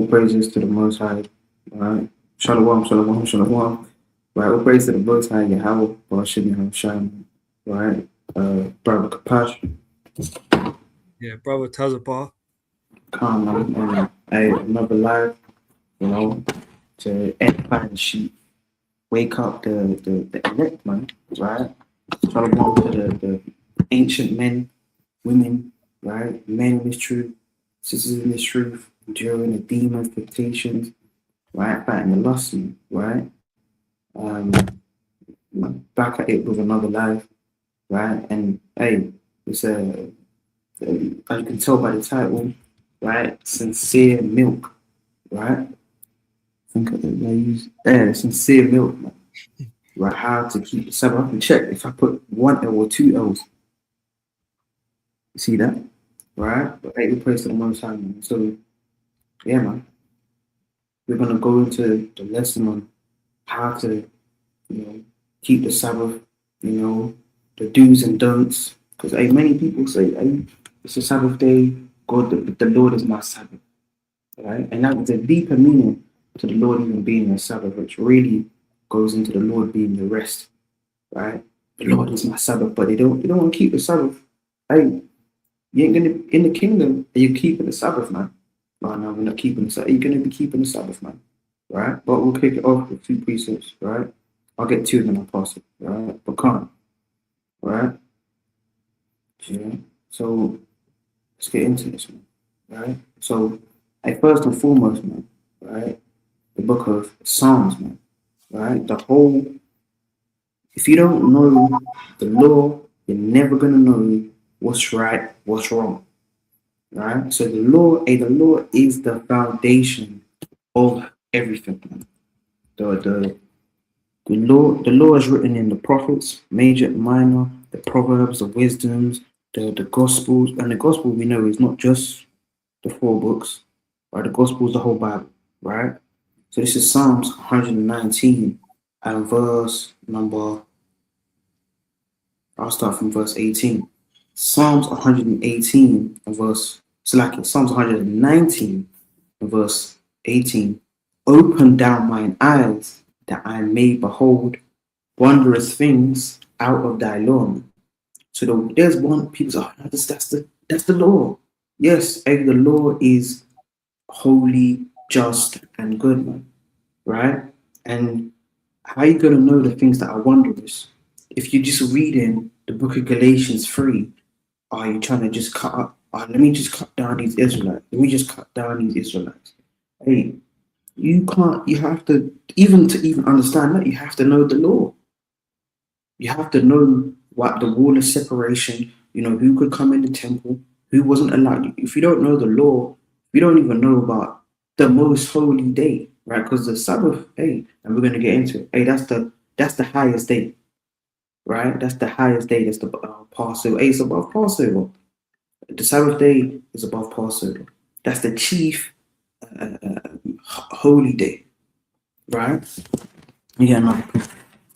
praises to the Most High. Right? Shalom, shalom, shalom. Right? All praise to the Most High, Yahweh, Bashim, Yahushua. Right? Brother Kapash, Yeah, brother Tazapar. come on, hey, another live, you know, to edify the sheep, wake up the elect, man, right? Shalom to the ancient men, women, right? Men in this truth, sisters in this truth, enduring the demons, temptations, right? Fighting the lust, right? Um, back at it with another life, right? And hey, it's as you can tell by the title, right? Sincere milk, right? I think I use sincere milk, man. Right? How to keep the Sabbath. I can check if I put one L or two L's. You see that, right? But hey, we praise to the Most High, man. So yeah, man, we're gonna go into the lesson on how to, keep the Sabbath, the do's and don'ts. Because many people say, hey, it's a Sabbath day. God, the Lord is my Sabbath, right? And that is a deeper meaning to the Lord even being a Sabbath, which really goes into the Lord being the rest, right? The Lord is my Sabbath, but they don't want to keep the Sabbath. Hey, you ain't gonna in the kingdom. Are you keeping the Sabbath, man? No, we're not keeping the Sabbath. Are you gonna be keeping the Sabbath, man? Right? But we'll kick it off with two precepts, right? I'll get two, then I'll pass it, right? But can't, right? Yeah. So let's get into this, man. Right? So, first and foremost, man, right? The book of Psalms, man, right? If you don't know the law, you're never gonna know what's right, what's wrong, right? So the law is the foundation of everything, man. The law is written in the prophets, major, minor, the proverbs, the wisdoms, the gospels, and the gospel we know is not just the four books, right? The gospel is the whole Bible, right? So this is Psalms 119 and verse number. I'll start from verse 18. Psalms 118 and verse. Psalms 119 and verse 18. Open down mine eyes that I may behold wondrous things out of thy law. So there's one people say, oh, no, that's the law. Yes, the law is holy, just, and good, man. Right? And how are you gonna know the things that are wondrous if you're just reading the book of Galatians 3? Are you trying to just cut up? Let me just cut down these Israelites. Let me just cut down these Israelites. Hey, you can't. You have to even understand that. You have to know the law. You have to know what the wall of separation, who could come in the temple, who wasn't allowed. If you don't know the law, you don't even know about the most holy day, right? Because the Sabbath, hey, and we're gonna get into it. Hey, that's the highest day, right? That's the highest day. That's the Passover. Hey, it's above Passover. The Sabbath day is above Passover. That's the chief holy day, right? Yeah, no.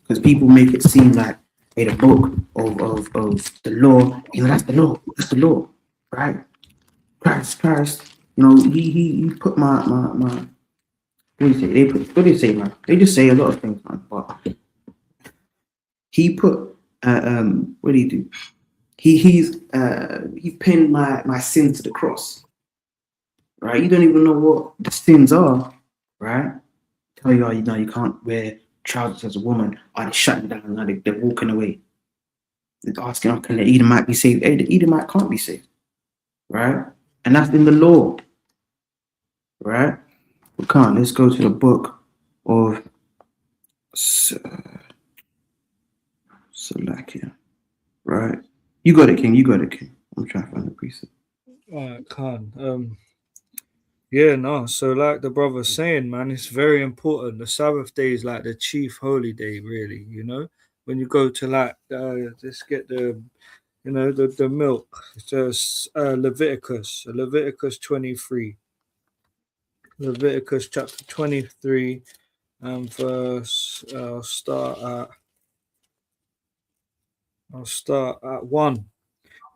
Because people make it seem like, hey, the book of the law, that's the law, right? Christ, he put my what do you say? What do you say, man? They just say a lot of things, man. But he put what do he do? He pinned my sin to the cross, right? You don't even know what the sins are, right? Tell you, you can't wear trousers as a woman. Are they shutting down? Are they're walking away? They're asking, can the Edomite be saved? Hey, the Edomite can't be saved, right? And that's in the law, right? We can't. Let's go to the book of Salakia, right? You got it, King. You got it, King. I'm trying to find the precept. All right, Khan. Yeah, no. So, like the brother's saying, man, it's very important. The Sabbath day is like the chief holy day, really. When you go to let's get the milk. It's just Leviticus 23, Leviticus chapter 23, and verse. I'll start at 1.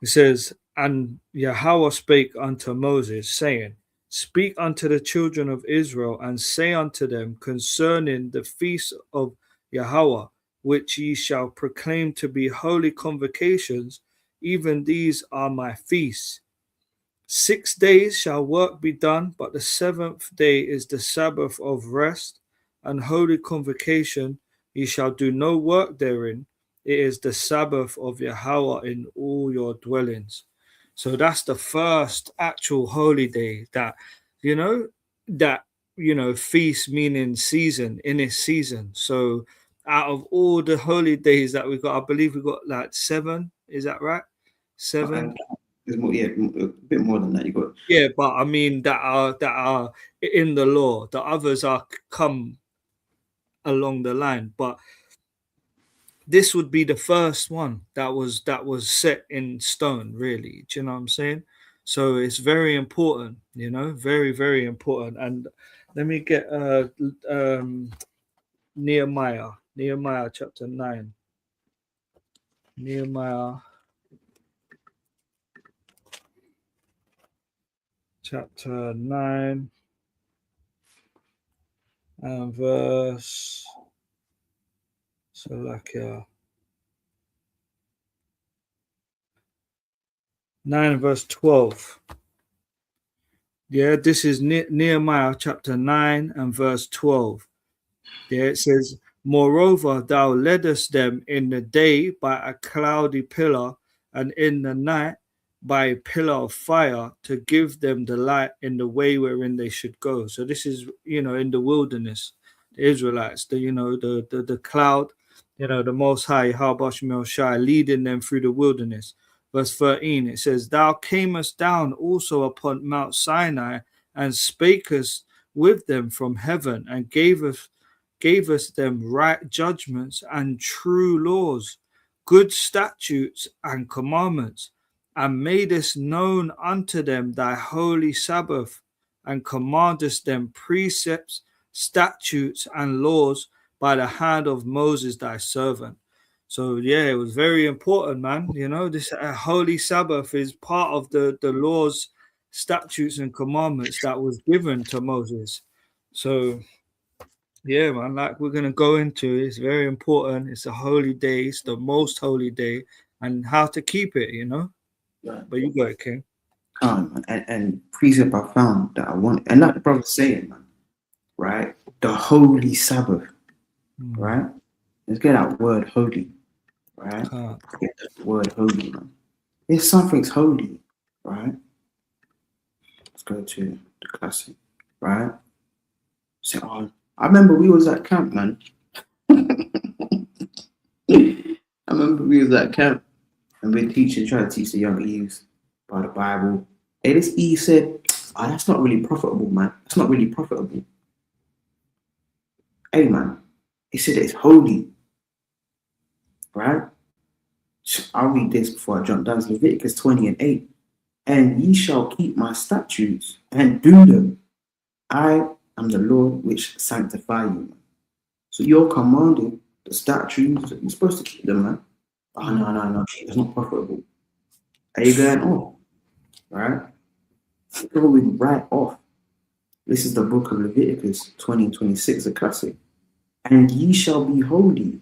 It says, and Yahweh spake unto Moses, saying, Speak unto the children of Israel, and say unto them concerning the feast of Yahweh, which ye shall proclaim to be holy convocations, even these are my feasts. 6 days shall work be done, but the seventh day is the Sabbath of rest and holy convocation. Ye shall do no work therein. It is the Sabbath of Yahweh in all your dwellings. So that's the first actual holy day that, you know, feast meaning season, in its season. So out of all the holy days that we got, I believe we got like 7. Is that right? 7. There's more, yeah, a bit more than that. You got Yeah, but I mean that are in the law. The others are come along the line, but this would be the first one that was set in stone. Really, do you know what I'm saying? So it's very important, very very important. And let me get um, Nehemiah chapter 9. Nehemiah chapter 9 and verse. So like 9 verse 12. Yeah, this is Nehemiah chapter 9 and verse 12. There it says, moreover, thou leddest them in the day by a cloudy pillar, and in the night by a pillar of fire, to give them the light in the way wherein they should go. So this is, in the wilderness, the Israelites, the cloud, the Most High, Yahweh Shai, leading them through the wilderness. Verse 13, it says, thou camest down also upon Mount Sinai, and spakest with them from heaven, and gave us them right judgments and true laws, good statutes and commandments, and madest known unto them thy holy Sabbath, and commandest them precepts, statutes, and laws by the hand of Moses thy servant. So yeah, it was very important, man. This holy Sabbath is part of the laws, statutes, and commandments that was given to Moses. So yeah, man, like we're gonna go into, it's very important. It's a holy day, it's the most holy day, and how to keep it. right. But you got it, King. And precept I found that I want, and like the brother saying, man, right? The holy Sabbath, right? Let's get that word holy, right? Can't. Get that word holy, man. If something's holy, right? Let's go to the classic, right? Say, oh, I remember we was at camp, man. I remember we was at camp and we're trying to teach the younger youth about the Bible. Hey, this E said, oh, that's not really profitable, man. That's not really profitable. Hey, man, he said it's holy, right? I'll read this before I jump down. It's Leviticus 20 and 8. And ye shall keep my statutes and do them. I am the Lord which sanctify you. So you're commanded the statutes, you're supposed to keep them, man. Oh, no, it's not profitable. Are you going off? Right? Going right off. This is the book of Leviticus 20 and 26, a classic. And ye shall be holy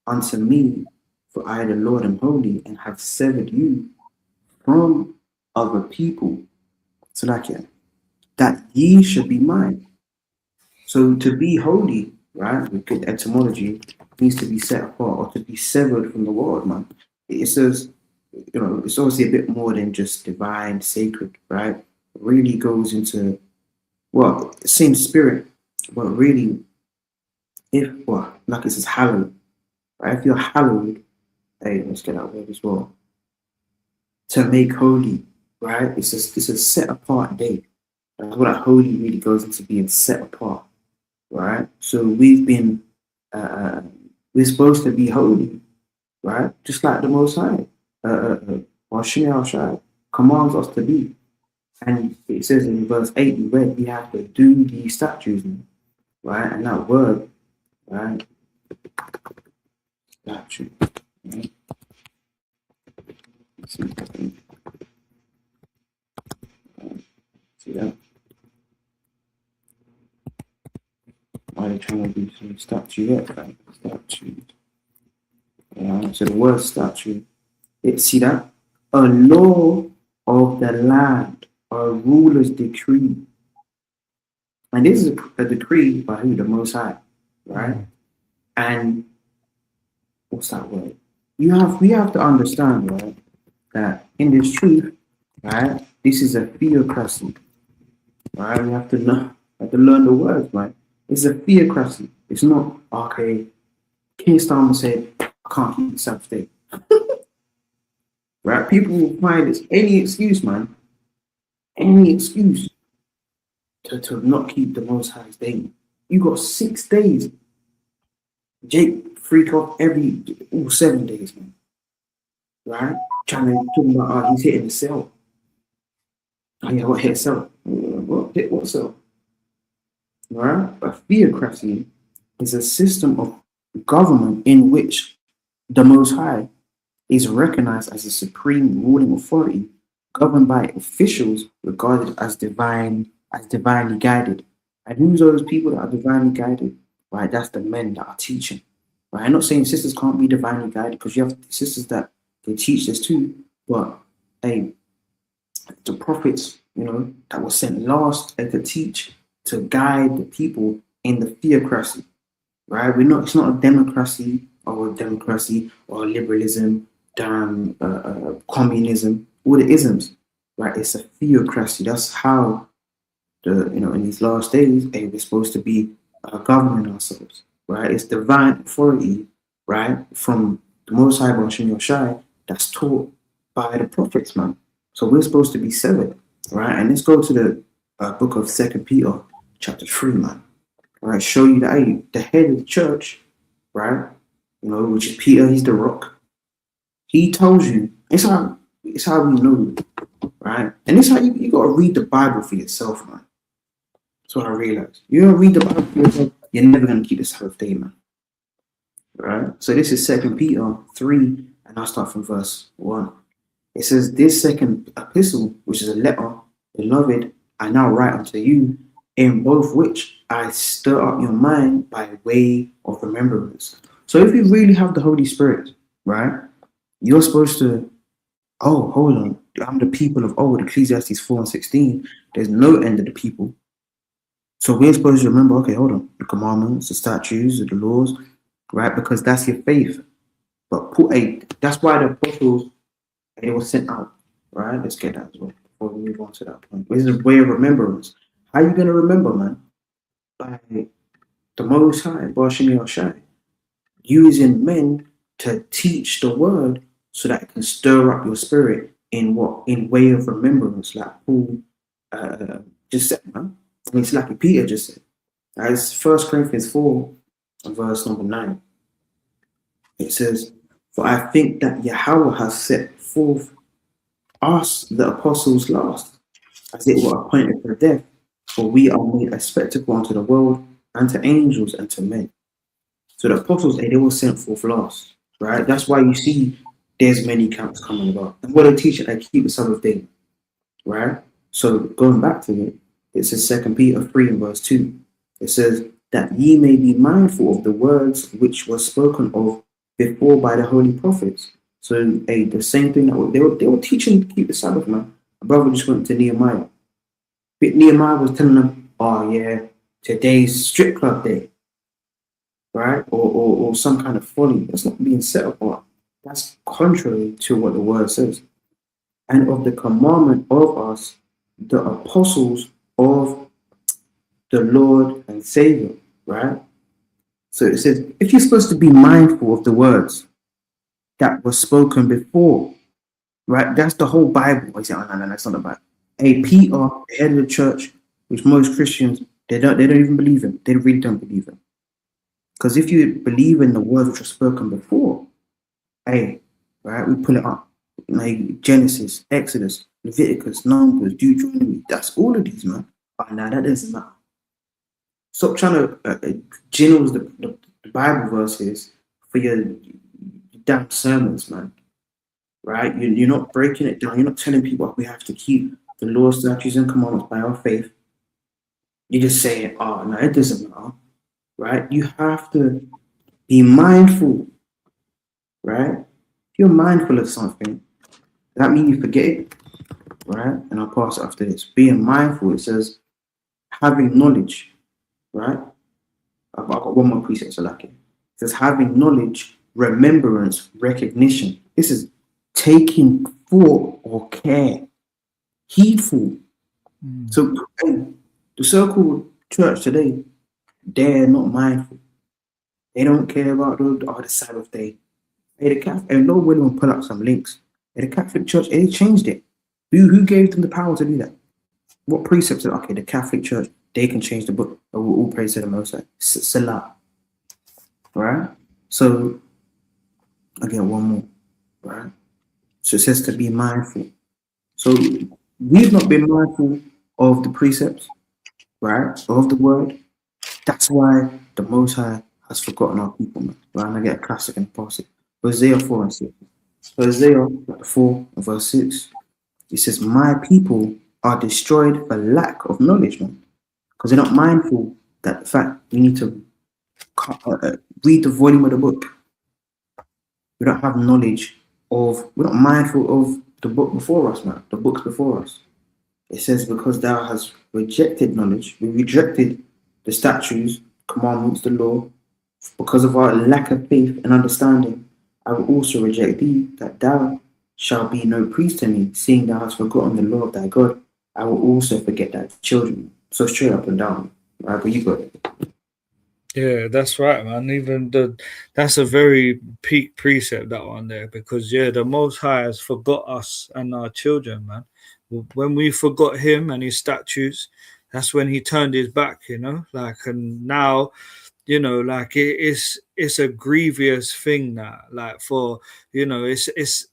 unto me, for I, the Lord, am holy, and have severed you from other people. So that ye should be mine. So to be holy, right, with good etymology, means to be set apart or to be severed from the world, man. It says, it's obviously a bit more than just divine, sacred, right? It really goes into, well, same spirit, but really, like it says, hallowed, right? If you're hallowed, hey, let's get that word as well. To make holy, right? It's a set apart day. That's what that holy really goes into, being set apart, right? So we're supposed to be holy, right? Just like the Most High, Shai commands us to be. And it says in verse 8, we read, we have to do these statutes, right? And that word, right? Statute. Right? See that? they're trying to do some statue, like statue. So the word statue, see that? A law of the land, a ruler's decree. And this is a decree by who? The Most High, right? And what's that word? We have to understand, right, that in this truth, right, this is a theocracy, right? We have to learn the words, right? It's a theocracy. It's not okay. King Solomon said, "I can't keep the Sabbath day." Right? People will find this any excuse, man, any excuse to not keep the Most High's day. You got 6 days. Jake freak off all 7 days, man. Right? Trying to talk about he's hitting the cell. Oh yeah, what hit cell? What hit what cell? Right? A theocracy is a system of government in which the Most High is recognized as a supreme ruling authority, governed by officials regarded as divinely guided. And who's those people that are divinely guided? Right, that's the men that are teaching. Right, I'm not saying sisters can't be divinely guided, because you have sisters that they teach this too. But hey, the prophets, that were sent last to teach, to guide the people in the theocracy. Right, it's not a democracy or liberalism, communism, all the isms. Right, it's a theocracy. That's how in these last days, we're supposed to be governing ourselves. Right, it's divine authority, right, from the Most High Shai, that's taught by the prophets, man. So we're supposed to be severed, right? And let's go to the book of 2 Peter, chapter 3, man. Right, show you that the head of the church, right, which is Peter, he's the rock. He tells you, it's how we know, right? And it's how you got to read the Bible for yourself, man. That's what I realized. You don't read the Bible for yourself, you're never going to keep the Sabbath day, man. Right? So this is 2 Peter 3, and I'll start from verse 1. It says, "This second epistle, which is a letter, beloved, I now write unto you, in both which I stir up your mind by way of remembrance." So if you really have the Holy Spirit, right, you're supposed to, hold on, I'm the people of old, Ecclesiastes 4:16. There's no end of the people. So we're supposed to remember, okay, hold on, the commandments, the statutes, the laws, right? Because that's your faith. But that's why the apostles, they were sent out, right? Let's get that as well before we move on to that point. This is a way of remembrance. How are you going to remember, man? By the Most High, Bashim Shai, using men to teach the word so that it can stir up your spirit in way of remembrance, like Paul just said, man. I mean, it's like Peter just said. As 1 Corinthians 4, verse number 9, it says, "For I think that Yahweh has set forth us, the apostles, last, as it were appointed for death, for we are made a spectacle unto the world, and to angels, and to men." So the apostles, they were sent forth last, right? That's why you see there's many camps coming about. And what they teach, they keep the Sabbath day, right? So going back to it, it says 2 Peter 3 and verse 2. It says, "That ye may be mindful of the words which were spoken of before by the holy prophets." So the same thing that they were teaching to keep the Sabbath, man. A brother just went to Nehemiah. But Nehemiah was telling them, "Oh yeah, today's strip club day," right? Or some kind of folly. That's not being set apart. That's contrary to what the word says. "And of the commandment of us, the apostles of the Lord and Savior," right? So it says, if you're supposed to be mindful of the words that were spoken before, right? That's the whole Bible. I say, "Oh, no, that's not the Bible." Hey, Peter, the head of the church, which most Christians, they don't even believe in. They really don't believe in. Because if you believe in the words which were spoken before, hey, right, we pull it up. Like Genesis, Exodus, Leviticus, Numbers, Deuteronomy. That's all of these, man. Oh, no, that doesn't matter. Stop trying to generals the Bible verses for your damn sermons, man. Right? You're not breaking it down. You're not telling people we have to keep the laws, statutes, and commandments by our faith. You're just saying, "Oh, no, it doesn't matter." right? You have to be mindful, right? If you're mindful of something, does that mean you forget it, right? And I'll pass it after this. Being mindful, it says having knowledge, right? I've got one more precept to like it. It says having knowledge, remembrance, recognition. This is taking thought or care, heedful. Mm. So hey, the circle church today, they're not mindful. They don't care about the Sabbath day. Hey, the Catholic, and no one will pull up some links. Hey, the Catholic Church, they changed it. Who gave them the power to do that? What precepts are okay? The Catholic Church, they can change the book. But we'll all praise to the Most High. Salah, right? So again, one more, right? So it says to be mindful. So we've not been mindful of the precepts, right? Of the word. That's why the Most High has forgotten our people, man. Right? And I get a classic and pass it. Hosea 4 and 6. Hosea 4 and verse 6. It says, my people are destroyed for lack of knowledge, man. Because they're not mindful that the fact we need to read the volume of the book. We don't have knowledge we're not mindful of the book before us, man. The books before us. It says, because thou hast rejected knowledge, we rejected the statutes, commandments, the law, because of our lack of faith and understanding, I will also reject thee, that thou shalt be no priest to me, seeing thou hast forgotten the law of thy God. I will also forget thy children. So straight up and down, right? But you got it. Yeah, that's right, man. That's a very peak precept, that one there, because yeah, the Most High has forgot us and our children, man. When we forgot him and his statutes, that's when he turned his back, like, and now, like it's a grievous thing now, like for, it's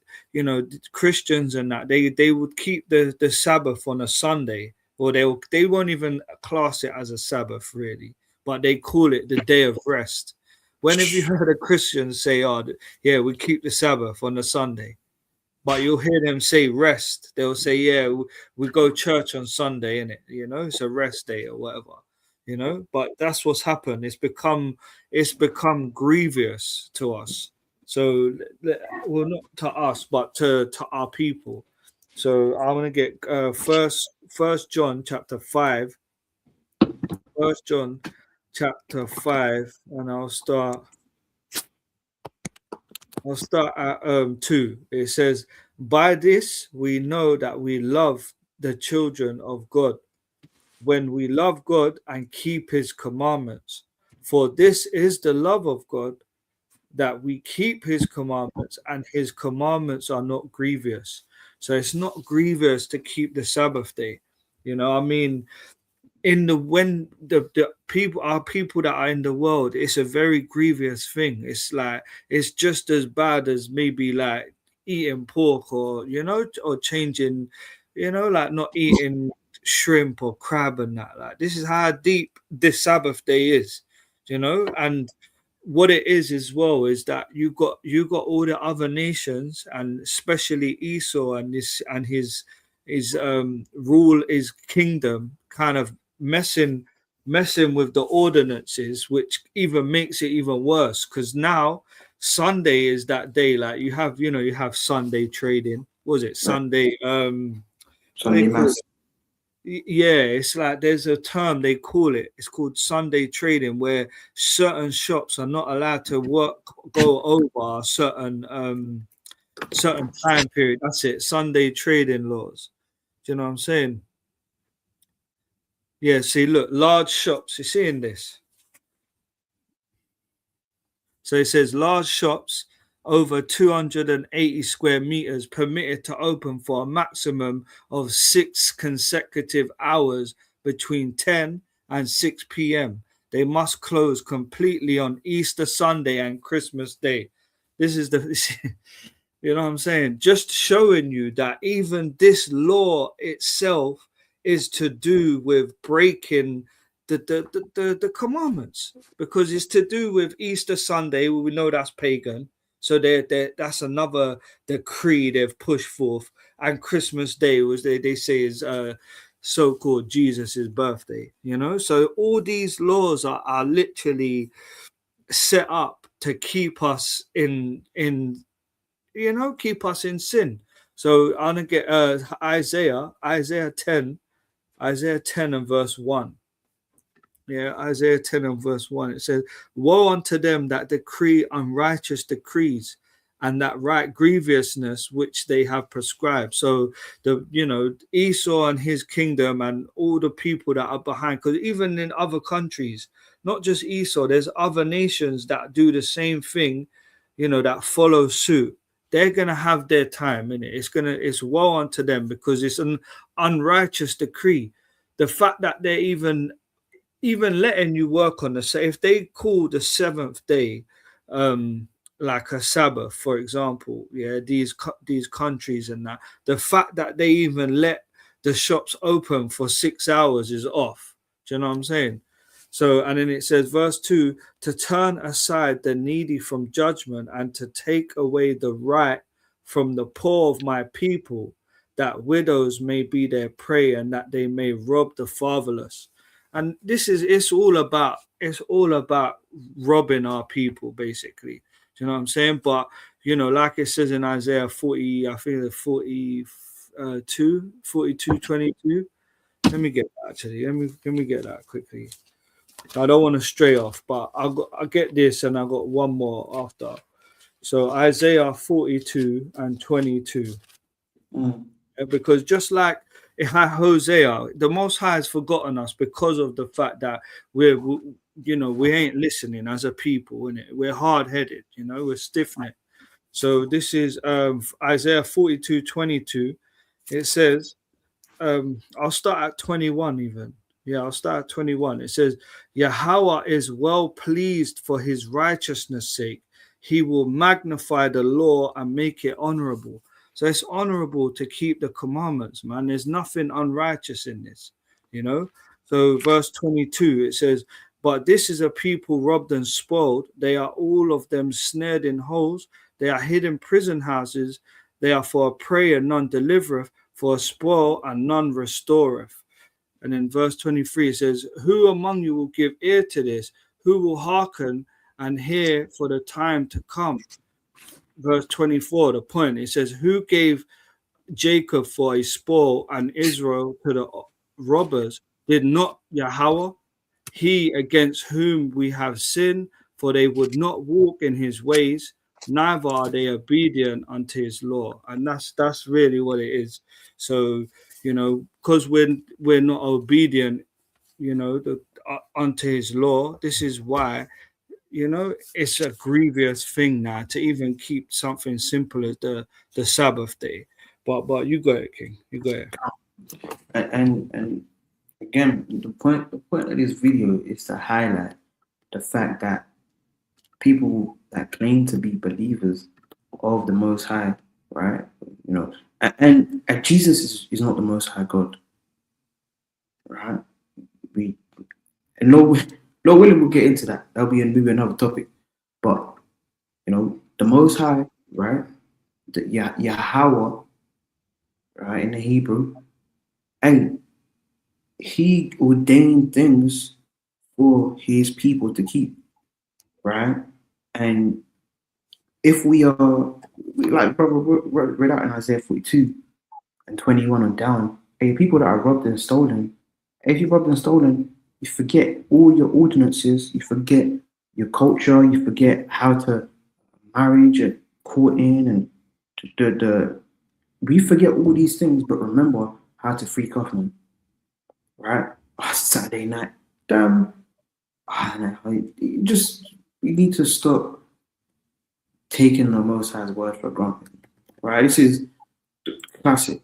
Christians and that they would keep the Sabbath on a Sunday, or they won't even class it as a Sabbath really, but they call it the day of rest. When have you heard a Christian say, "Oh, yeah, we keep the Sabbath on a Sunday"? But you'll hear them say rest. They'll say, "Yeah, we go church on Sunday, innit? It's a rest day or whatever." But that's what's happened. It's become grievous to us. So, well, not to us, but to our people. So I'm gonna get First John chapter 5. First John chapter 5, and I'll start at 2. It says, by this we know that we love the children of God, when we love God and keep his commandments. For this is the love of God, that we keep his commandments, and his commandments are not grievous. So it's not grievous to keep the Sabbath day. I mean, in the when the people are people that are in the world, it's a very grievous thing. It's like it's just as bad as maybe like eating pork, or or changing, like not eating shrimp or crab and that. Like, this is how deep this Sabbath day is. And what it is as well is that you got all the other nations, and especially Esau and his rule, his kingdom, kind of messing with the ordinances, which even makes it even worse, because now Sunday is that day. Like, you have Sunday trading. What was it? Right. Sunday, what do Sunday you call it? Mass. Yeah, it's like there's a term they call it. It's called Sunday trading, where certain shops are not allowed to go over a certain time period. That's it. Sunday trading laws. Do you know what I'm saying? Yeah, see, look, large shops, you're seeing this. So it says large shops over 280 square meters permitted to open for a maximum of 6 consecutive hours between 10 and 6 p.m. They must close completely on Easter Sunday and Christmas Day. This is the You know what I'm saying? Just showing you that even this law itself is to do with breaking the commandments, because it's to do with Easter Sunday. We know that's pagan. So that's another decree they've pushed forth. And Christmas Day was they say is so-called Jesus's birthday, So all these laws are literally set up to keep us in keep us in sin. So I'm gonna get Isaiah 10 and verse 1. Yeah, Isaiah 10 and verse 1. It says, woe unto them that decree unrighteous decrees, and that write grievousness which they have prescribed. So Esau and his kingdom and all the people that are behind, because even in other countries, not just Esau, there's other nations that do the same thing, that follow suit. They're gonna have their time in it. It's woe unto them because it's an unrighteous decree. The fact that they're even letting you work on if they call the seventh day like a Sabbath, for example, these countries and that, the fact that they even let the shops open for 6 hours is off. Do you know what I'm saying? So, and then it says, verse 2, to turn aside the needy from judgment and to take away the right from the poor of my people, that widows may be their prey and that they may rob the fatherless. And it's all about robbing our people, basically. Do you know what I'm saying? But like it says in Isaiah 40, I think it's 42:22. Let me get that actually. Let me get that quickly. I don't want to stray off, but I get this and I got one more after. So Isaiah 42 and 22. Because just like Hosea, the Most High has forgotten us because of the fact that we ain't listening as a people, innit? We're hard-headed, we're stiff-necked. So this is Isaiah 42:22. It says, I'll start at 21 even. Yeah, I'll start at 21. It says, Yahweh is well pleased for his righteousness' sake. He will magnify the law and make it honorable. So it's honorable to keep the commandments, man. There's nothing unrighteous in this, So verse 22, it says, but this is a people robbed and spoiled. They are all of them snared in holes. They are hid in prison houses. They are for a prey and none delivereth, for a spoil and none restoreth. And in verse 23, it says, who among you will give ear to this? Who will hearken and hear for the time to come? Verse 24, the point, it says, who gave Jacob for a spoil and Israel to the robbers? Did not Yahweh? He against whom we have sinned, for they would not walk in his ways, neither are they obedient unto his law. And that's really what it is. So, because we're not obedient, unto his law, this is why it's a grievous thing now to even keep something simple as the Sabbath day. But you got it, King. You got it. And again, the point of this video is to highlight the fact that people that claim to be believers of the Most High, right? And Jesus is not the Most High God, right? Lord willing, we'll get into that. That'll be maybe another topic. But the Most High, right? The Yahweh, right, in the Hebrew, and he ordained things for his people to keep, right? And if we are, like brother read out in Isaiah 42 and 21 and down, hey, people that are robbed and stolen, if you're robbed and stolen, you forget all your ordinances, you forget your culture, you forget how to marriage and courting and we forget all these things, but remember how to freak off, man. Right? Saturday night. Damn. You need to stop taking the Most High's word for granted. Right? This is classic.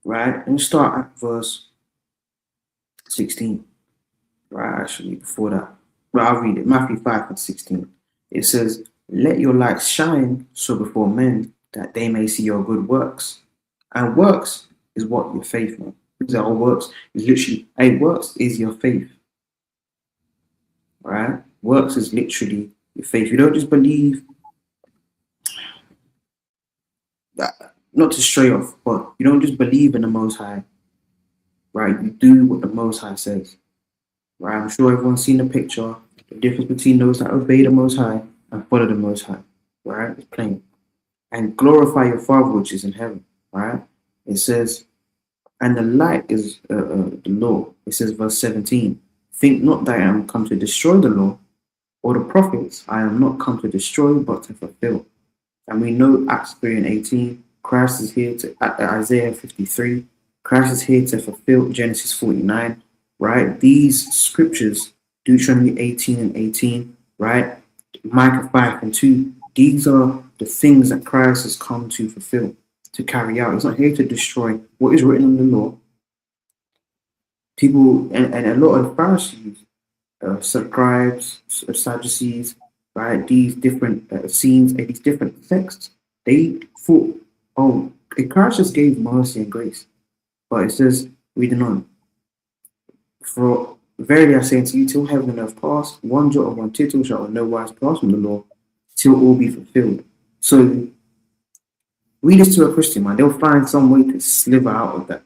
Right? And start at verse 16. Right? Actually, before that. Well, I'll read it. Matthew 5 and 16. It says, let your light shine so before men that they may see your good works. And works is what? Your faith, man. These are all works. It's literally, works is your faith. Right? Works is literally your faith. You don't just believe that, not to stray off, but you don't just believe in the Most High right? You do what the Most High says, right? I'm sure everyone's seen the picture. The difference between those that obey the Most High and follow the Most High, right? It's plain. And glorify your Father which is in heaven, right? It says, and the light is the law. It says, verse 17, think not that I am come to destroy the law or the prophets. I am not come to destroy, but to fulfill. And we know Acts 3 and 18, Christ is here to, Isaiah 53, Christ is here to fulfill Genesis 49, right? These scriptures, Deuteronomy 18 and 18, right? Micah 5 and 2, these are the things that Christ has come to fulfill, to carry out. He's not here to destroy what is written in the law. People, and a lot of Pharisees, scribes, Sadducees, right? These different scenes, these different texts, they thought, oh, Christ just gave mercy and grace. But it says, reading on, for verily I say unto you, till heaven and earth pass, one jot or one tittle shall in no wise pass from the law, till all be fulfilled. So read this to a Christian, man, they'll find some way to sliver out of that.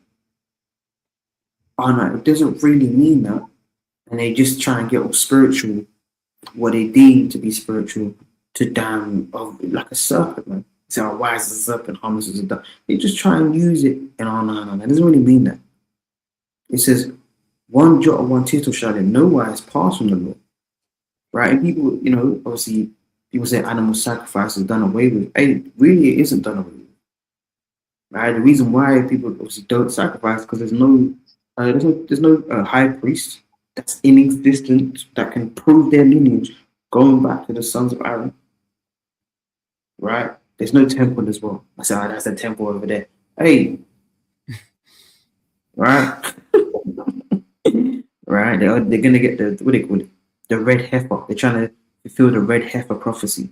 Oh no, it doesn't really mean that. And they just try and get all spiritual, what they deem to be spiritual, to damn like a serpent, man. Say, oh, why is a serpent harmless as a dove? They just try and use it, and oh no, that doesn't really mean that. It says, one jot or one tittle shall in no wise pass from the law. Right? And people, obviously people say animal sacrifice is done away with. Hey, really it isn't done away with. Right? The reason why people obviously don't sacrifice because there's no high priest that's in existence that can prove their lineage going back to the sons of Aaron. Right? There's no temple as well. I said, that's the temple over there. Hey, right? Right? They're gonna get the what do they call it? The red heifer. They're trying to fulfill the red heifer prophecy.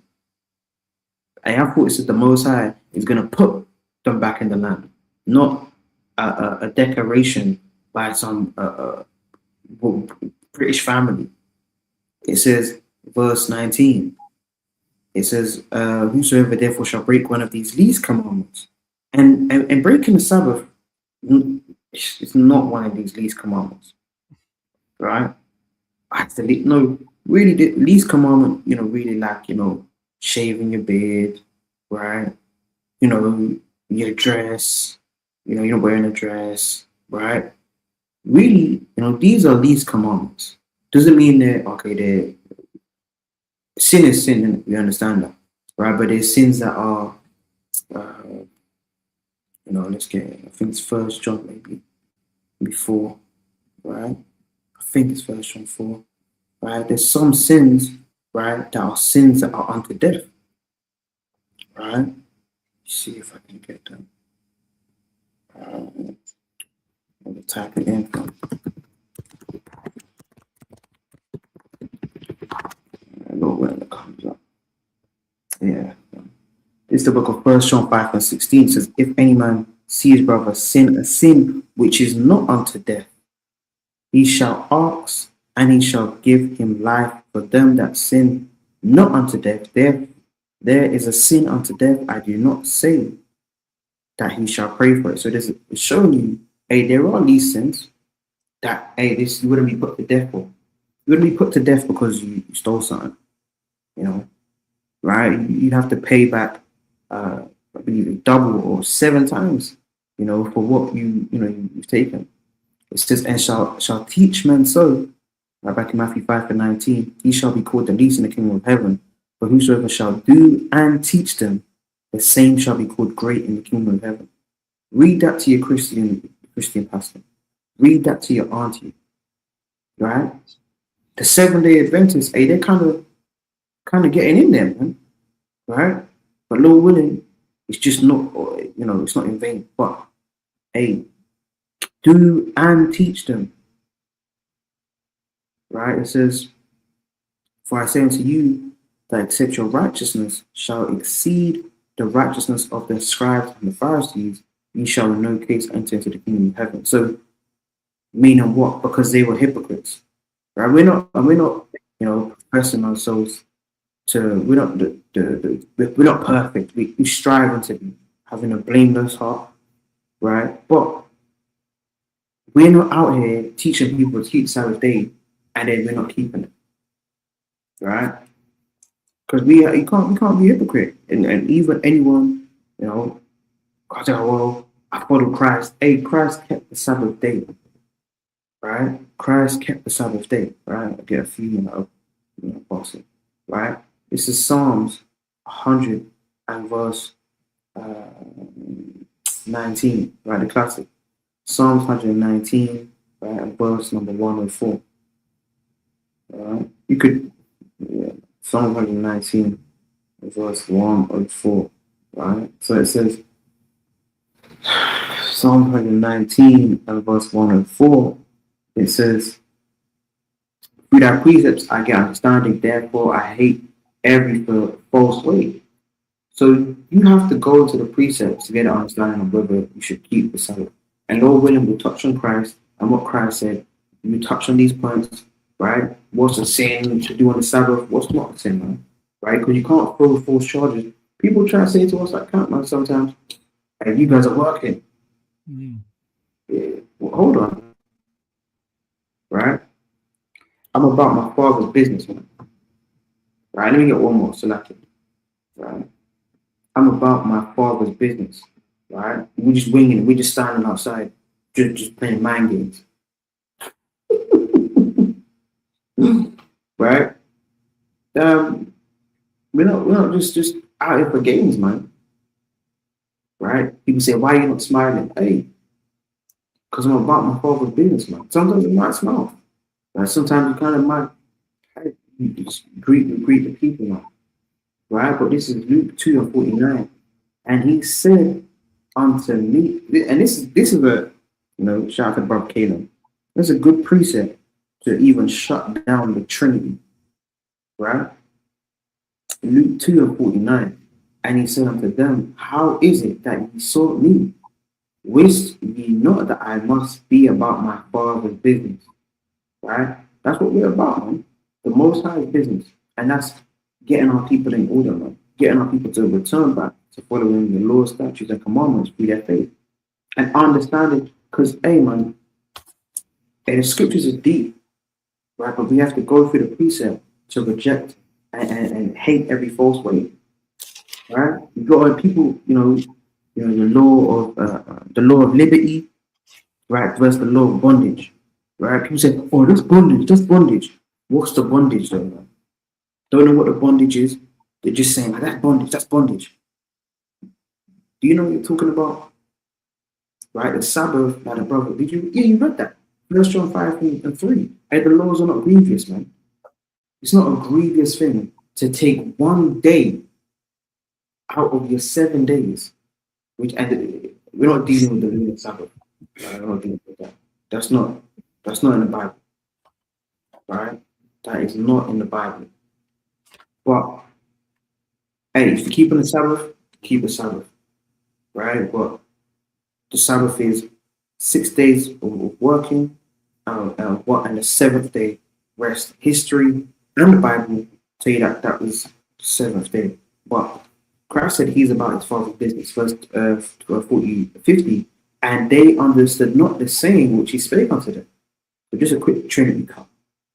I thought it said the Most High is gonna put them back in the land, not a decoration by some British family. It says, verse 19. It says, whosoever therefore shall break one of these least commandments, and breaking the Sabbath is not one of these least commandments, right? Really, the least commandment, really like, shaving your beard, right? Your dress, you're not wearing a dress, right? Really, these are least commandments. Doesn't mean they're sin is sin, and we understand that, right? But there's sins that are, let's get, I think it's First John maybe before, right? I think it's First John 4, right? There's some sins, right, that are sins that are unto death, right? Let's see if I can get them. Let me type it in. I know when it comes up. Yeah. It's the book of First John 5 and 16. It says, if any man see his brother sin a sin which is not unto death, he shall ask, and he shall give him life. For them that sin not unto death, there is a sin unto death. I do not say that he shall pray for it. So it's showing you, hey, there are these sins that, hey, this you wouldn't be put to death for. You wouldn't be put to death because you stole something, right? You have to pay back, I believe, double or 7 times, for what you've taken. It says, and shall teach men so, right back in Matthew 5 and 19, he shall be called the least in the kingdom of heaven. But whosoever shall do and teach them, the same shall be called great in the kingdom of heaven. Read that to your Christian pastor. Read that to your auntie, right? The 7-day Adventists, hey, they're kind of getting in there, man, right? But Lord willing, it's just not, it's not in vain. But hey, do and teach them, right? It says, for I say unto you that except your righteousness shall exceed the righteousness of the scribes and the Pharisees, you shall in no case enter into the kingdom of heaven. So, meaning what? Because they were hypocrites, right? We're not, professing ourselves to. We're not we're not perfect. We strive to be having a blameless heart, right? But We're not out here teaching people to keep Sabbath day, and then we're not keeping it, right? Because we can't be a hypocrite, and even anyone, you know, I say, well, I follow Christ. Hey, Christ kept the Sabbath day, right? Christ kept the Sabbath day, right? I get a few boxing, right? This is Psalms 100 and verse uh, 19, right? The classic. Psalms 119, right? And verse number 104. Right? You could, yeah, Psalm 119, verse 104, right? So it says, Psalm 119 and verse 104, it says, through thy precepts I get understanding, therefore I hate every false way. So you have to go to the precepts to get an understanding of whether you should keep the Sabbath. And Lord willing, we'll touch on Christ and what Christ said. You touch on these points, right? What's a sin to do on the Sabbath? What's not a sin, man? Right? Because you can't throw false charges. People try to say to us like, can't man, sometimes, hey, you guys are working. Mm. Yeah, well, hold on, right? I'm about my father's business, man. Right? Let me get one more selected. Right? I'm about my father's business. Right? We're just winging it. We're just standing outside, just playing mind games. Right? Um, we're not just out here for games, man. Right? People say, why are you not smiling? Hey, because I'm about my father's business, man. Sometimes it might smile. Right? Sometimes you kind of might, hey, you just greet the people, man. Right? But this is Luke 2 and 49. And he said unto me, and this is a, shout out to Brother Caleb. That's a good precept to even shut down the Trinity, right? Luke 2 and 49. And he said unto them, how is it that ye sought me? Wist ye not that I must be about my father's business? Right? That's what we're about, man. The Most High's business. And that's getting our people in order, man. Getting our people to return back to following the law, statutes, and commandments through their faith. And understanding, because, hey, man, hey, the scriptures are deep, right? But we have to go through the precept to reject and hate every false way, right? You got people, the law of liberty, right, versus the law of bondage, right? People say, oh, that's bondage, that's bondage. What's the bondage, though, man? Don't know what the bondage is. They're just saying, that's bondage, that's bondage. Do you know what you're talking about? Right? The Sabbath, by the brother. Did you? Yeah, you read that. First John 5 and 3. And the laws are not grievous, man. It's not a grievous thing to take one day out of your 7 days, which and we're not dealing with the lunar Sabbath. Right? We're not dealing with that. That's not in the Bible. Right? That is not in the Bible. But hey, if you're keeping the Sabbath, keep the Sabbath. Right? But the Sabbath is 6 days of working, and the seventh day rest. History and the Bible tell you that that was the seventh day. But Christ said he's about his father's business, first 40, 50, and they understood not the saying which he spake unto them. So just a quick Trinity cut.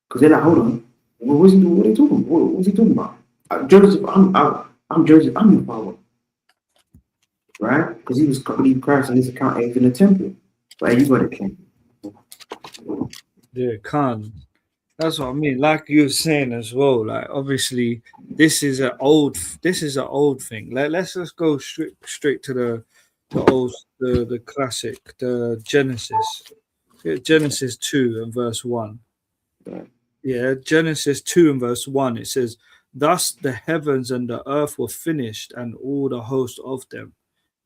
Because they're like, hold on, what was he doing? What are they talking about? What was he talking about? Joseph, I'm Joseph, I'm your father. Right? Because he was believing Christ in his account age in the temple. But you got it, King. Yeah, Khan. That's what I mean. Like you were saying as well. Like obviously, this is an old thing. Let's just go straight to the classic, the Genesis. Genesis 2 and verse 1. Right. Yeah, Genesis 2 and verse 1. It says, thus the heavens and the earth were finished, and all the host of them.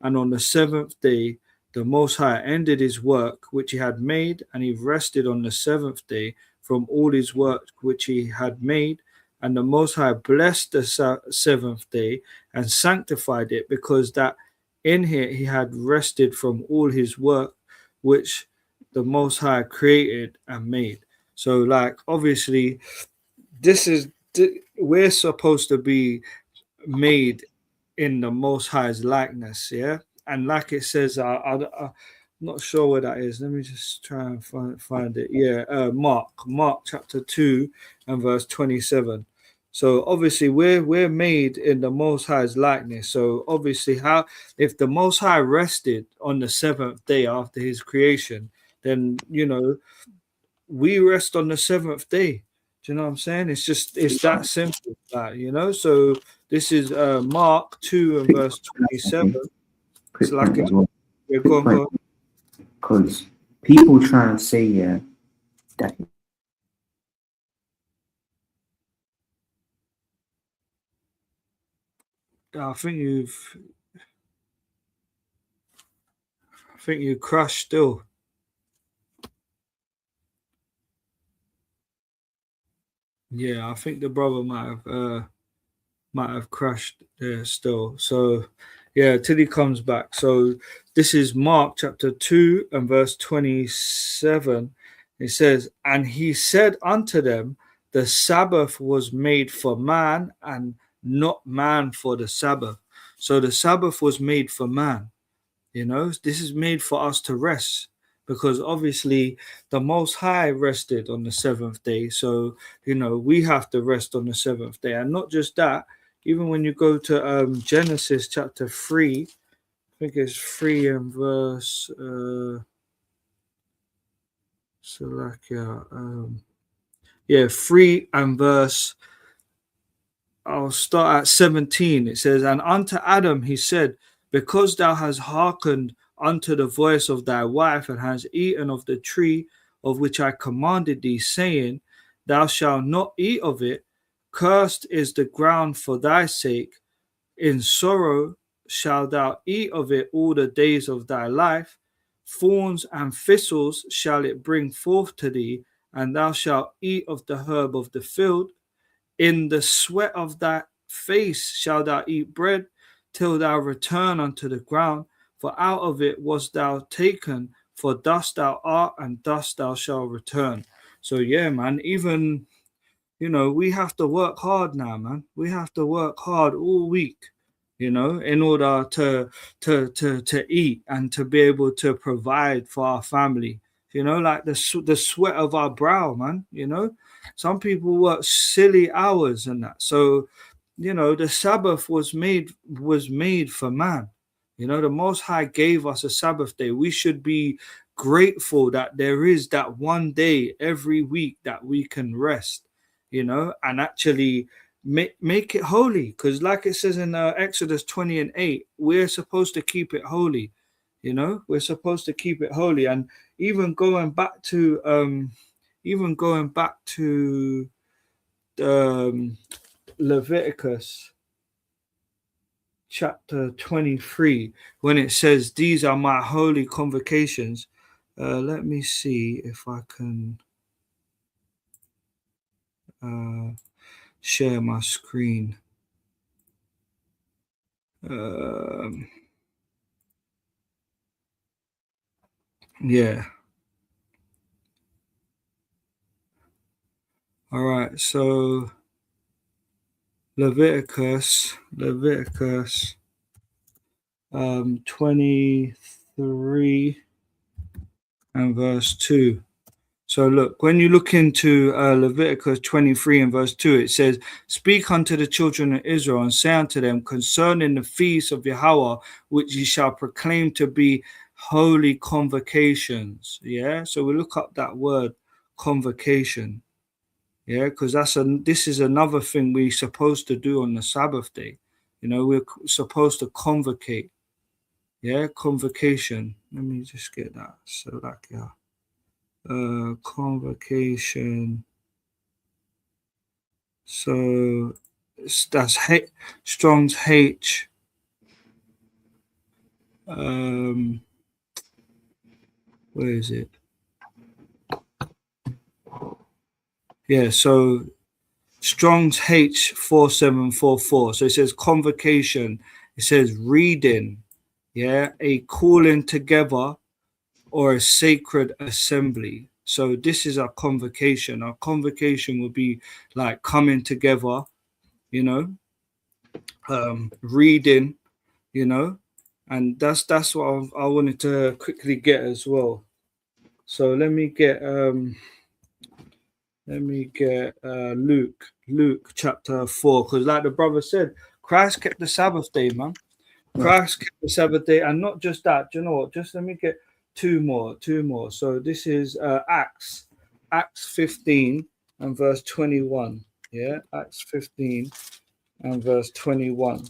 And on the seventh day, the Most High ended his work which he had made, and he rested on the seventh day from all his work which he had made. And the Most High blessed the seventh day and sanctified it, because that in it he had rested from all his work which the Most High created and made. So, like, obviously, this is we're supposed to be made in the Most High's likeness, yeah. And like it says, Not sure where that is. Let me just try and find it. Yeah, Mark chapter 2 and verse 27. So obviously we're made in the Most High's likeness. So obviously, how if the Most High rested on the seventh day after His creation, then we rest on the seventh day. Do you know what I'm saying? It's that simple, So this is Mark 2 and Quick verse point, 27. okay? It's Quick like point as well. yeah, go Quick on, go point. on. Because people try and say, yeah, that I think you crushed still. Yeah, I think the brother might have crashed there still. So yeah, till he comes back. So this is Mark chapter 2 and verse 27. It says, "And he said unto them, the Sabbath was made for man, and not man for the Sabbath." So the Sabbath was made for man. This is made for us to rest, because obviously the Most High rested on the seventh day. So we have to rest on the seventh day. And not just that, even when you go to Genesis chapter 3, I think it's 3 and verse so like yeah 3 and verse, I'll start at 17. It says, "And unto Adam he said, because thou hast hearkened unto the voice of thy wife, and hast eaten of the tree of which I commanded thee, saying, Thou shalt not eat of it, cursed is the ground for thy sake. In sorrow shalt thou eat of it all the days of thy life. Thorns and thistles shall it bring forth to thee, and thou shalt eat of the herb of the field. In the sweat of thy face shalt thou eat bread, till thou return unto the ground, for out of it wast thou taken, for dust thou art, and dust thou shalt return." So yeah, man, even we have to work hard now, man. We have to work hard all week, in order to eat and to be able to provide for our family. Like the sweat of our brow, man. Some people work silly hours and that. So the Sabbath was made for man. The Most High gave us a Sabbath day. We should be grateful that there is that one day every week that we can rest, and actually make it holy. Because like it says in Exodus 20 and 8, we're supposed to keep it holy. We're supposed to keep it holy. And even going back to um, Leviticus chapter 23, when it says, "These are my holy convocations." Let me see if I can share my screen. Yeah. All right. So Leviticus 23 and verse 2. So look, when you look into Leviticus 23 and verse 2, it says, "Speak unto the children of Israel, and say unto them concerning the feast of Yahweh, which ye shall proclaim to be holy convocations." Yeah, so we look up that word convocation. Yeah, because this is another thing we're supposed to do on the Sabbath day. We're supposed to convocate. Yeah, convocation. Let me just get that. So like yeah. Convocation. So that's Strong's H. Where is it? Yeah, so Strong's H4744. So it says convocation. It says reading. Yeah, a calling together or a sacred assembly. So this is our convocation. Our convocation will be like coming together, reading, you know, and that's what I wanted to quickly get as well. So let me get Luke chapter 4, because like the brother said, Christ kept the Sabbath day, man. Right. Christ kept the Sabbath day, and not just that. Do you know what? Just let me get two more. So this is Acts 15 and verse 21. Yeah, Acts 15 and verse 21,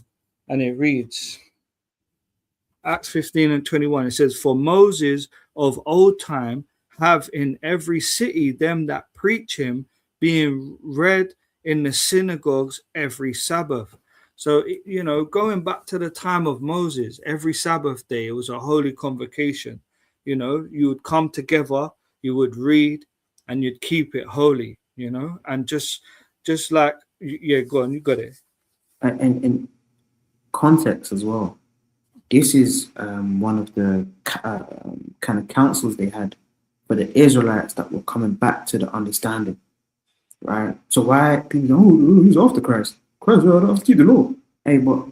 and it reads. Acts 15 and 21, it says, "For Moses of old time have in every city them that preach him, being read in the synagogues every Sabbath." So, going back to the time of Moses, every Sabbath day, it was a holy convocation. You would come together, you would read, and you'd keep it holy, and just like, yeah, go on, you got it. And context as well. This is one of the kind of councils they had for the Israelites that were coming back to the understanding, right? So why people go, oh, who's after Christ? Christ, after the law. Hey, but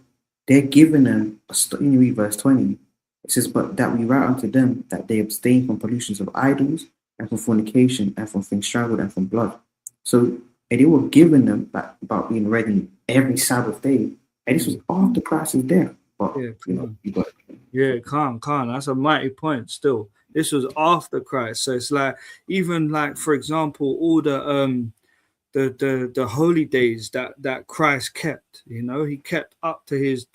they're giving them, you read verse 20, it says, but that we write unto them that they abstain from pollutions of idols and from fornication and from things strangled and from blood. So and they were giving them about being ready every Sabbath day. And this was after Christ's death. But, Yeah, you got it. yeah, calm. That's a mighty point. Still, this was after Christ, so it's like, even like, for example, all the holy days that Christ kept. He kept up to his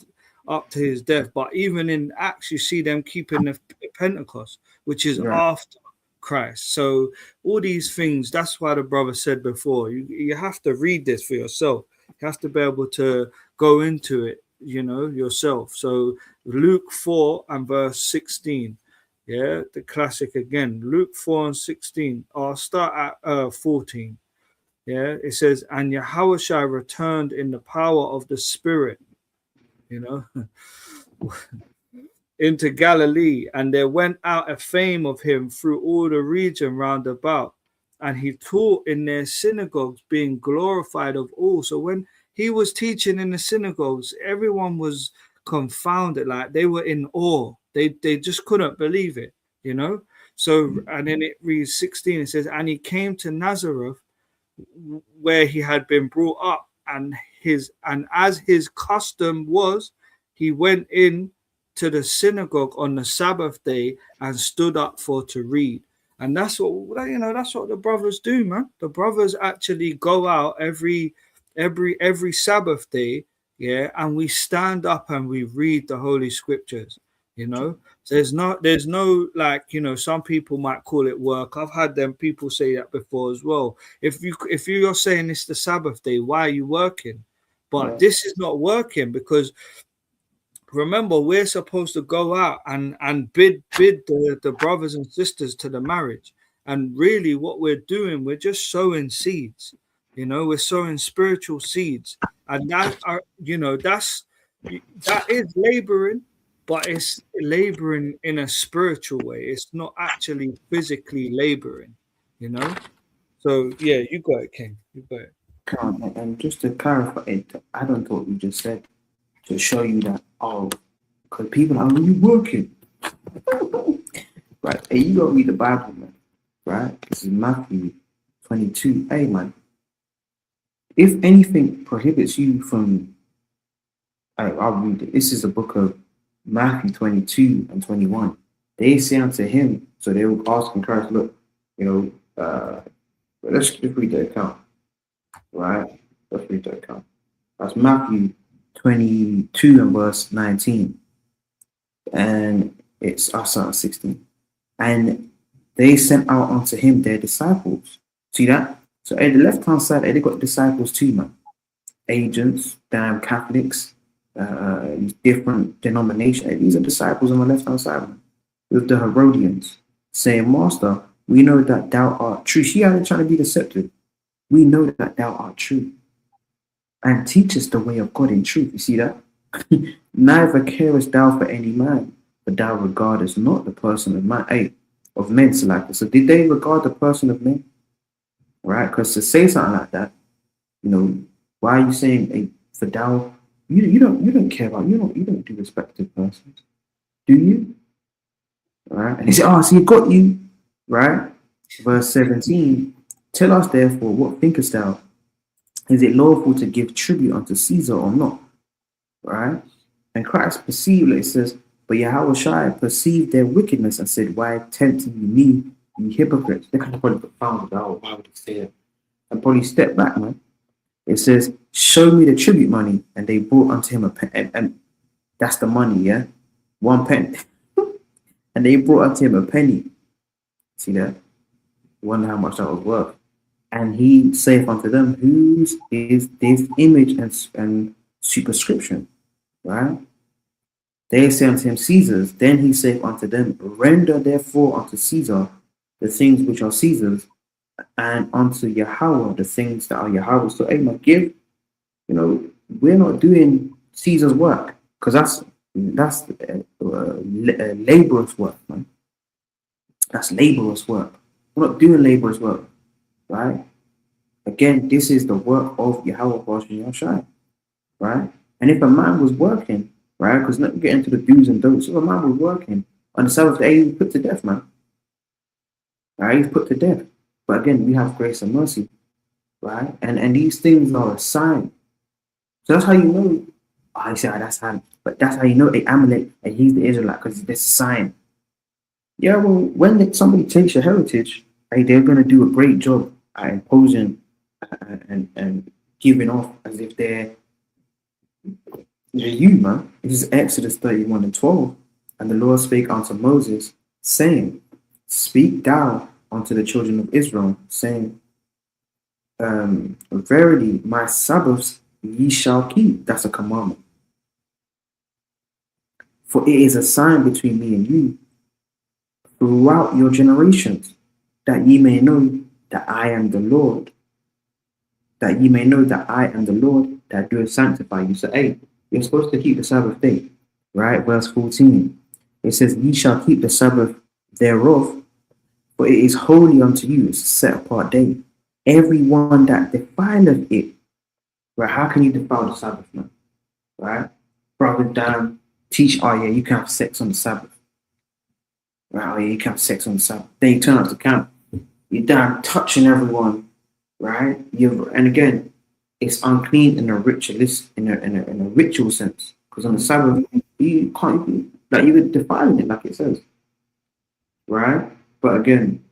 death. But even in Acts, you see them keeping the Pentecost, which is Right. after Christ. So all these things. That's why the brother said before, you have to read this for yourself. You have to be able to go into it, yourself. So Luke 4 and verse 16. Yeah, the classic again. Luke 4 and 16. I'll start at 14. Yeah, it says, and Yahushua returned in the power of the Spirit, you know, into Galilee, and there went out a fame of him through all the region round about. And he taught in their synagogues, being glorified of all. So when he was teaching in the synagogues, everyone was confounded, like they were in awe. They just couldn't believe it. So, and then it reads 16, it says, and he came to Nazareth, where he had been brought up, and as his custom was, he went in to the synagogue on the Sabbath day and stood up for to read. And that's what the brothers do, man. The brothers actually go out every Sabbath day, yeah, and we stand up and we read the holy scriptures. So there's no, like, some people might call it work. I've had them people say that before as well. If you're saying it's the Sabbath day, why are you working? But Yeah. this is not working, because remember, we're supposed to go out and bid the brothers and sisters to the marriage. And really what we're doing, we're just sowing seeds. We're sowing spiritual seeds. And that is laboring, but it's laboring in a spiritual way. It's not actually physically laboring. So yeah, you got it, King. You got it. And just to clarify it, I don't know what you just said to show you that, oh, because people are, you working? Right. Hey, you gotta read the Bible, man. Right? This is Matthew 22. Hey, man. If anything prohibits you from, I'll read it. This is the book of Matthew 22 and 21. They say unto him, so they will ask in Christ, look, let's just read the account. Right? Let's read the account. That's Matthew 22 and verse 19. And it's also 16. And they sent out unto him their disciples. See that? So at the left-hand side, they got disciples too, man. Agents, damn Catholics, different denominations. These are disciples on the left-hand side, man. With the Herodians, saying, Master, we know that thou art true. She ain't trying to be deceptive. We know that thou art true. And teach us the way of God in truth. You see that? Neither carest thou for any man, but thou regardest not the person of man, of men. So did they regard the person of men? Right? Because to say something like that, why are you saying, for thou, you don't care about, you don't do respect to persons. Do you? Right? And he said, oh, so you got you. Right? Verse 17. Tell us therefore, what thinkest thou? Is it lawful to give tribute unto Caesar or not? Right? And Christ perceived, like it says, but Yahushua perceived their wickedness and said, why tempt ye me, you hypocrites? They kind of probably found out, why would he say it? And probably step back, man. It says, show me the tribute money. And they brought unto him a penny. And that's the money, yeah? 1 penny. And they brought unto him a penny. See that? Wonder how much that was worth. And he saith unto them, whose is this image and superscription? Right? They say unto him, Caesar's. Then he saith unto them, render therefore unto Caesar the things which are Caesar's, and unto Yahweh the things that are Yahweh's. So, hey, man, give, we're not doing Caesar's work, because that's laborers' work, man. That's laborers' work. We're not doing laborers' work, right? Again, this is the work of Yahweh Yahshua, right? And if a man was working, right, because not get into the do's and don'ts, if a man was working on the Sabbath day, he was put to death, man. Right? He's put to death. But again, we have grace and mercy, right? And these things are a sign. So that's how you know. Oh, you say, oh, that's how. But that's how you know Amalek and he's the Israelite, because there's a sign. Yeah, well, when somebody takes your heritage, right, they're going to do a great job at imposing and giving off as if they're you, man. This is Exodus 31 and 12. And the Lord spake unto Moses, saying, speak thou unto the children of Israel, saying, verily my Sabbaths ye shall keep. That's a commandment. For it is a sign between me and you throughout your generations, that ye may know that I am the Lord. That ye may know that I am the Lord that doeth sanctify you. So, hey, you're supposed to keep the Sabbath day, right? Verse 14. It says, ye shall keep the Sabbath thereof, for it is holy unto you. It's a set apart day. Everyone that defileth it, right? How can you defile the Sabbath, man? Right? Brother Dan teach, oh yeah, you can have sex on the Sabbath. Right? Oh yeah, you can have sex on the Sabbath. Then you turn up to camp. You're down touching everyone, right? And again, it's unclean in a ritualist, in a ritual sense. Because on the Sabbath, you can't, like, you would defile it, like it says. Right? But again,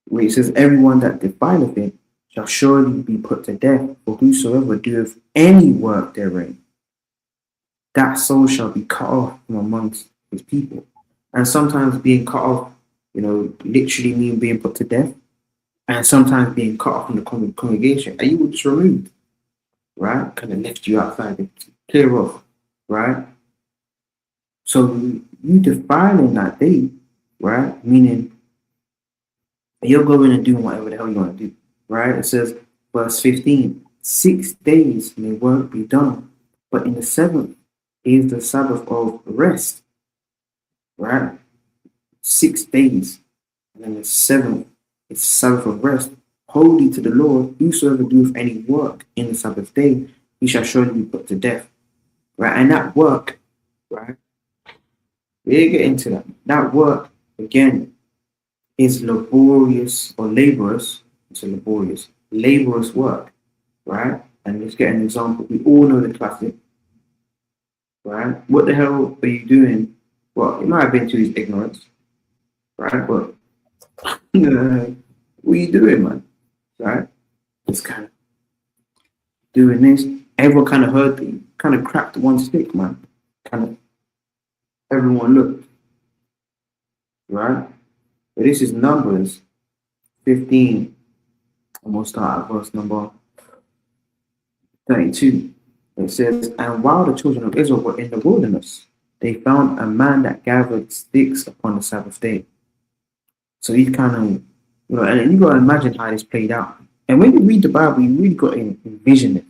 where it says, everyone that defileth it shall surely be put to death, for whosoever doeth any work therein, that soul shall be cut off from amongst his people. And sometimes being cut off, literally mean being put to death, and sometimes being cut off from the congregation. And you were just removed, right? Kind of left you outside to clear off, right? So you defiling that day, right? Meaning you're going and doing whatever the hell you want to do, right? It says, verse 15, 6 days may work be done, but in the seventh is the Sabbath of rest, right? 6 days. And then the seventh is the Sabbath of rest, holy to the Lord. Whosoever doeth any work in the Sabbath day, he shall surely be put to death, right? And that work, right? We get into that. That work, again, is laborious or laborious. It's a laborious work, right? And let's get an example. We all know the classic, right? What the hell are you doing? Well, it might have been to his ignorance, right? But what are you doing, man? Right? Just kind of doing this. Everyone kind of heard me, kind of cracked one stick, man. Kind of everyone looked, right? But this is Numbers 15. I'm going to start at verse number 32. It says, and while the children of Israel were in the wilderness, they found a man that gathered sticks upon the Sabbath day. So he's kind of, and you got to imagine how this played out. And when you read the Bible, you really got to envision it,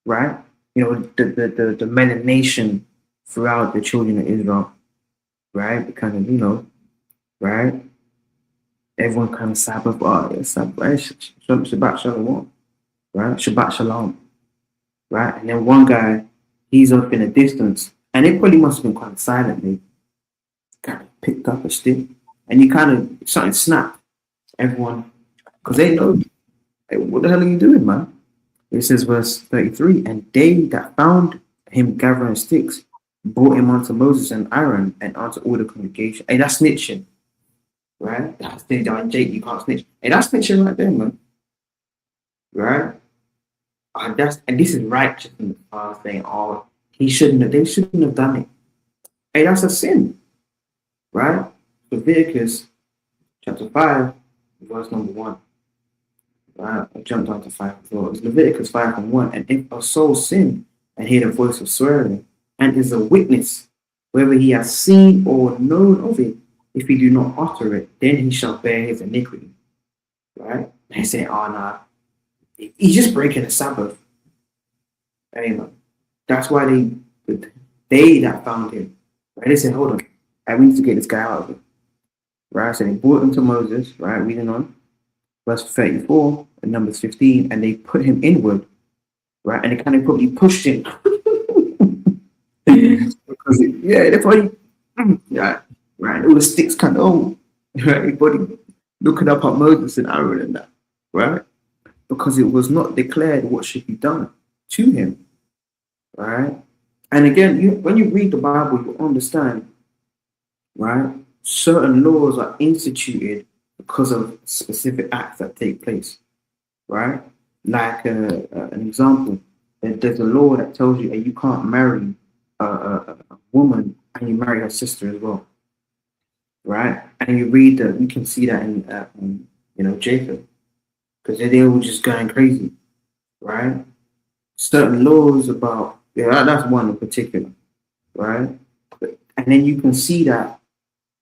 right? The melanation throughout the children of Israel, right? Kind of, right? Everyone kind of Sabbath, Shabbat Shalom, right? Shabbat Shalom, right? And then one guy, he's up in a distance, and it probably must have been quite silently, kind of picked up a stick, and you kind of something snapped. Everyone, because they know, hey, what the hell are you doing, man? It says verse 33, and they that found him gathering sticks brought him unto Moses and Aaron and unto all the congregation. Hey, that's snitching, right? That's Jake, you can't snitch. Hey, that's snitching right there, man. Right? And this is righteous in the past saying, oh, they shouldn't have done it. Hey, that's a sin, right? Leviticus chapter 5, verse number 1. Right? I jumped on to 5 as well. It's Leviticus 5 and 1. And if a soul sin and hear the voice of swearing, and is a witness, whether he has seen or known of it, if he do not utter it, then he shall bear his iniquity. Right? They say, oh, nah, he's just breaking the Sabbath. Amen. That's why they that found him, right? They said, hold on, we need to get this guy out of it. Right? So they brought him to Moses, right? Reading on, verse 34 and Numbers 15, and they put him inward, right? And they kind of probably pushed him. Because they probably, yeah, right? All the sticks kind of, right? Everybody looking up at Moses and Aaron and that, right? Because it was not declared what should be done to him. Right? And again, when you read the Bible, you understand, right? Certain laws are instituted because of specific acts that take place, right? Like an example, there's a law that tells you you can't marry a woman and you marry her sister as well, right? And you can see that in Jacob, because they were just going crazy, right? Certain laws about that's one in particular, right? And then you can see that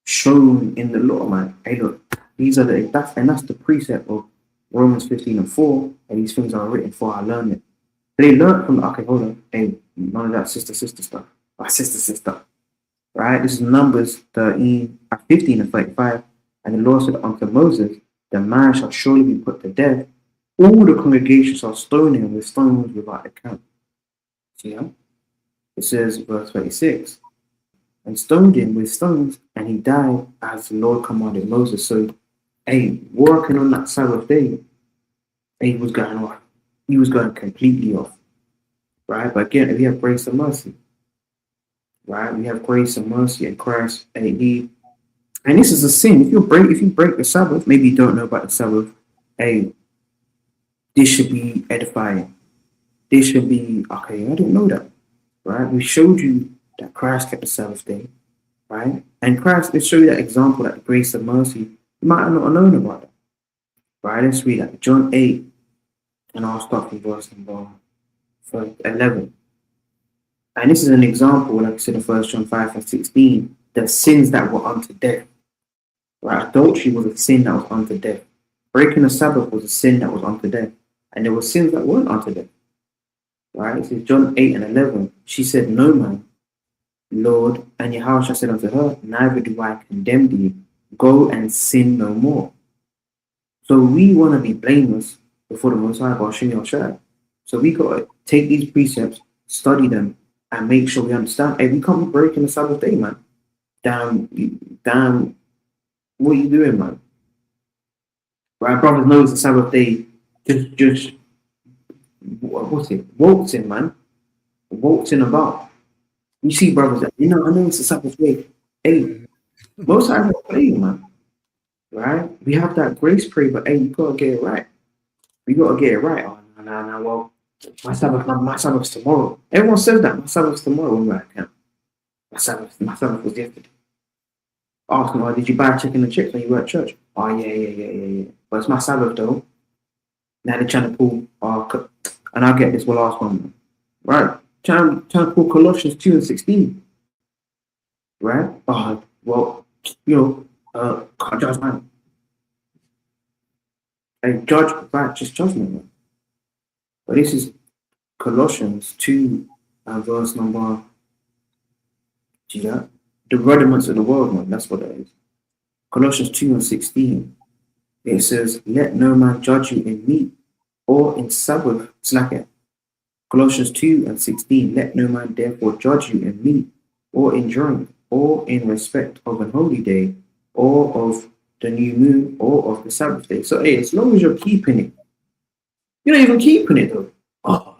shown in the law, man. Hey, look, that's the precept of Romans 15 and 4, and these things are written for our learning. They learned from okay, hold on, hey, none of that sister stuff. Our sister, right? This is Numbers 15 and 35, and the Lord said unto Moses, the man shall surely be put to death. All the congregation shall stone him with stones without account. See how? It says, verse 36, and stoned him with stones, and he died as the Lord commanded Moses. So, working on that Sabbath day, he was going off. He was going completely off, right? But again, we have grace and mercy, right? We have grace and mercy in Christ, and this is a sin. If you break the Sabbath, maybe you don't know about the Sabbath. This should be edifying. This should be okay. I didn't know that, right? We showed you that Christ kept the Sabbath day, right? And Christ, let's show you that example, that grace and mercy. You might not have known about that, right? Let's read that. John 8, and I'll start from verse number 11. And this is an example, like I said in 1 John 5 and 16, the sins that were unto death, right? Adultery was a sin that was unto death. Breaking the Sabbath was a sin that was unto death. And there were sins that weren't unto death, right? It says John 8 and 11. She said, no man, Lord, and Yahushua said unto her, neither do I condemn thee. Go and sin no more. So we want to be blameless before the Most High, Bashim Yahshua. So we got to take these precepts, study them, and make sure we understand. Hey, we can't be breaking the Sabbath day, man. Damn, what are you doing, man? Right, brothers knows the Sabbath day just what's it? Waltzing, man. Waltzing about. You see brothers that, I know it's the Sabbath day. Hey, most times we're playing, man. Right? We have that grace prayer, but hey, you gotta get it right. We gotta get it right. Oh no, well, my Sabbath's tomorrow. Everyone says that. My Sabbath's tomorrow when we're at camp. My Sabbath was yesterday. Ask me, did you buy a chicken and chips when you were at church? Oh yeah. But it's my Sabbath though. Now they're trying to pull and I'll get this last one. Right? Trying to pull Colossians 2 and 16. Right? Well, can't judge man. And judge righteous judgment, man. But this is Colossians 2 and verse number, see that? The rudiments of the world, man. That's what it is. Colossians 2 and 16. It says, let no man judge you in meat or in Sabbath. It's like it. Colossians 2 and 16. Let no man therefore judge you in meat or in drink or in respect of an holy day, or of the new moon, or of the Sabbath day. So, hey, as long as you're keeping it, you're not even keeping it though. Oh,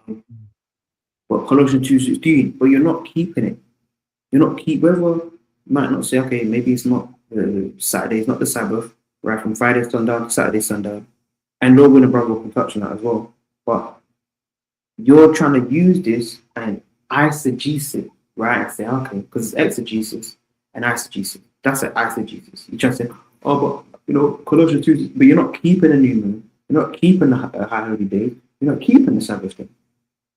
but Colossians 2:16, but you're not keeping it. You're not keep whether you might not say, okay, maybe it's not Saturday, it's not the Sabbath, right? From Friday sundown to Saturday sundown. And Lord and brother can touch on that as well. But you're trying to use this and eisegesis it, right? And say, okay, because it's exegesis and eisegesis. That's an eisegesis. You try to say, oh, but Colossians 2, but you're not keeping a new moon, you're not keeping the high holy days, you're not keeping the Sabbath day.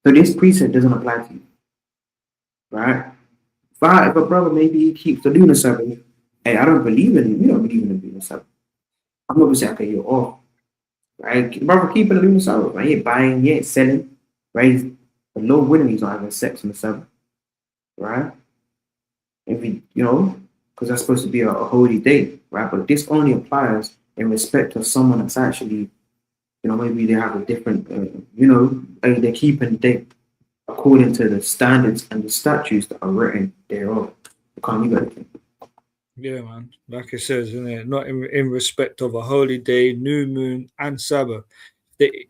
So this precept doesn't apply to you, right? If a brother maybe he keeps the lunar Sabbath, hey, I don't believe in it. You don't believe in the lunar Sabbath. I'm not gonna say, okay, you're off, right? Brother, keeping the lunar Sabbath, right? He ain't buying, he ain't selling, right? The Lord willing, he's not having sex on the Sabbath, right? If he, because that's supposed to be a holy day, right? But this only applies in respect of someone that's actually, maybe they have a different, they're keeping the day according to the standards and the statutes that are written thereof. You can't leave anything. Yeah, man. Like it says, isn't it? Not in respect of a holy day, new moon, and Sabbath.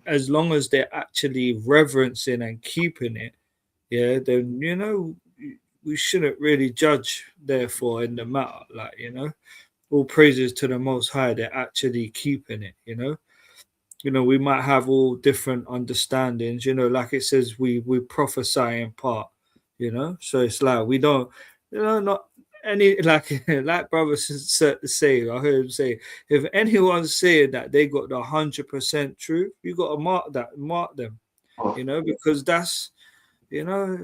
As long as they're actually reverencing and keeping it, yeah, then we shouldn't really judge. Therefore, in the matter, all praises to the Most High. They're actually keeping it. We might have all different understandings. Like it says, we prophesy in part. So it's like we don't, not any like brothers say. I heard him say, if anyone's saying that they got the 100% truth, you got to mark them. Because that's you know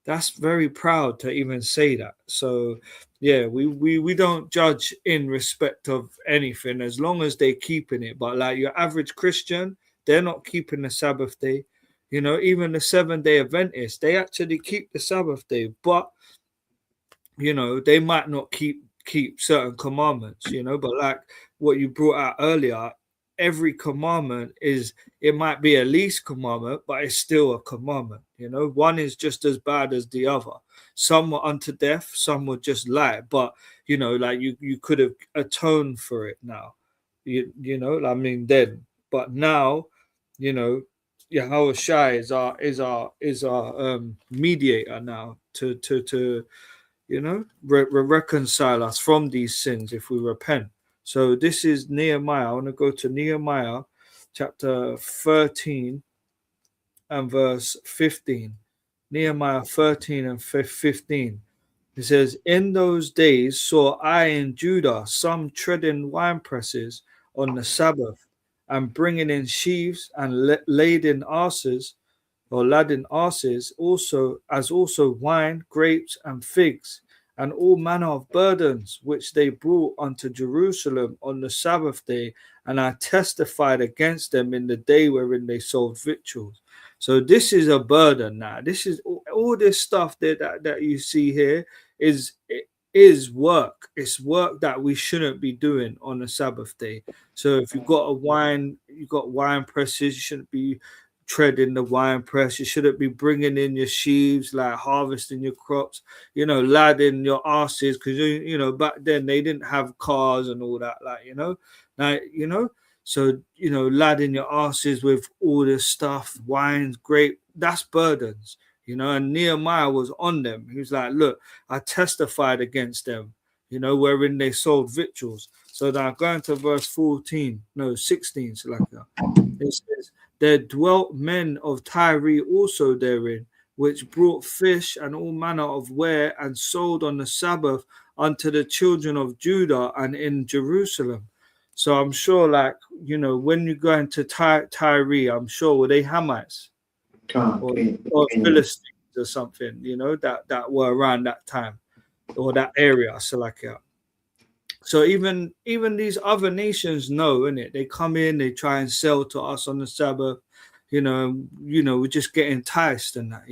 that's very proud to even say that. So yeah, we don't judge in respect of anything as long as they're keeping it. But like your average Christian, they're not keeping the Sabbath day. Even the 7-day Adventists, they actually keep the Sabbath day, but they might not keep certain commandments, but like what you brought out earlier, every commandment it might be a least commandment, but it's still a commandment. One is just as bad as the other. Some were unto death, some were just light, but like you could have atoned for it now. I mean then, but now, Yahweh Shai is our mediator now to reconcile us from these sins if we repent. So this is Nehemiah. I want to go to Nehemiah chapter 13 and verse 15. Nehemiah 13 and 15. It says, in those days saw I in Judah some treading wine presses on the Sabbath, and bringing in sheaves and laden asses, or laden asses, also wine, grapes, and figs, and all manner of burdens, which they brought unto Jerusalem on the Sabbath day. And I testified against them in the day wherein they sold victuals. So this is a burden now. This is all this stuff that you see here is work. It's work that we shouldn't be doing on a Sabbath day. So if you got wine presses, you shouldn't be treading the wine press. You shouldn't be bringing in your sheaves, like harvesting your crops, ladding your asses, because back then they didn't have cars and all that, so ladding your asses with all this stuff, wines, grape, that's burdens, and Nehemiah was on them. He was like, look, I testified against them, wherein they sold victuals. So now going to verse 16, so like that. It says, there dwelt men of Tyre also therein, which brought fish and all manner of ware, and sold on the Sabbath unto the children of Judah and in Jerusalem. So I'm sure, when you go into Tyre, I'm sure, were they Hamites or Philistines or something, that were around that time or that area. So even these other nations know, innit? They come in, they try and sell to us on the Sabbath, we just get enticed in that,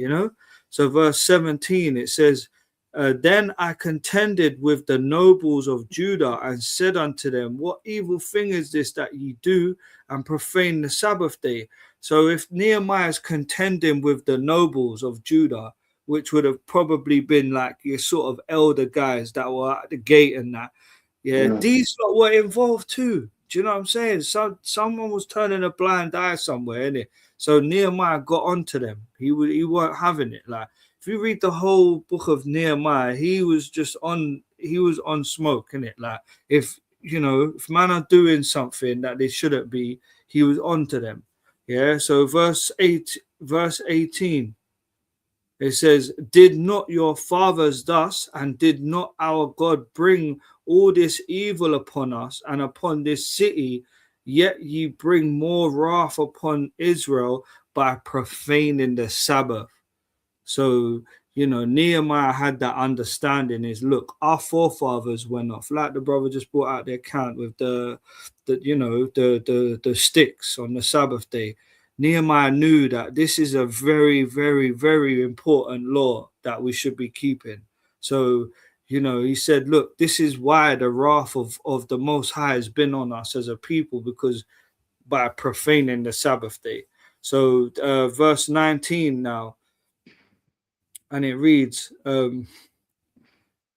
So verse 17, it says, then I contended with the nobles of Judah and said unto them, what evil thing is this that ye do and profane the Sabbath day? So if Nehemiah is contending with the nobles of Judah, which would have probably been like your sort of elder guys that were at the gate and that. Yeah, Yeah. these lot were involved too. Do you know what I'm saying? Someone was turning a blind eye somewhere, innit? So Nehemiah got onto them. He weren't having it. Like if you read the whole book of Nehemiah, he was on smoke, innit? Like if if man are doing something that they shouldn't be, he was onto them. Yeah. So verse 18. It says, did not your fathers thus, and did not our God bring all this evil upon us and upon this city? Yet ye bring more wrath upon Israel by profaning the Sabbath. So, Nehemiah had that understanding is look, our forefathers went off, like the brother just brought out the account with the sticks on the Sabbath day. Nehemiah knew that this is a very, very, very important law that we should be keeping. So, he said, look, this is why the wrath of the Most High has been on us as a people, because by profaning the Sabbath day. So, verse 19 now, and it reads, and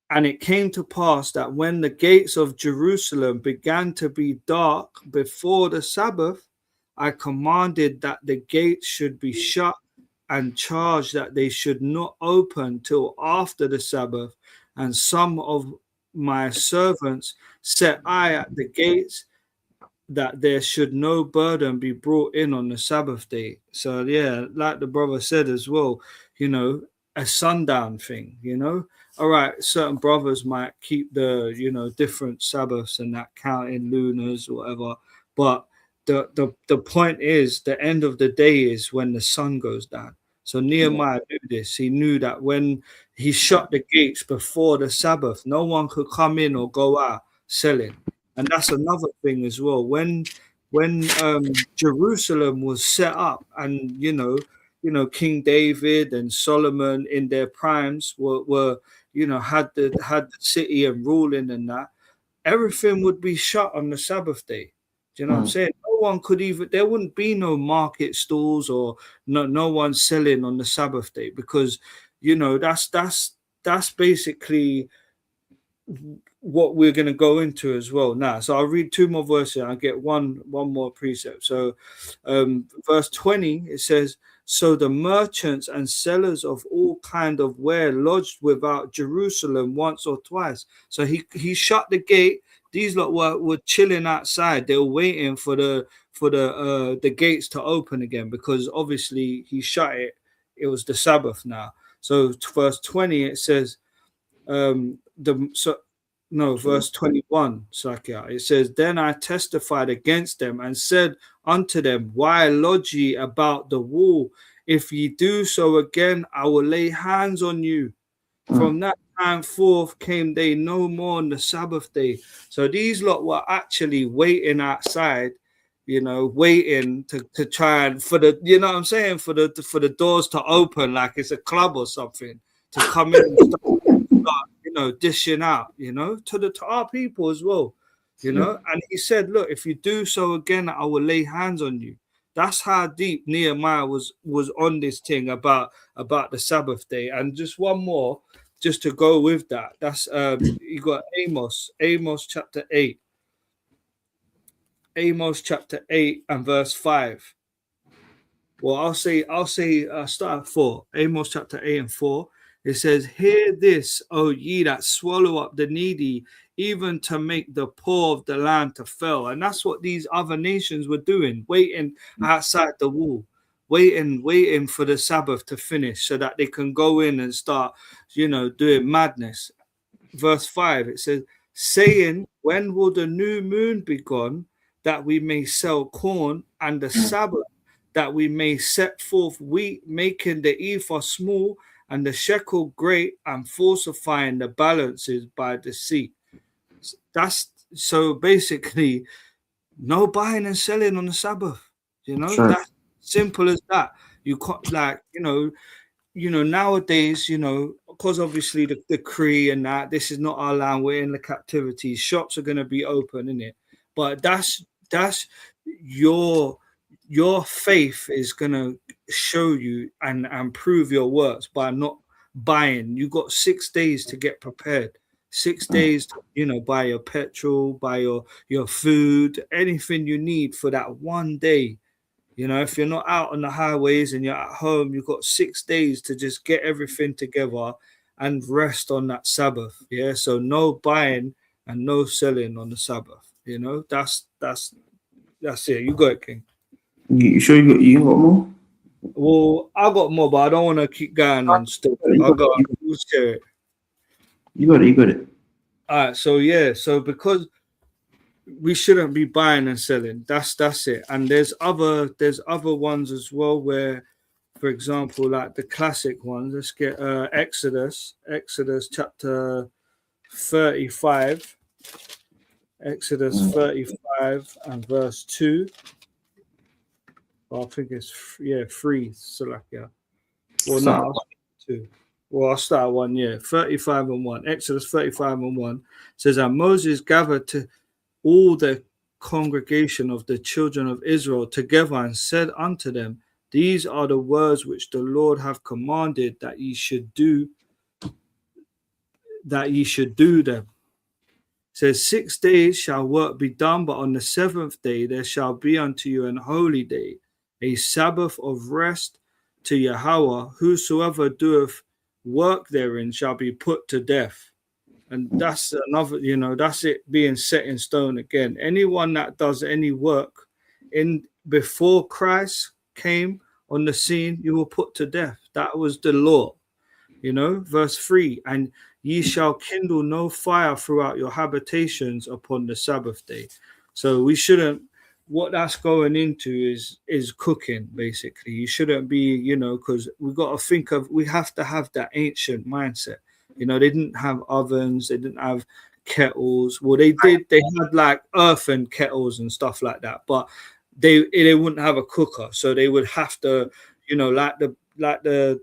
it came to pass that when the gates of Jerusalem began to be dark before the Sabbath, I commanded that the gates should be shut and charged that they should not open till after the Sabbath. And some of my servants set I at the gates, that there should no burden be brought in on the Sabbath day. So yeah, like the brother said as well, a sundown thing, All right, certain brothers might keep the, different Sabbaths and that counting lunars or whatever. But the point is the end of the day is when the sun goes down. So Nehemiah knew this. He knew that when he shut the gates before the Sabbath, no one could come in or go out selling. And that's another thing as well. When Jerusalem was set up, and King David and Solomon in their primes were had the city and ruling and that, everything would be shut on the Sabbath day. Do you know what I'm saying? No one could even, there wouldn't be no market stalls or no one selling on the Sabbath day, because that's basically what we're going to go into as well now. So I'll read two more verses and I'll get one more precept. So verse 20, it says, so the merchants and sellers of all kind of ware lodged without Jerusalem once or twice. So he shut the gate. These lot were chilling outside. They were waiting for the gates to open again, because obviously he shut it. It was the Sabbath now. So verse 20, it says, verse 21, Sakya. It says, then I testified against them and said unto them, why lodge ye about the wall? If ye do so again, I will lay hands on you. From that time forth came they no more on the Sabbath day. So these lot were actually waiting outside, waiting to try and for the, what I'm saying, for the doors to open, like it's a club or something, to come in and start, dishing out, to our people as well, And he said, look, if you do so again, I will lay hands on you. That's how deep Nehemiah was on this thing about the Sabbath day. And just one more, just to go with that. That's you got Amos chapter 8. Amos chapter 8 and verse 5. Well, I'll say start at 4. Amos chapter 8 and 4. It says, hear this, O ye that swallow up the needy, even to make the poor of the land to fail. And that's what these other nations were doing, waiting outside the wall, waiting for the Sabbath to finish so that they can go in and start, doing madness. Verse 5, it says, saying, when will the new moon be gone, that we may sell corn, and the Sabbath, that we may set forth wheat, making the ephah small and the shekel great, and falsifying the balances by deceit. That's so basically no buying and selling on the Sabbath. Sure. That's simple as that. You can't, like, nowadays, because obviously the decree and that this is not our land, we're in the captivity. Shops are going to be open, isn't it? But that's your faith is going to show you and prove your works by not buying. You got 6 days to get prepared. 6 days, buy your petrol, buy your food, anything you need for that one day. If you're not out on the highways and you're at home, you've got 6 days to just get everything together and rest on that Sabbath. Yeah. So no buying and no selling on the Sabbath. That's it. You got it, King. You sure you got more? Well, I got more, but I don't want to keep going on still. I got we'll share it. You got it. You got it. All right. So yeah. So because we shouldn't be buying and selling. That's it. And there's other ones as well where, for example, like the classic ones. Let's get Exodus chapter 35. Exodus 35 and verse 2. Well, I think it's 3. So like Well, no, 2. Well, I'll start 1. 35 and 1. Exodus 35 and 1 says, and Moses gathered to all the congregation of the children of Israel together and said unto them, these are the words which the Lord hath commanded that ye should do them. It says 6 days shall work be done, but on the 7th day there shall be unto you an holy day, a Sabbath of rest to Yahweh. Whosoever doeth work therein shall be put to death. And that's another, that's it being set in stone again. Anyone that does any work before Christ came on the scene, you were put to death. That was the law. Verse 3, and ye shall kindle no fire throughout your habitations upon the Sabbath day. So we shouldn't, what that's going into is cooking, basically. You shouldn't be, because we have to have that ancient mindset. They didn't have ovens, they didn't have kettles. Well, they did, they had like earthen kettles and stuff like that, but they wouldn't have a cooker. So they would have to, like the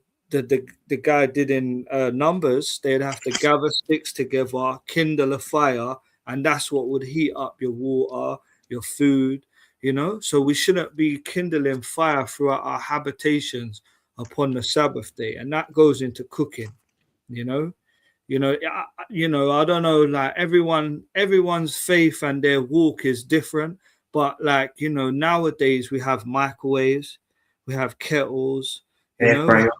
guy did in Numbers, they'd have to gather sticks together, kindle a fire, and that's what would heat up your water, your food, So we shouldn't be kindling fire throughout our habitations upon the Sabbath day, and that goes into cooking, I don't know, like everyone's faith and their walk is different, but like, nowadays we have microwaves, we have kettles, Air fryer.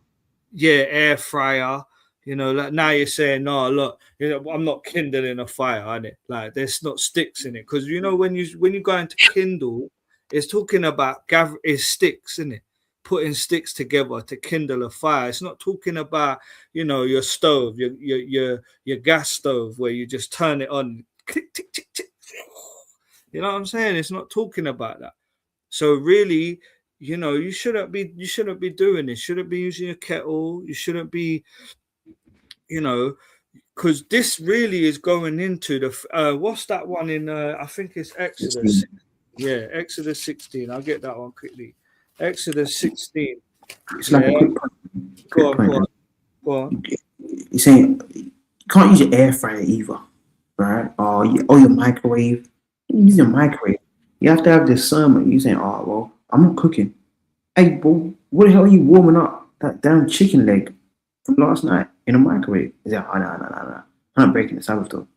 Air fryer. Like now you're saying, no, look, I'm not kindling a fire, innit? Like there's not sticks in it, because when you go into kindle, it's talking about it's sticks, innit? Putting sticks together to kindle a fire. It's not talking about your stove, your gas stove where you just turn it on, click, tick, tick, tick. You know what I'm saying? It's not talking about that. So really, you shouldn't be doing this. You shouldn't be using a kettle. You shouldn't be, because this really is going into the what's that one in I think it's Exodus. Yeah, Exodus 16. I'll get that one quickly. Exodus 16. It's like a quick point. Go on. You're saying you can't use your air fryer either, right? Or your microwave. You use your microwave. You have to have discernment. You saying, oh well, I'm not cooking. Hey, well, what the hell are you warming up that damn chicken leg from last night in a microwave? Is that no. I'm not breaking the Sabbath though.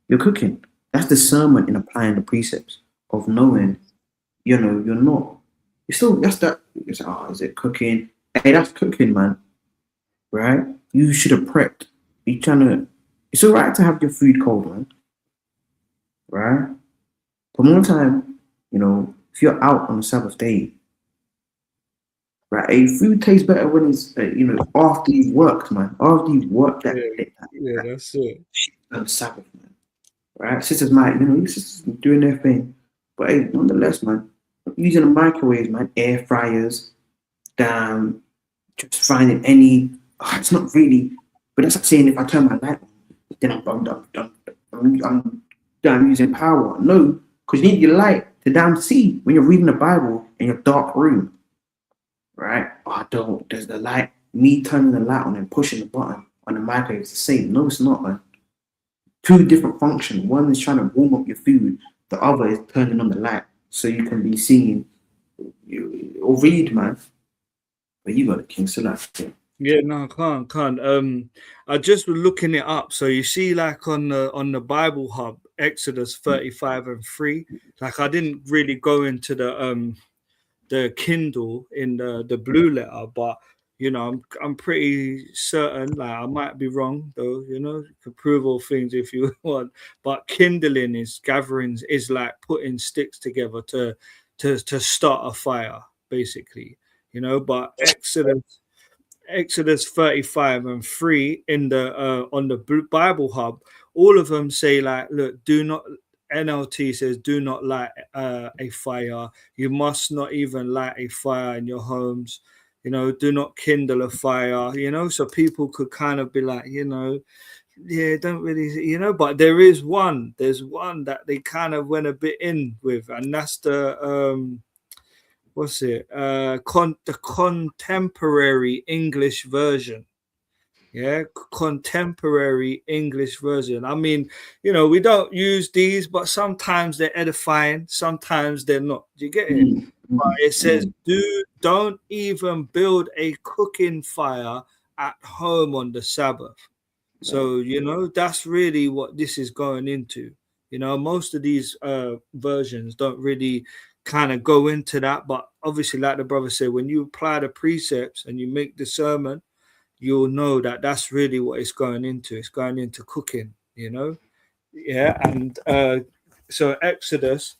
You're cooking. That's discernment in applying the precepts of knowing, you're not. You still, that's that. It's is it cooking? Hey, that's cooking, man. Right? You should have prepped. It's alright to have your food cold, man. Right? But more time, if you're out on the Sabbath day, right? Food tastes better when it's after you've worked, man. After you've worked that. That's it. On Sabbath, man. Right? Sisters might, sisters doing their thing, but hey, nonetheless, man. Using the microwaves, man, air fryers, just finding any. It's not really, but that's like saying if I turn my light on, then I'm using power. No, because you need your light to see when you're reading the Bible in your dark room, right? There's the light. Me turning the light on and pushing the button on the microwave is the same. No, it's not, man. Two different functions. One is trying to warm up your food. The other is turning on the light so you can be seen or read, man. But you got the king, so that's it. Yeah, no, can't. I just was looking it up. So you see, like on the Bible Hub, Exodus 35:3. Like I didn't really go into the Kindle in the blue letter, but I'm pretty certain. Like I might be wrong though. You can prove all things if you want. But kindling is gatherings is like putting sticks together to start a fire, basically. But Exodus 35:3 in the on the Bible Hub, all of them say like, look, do not. NLT says, do not light a fire. You must not even light a fire in your homes. Do not kindle a fire. So people could kind of be like, yeah, don't really, But there's one that they kind of went a bit in with, and that's the what's it the contemporary English version. Yeah, contemporary English version. I mean, we don't use these, but sometimes they're edifying, sometimes they're not. Do you get it? But it says don't even build a cooking fire at home on the Sabbath. So that's really what this is going into. Most of these versions don't really kind of go into that, but obviously, like the brother said, when you apply the precepts and you make the sermon, you'll know that that's really what it's going into. It's going into cooking. Yeah. And so Exodus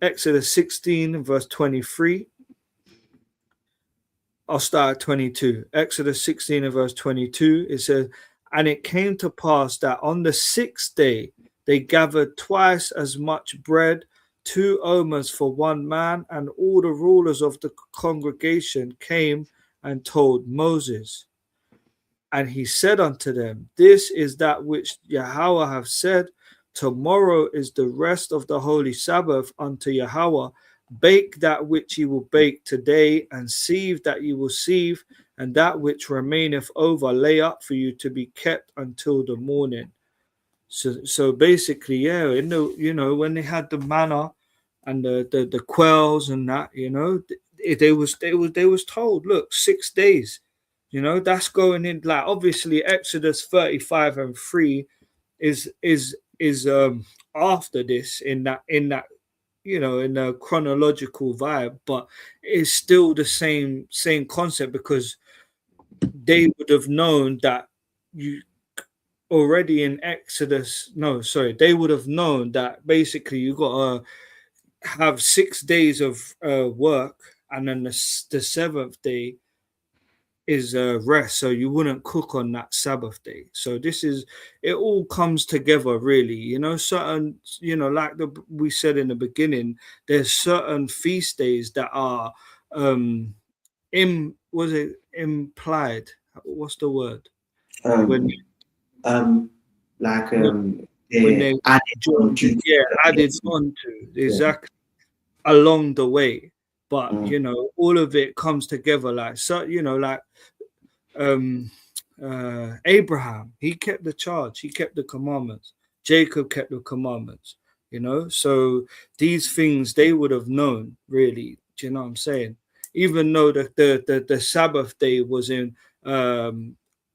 16 verse 23. I'll start at 22. Exodus 16 and verse 22. It says, and it came to pass that on the sixth day they gathered twice as much bread, 2 omers for one man, and all the rulers of the congregation came and told Moses. And he said unto them, this is that which Yahweh hath said, tomorrow is the rest of the holy Sabbath unto Yahweh. Bake that which ye will bake today, and sieve that ye will sieve, and that which remaineth over lay up for you to be kept until the morning. So basically, yeah, when they had the manna and the quails and that, they was told, look, 6 days, that's going in. Like obviously Exodus 35:3 is after this in that in a chronological vibe, but it's still the same concept, because they would have known that you already in Exodus. No, sorry, they would have known that basically you got to have 6 days of work, and then the seventh day is rest, so you wouldn't cook on that Sabbath day. So it all comes together really. Certain, like we said in the beginning, there's certain feast days that are was it implied, what's the word, when Um, um, like when they they added on due to added on to exactly along the way. But Mm. all of it comes together, like, so like um Abraham, he kept the charge, he kept the commandments. Jacob kept the commandments. So these things they would have known, really. Do you know what I'm saying? Even though the Sabbath day was in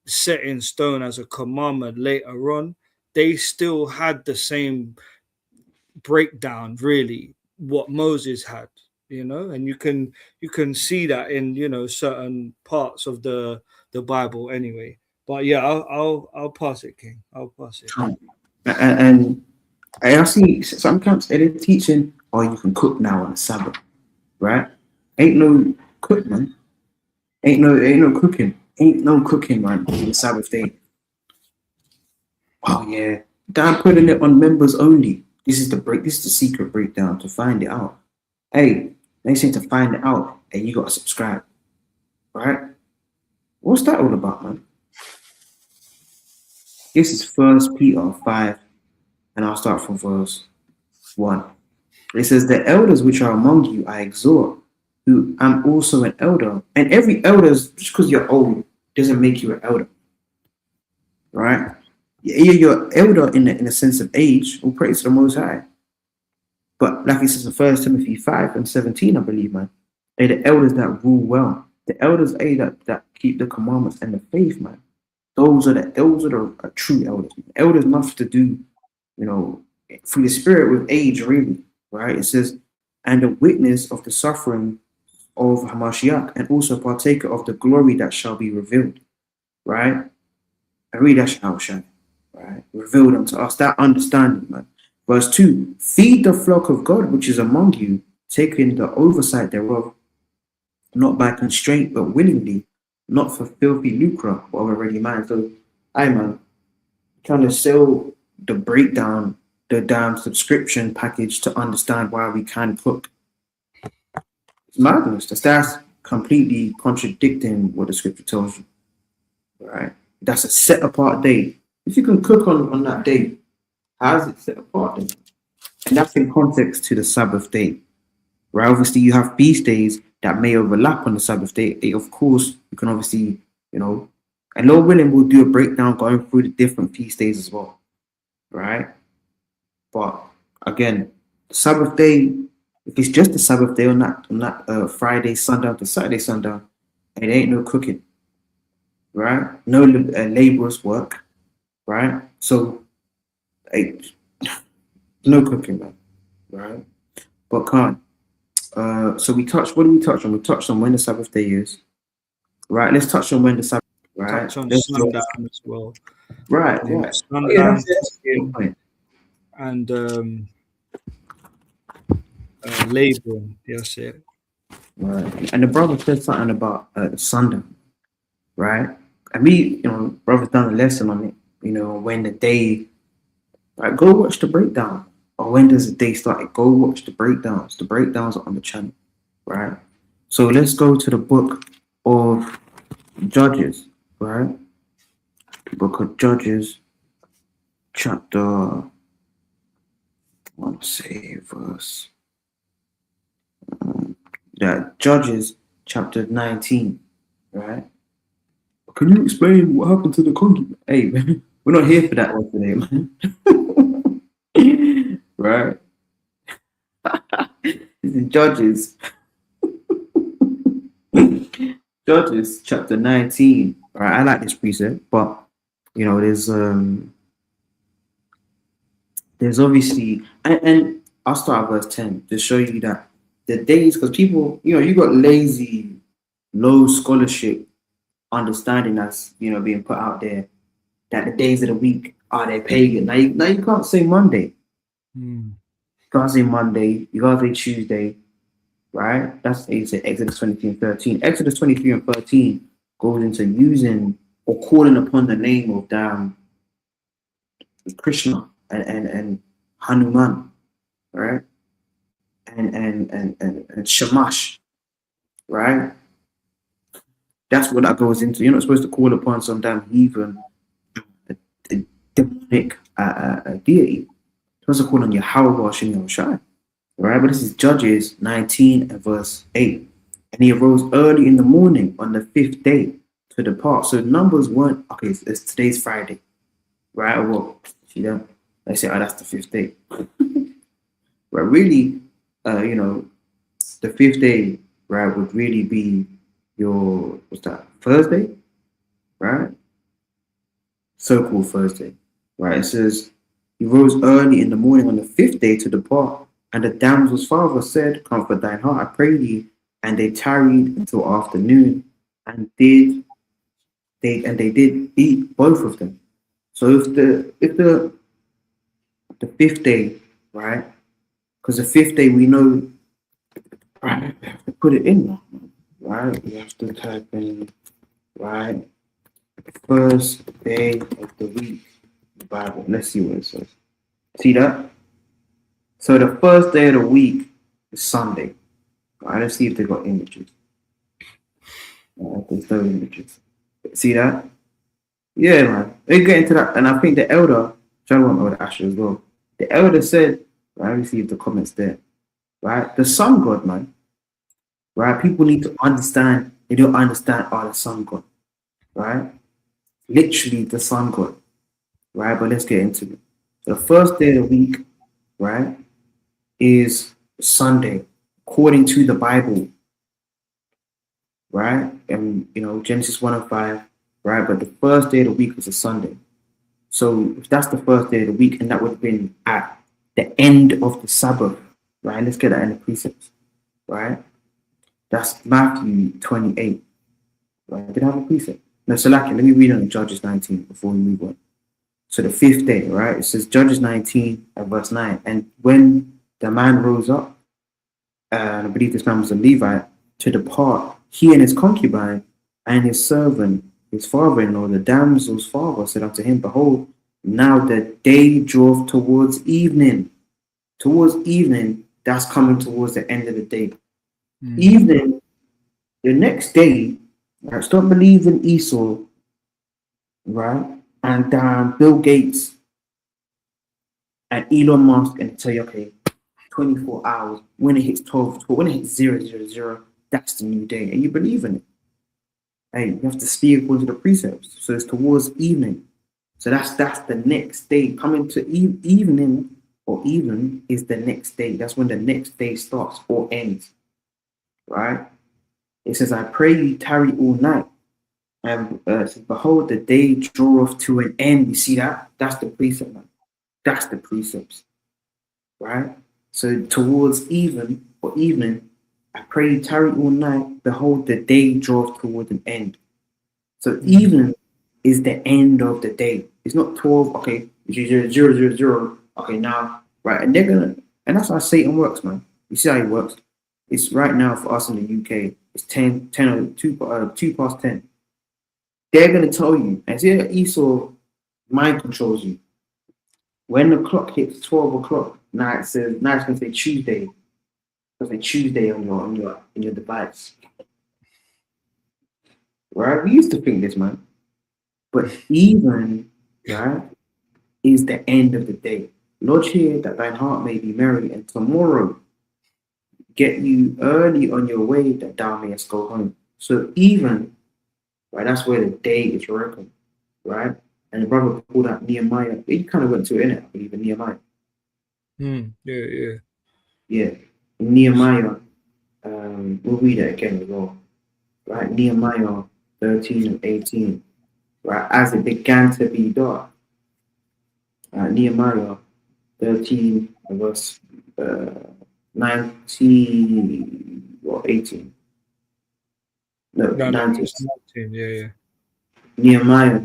set in stone as a commandment later on, they still had the same breakdown, really, what Moses had. And you can see that in certain parts of the Bible anyway. But yeah, I'll pass it, King. I'll pass it. And I see some camps they're teaching, oh, you can cook now on the Sabbath, right? Ain't no cook, man. Ain't no cooking. Ain't no cooking, man, on the Sabbath day. Oh yeah. I'm putting it on members only. This is the secret breakdown to find it out. Hey, they say to find it out, hey, you gotta subscribe. Right? What's that all about, man? This is First Peter 5, and I'll start from verse 1. It says, the elders which are among you I exhort, who am also an elder. And every elder, just because you're old, doesn't make you an elder. Right? You're elder in the sense of age, all praise to the Most High. But like it says in 1 Timothy 5 and 17, I believe, man, they the elders that rule well. The elders, that keep the commandments and the faith, man. Those are the true elders. Elders nothing to do, you know, through the spirit with age, really, right? It says, and a witness of the suffering of Hamashiach, and also partaker of the glory that shall be revealed, right? I read that shall, right? Revealed unto us that understanding, man. Verse 2, feed the flock of God which is among you, taking the oversight thereof, not by constraint, but willingly, not for filthy lucre or a ready mind. So, I man, trying to sell the breakdown, the damn subscription package to understand why we can cook. It's madness. That's completely contradicting what the scripture tells you, right? That's a set apart day. If you can cook on that day, how is it set apart then? And that's in context to the Sabbath day, right? Obviously, you have feast days that may overlap on the Sabbath day. Of course, you can obviously, you know, and Lord willing, we'll do a breakdown going through the different feast days as well, right? But again, the Sabbath day, if it's just the Sabbath day on that Friday sundown to Saturday sundown, it ain't no cooking, right? No laborers work, right? So, hey, no cooking, man, right? But can't. So we touched. What do we touch on? We touched on when the Sabbath day is, right? Let's touch on when the Sabbath, right? Touch on Let's go. sundown as well. Right, You know, right. Oh yeah, sundown that's a good cooking point. and laboring. That's it. Right. And the brother said something about sundown, right? And me, you know, brother's done a lesson on it. You know, when the day, like, go watch the breakdown. Or when does the day start? Go watch the breakdowns. The breakdowns are on the channel, right? So let's go to the book of Judges, right? The book of Judges, chapter, I want to say verse, yeah, Judges, chapter 19, right? Can you explain what happened to the concubine? Hey, man, we're not here for that one today, man. Right? This is Judges. Judges chapter 19. Right, I like this precept, but you know, there's obviously and I'll start at verse 10 to show you that the days, because people, you know, you got lazy, low scholarship understanding that's, you know, being put out there that the days of the week are they pagan. Now you can't say Monday. Mm. You can't say Monday. You can't say Tuesday, right? That's it's Exodus 23 and 13. Exodus 23 and 13 goes into using or calling upon the name of damn Krishna and Hanuman, right? And Shamash, right? That's what that goes into. You're not supposed to call upon some damn heathen, a demonic deity. You're supposed to call on Yahweh Hashem Yahushai, right? But this is Judges 19 and verse 8. And he arose early in the morning on the fifth day to depart. So numbers weren't okay. It's today's Friday, right? Well, see that? They say, oh, that's the fifth day. But really, you know, the fifth day, right, would really be your, what's that, Thursday, right? So-called Thursday, right? It says, he rose early in the morning on the fifth day to depart, and the damsel's father said, comfort thine heart, I pray thee. And they tarried until afternoon, and they did eat both of them. So if the fifth day, right? Because the fifth day we know, right? We have to put it in, right? We have to type in, right? First day of the week, the Bible. Let's see what it says. See that? So the first day of the week is Sunday. Right, let's see if they got images. There's no images. See that? Yeah, man. They get into that, and I think the elder, John Elder Asher as well. The elder said, right, let me see if the comments there. Right, the sun god, man. Right, people need to understand. They don't understand the sun god. Right, literally the sun god. Right, but let's get into it. So the first day of the week, right, is Sunday, according to the Bible. right? And Genesis 1:5, right? But the first day of the week is a Sunday. So if that's the first day of the week, and that would have been at the end of the Sabbath, right? Let's get that in the precepts, right? That's Matthew 28, right? Did I have a precept? No, so like, let me read on Judges 19 before we move on. So the fifth day, right? It says Judges 19 and verse 9. And when the man rose up, and I believe this man was a Levite, to depart, he and his concubine and his servant, his father-in-law, the damsel's father, said unto him, Behold, now the day draweth towards evening. Towards evening, that's coming towards the end of the day. Evening, the next day, right? Stop believing Esau, right? And Bill Gates and Elon Musk, and tell you, okay, 24 hours, when it hits 12, when it hits 000, that's the new day. And you believe in it. Hey, you have to speak according to the precepts. So it's towards evening. So that's the next day. Coming to evening or even is the next day. That's when the next day starts or ends. Right? It says, I pray you tarry all night. And says, behold, the day draweth to an end. You see that? That's the precept, man. That's the precepts. Right? So towards even or evening, I pray you tarry all night. Behold, the day draweth toward an end. So evening is the end of the day. It's not 12, okay, it's 000. Okay, now, right, and and that's how Satan works, man. You see how he works? It's right now for us in the UK, it's 2 past 10. They're gonna tell you, and see how Esau mind controls you. When the clock hits 12 o'clock, now it's gonna say Tuesday. It's gonna say Tuesday on your device. Right? We used to think this, man. But even, right, is the end of the day. Lord, hear that thine heart may be merry, and tomorrow get you early on your way that thou mayest go home. So even, right, that's where the day is reckoned, right? And the brother pulled out Nehemiah. He kind of went to it, innit? I believe in Nehemiah. Yeah. Yeah. Nehemiah, we'll read it again as well. Right? Nehemiah 13 and 18. Right? As it began to be dark. Nehemiah 13 verse 19 or 18. No, No, 19. it's 19. Yeah. Nehemiah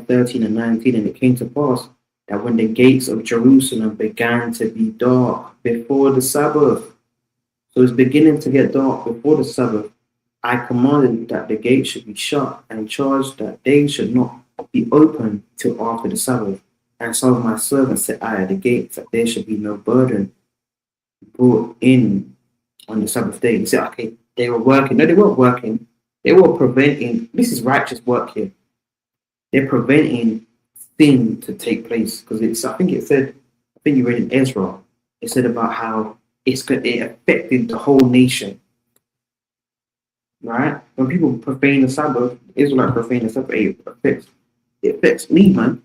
13 and 19. And it came to pass that when the gates of Jerusalem began to be dark before the Sabbath, so it's beginning to get dark before the Sabbath, I commanded that the gate should be shut and charged that they should not be opened till after the Sabbath. And some of my servants set I at the gates that there should be no burden brought in on the Sabbath day. You say, okay, they were working. No, they weren't working. They were preventing. This is righteous work here. They're preventing sin to take place because I think you read in Ezra. It said about how it affected the whole nation. Right? When people profane the Sabbath, Israelites profane the Sabbath, it affects me, man.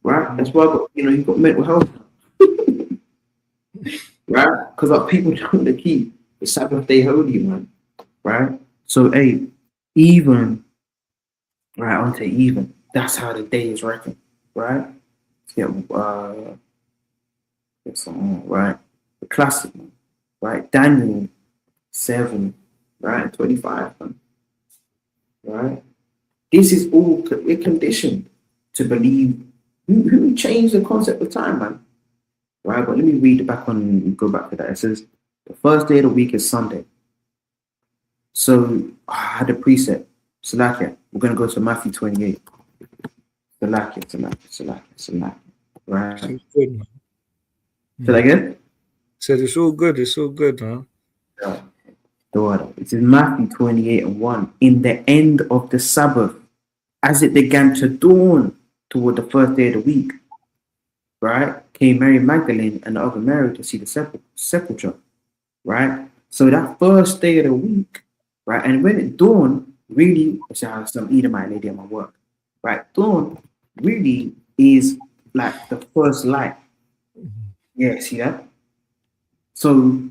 Right? That's why I got, you've got mental health. Right? Because our people don't keep the Sabbath day holy, man. Right? So, hey, even, right, onto even. That's how the day is reckoned. Right? Yeah, get some more, right? The classic one, right? Daniel 7, right? 25, man. Right? This is all we're conditioned to believe. Who changed the concept of time, man? Right? But let me read it back on and go back to that. It says the first day of the week is Sunday. So I had a precept. Salakia. We're gonna go to Matthew 28. Salakia. Right? It's good, man. Say that again? Said it's all good. It's all good, man. Yeah. It's in Matthew 28 and 1. In the end of the Sabbath, as it began to dawn toward the first day of the week, right, came Mary Magdalene and the other Mary to see the sepulchre, right? So that first day of the week, right, and when it dawned, really, I have some Edomite lady at my work, right? Dawn really is like the first light. Yeah, see that? So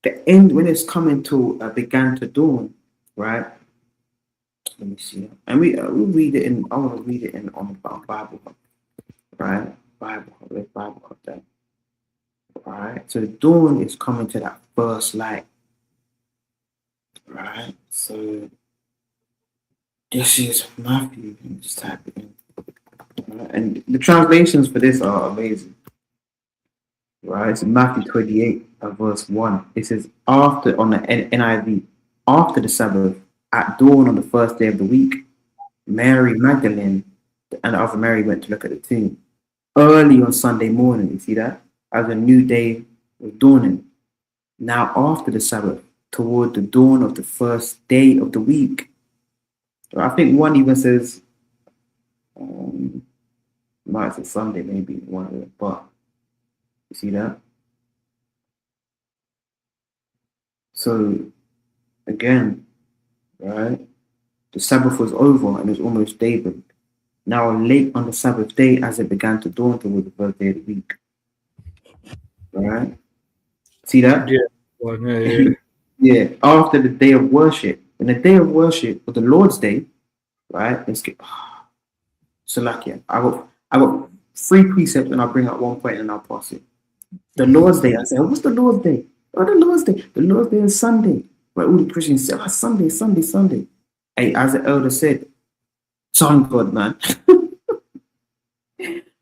the end, when it's coming to began to dawn, right? Let me see. And we read it in. I want to read it in on Bible, right? Bible, let's Bible hub that. Right. So the dawn is coming to that first light, right? So this is Matthew. Let me just type it in. Right? And the translations for this are amazing, right? It's Matthew 28, verse 1. It says, after, on the NIV, after the Sabbath, at dawn on the first day of the week, Mary Magdalene and the other Mary went to look at the tomb. Early on Sunday morning, you see that? As a new day was dawning. Now after the Sabbath, toward the dawn of the first day of the week. So I think one even says, might say Sunday, maybe one of them, but you see that? So again, right? The Sabbath was over and it was almost daybreak. Now late on the Sabbath day, as it began to dawn toward the first day of the week. Right? See that? Yeah. Well, yeah. Yeah. After the day of worship. And the day of worship, or the Lord's Day, right? Let's get Salakia. I got three precepts and I'll bring up one point and I'll pass it. The Lord's Day. I said, what's the Lord's Day? Oh, the Lord's Day. The Lord's Day is Sunday. Right? All the Christians say, Sunday, Sunday, Sunday. Hey, as the elder said, Son God, man.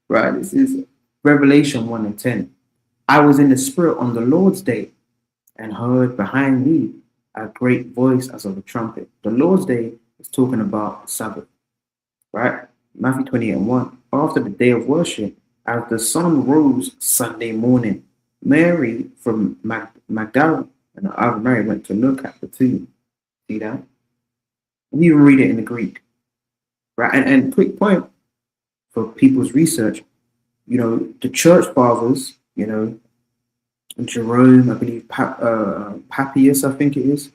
Right? This is Revelation 1 and 10. I was in the spirit on the Lord's day and heard behind me a great voice as of a trumpet. The Lord's day is talking about Sabbath, right? Matthew 28 and 1. After the day of worship, as the sun rose Sunday morning, Mary from Magdala and the other Mary went to look at the tomb. See that? We even read it in the Greek, right? And quick point for people's research, you know, the church fathers, you know, Jerome, I believe, Papias, I think it is,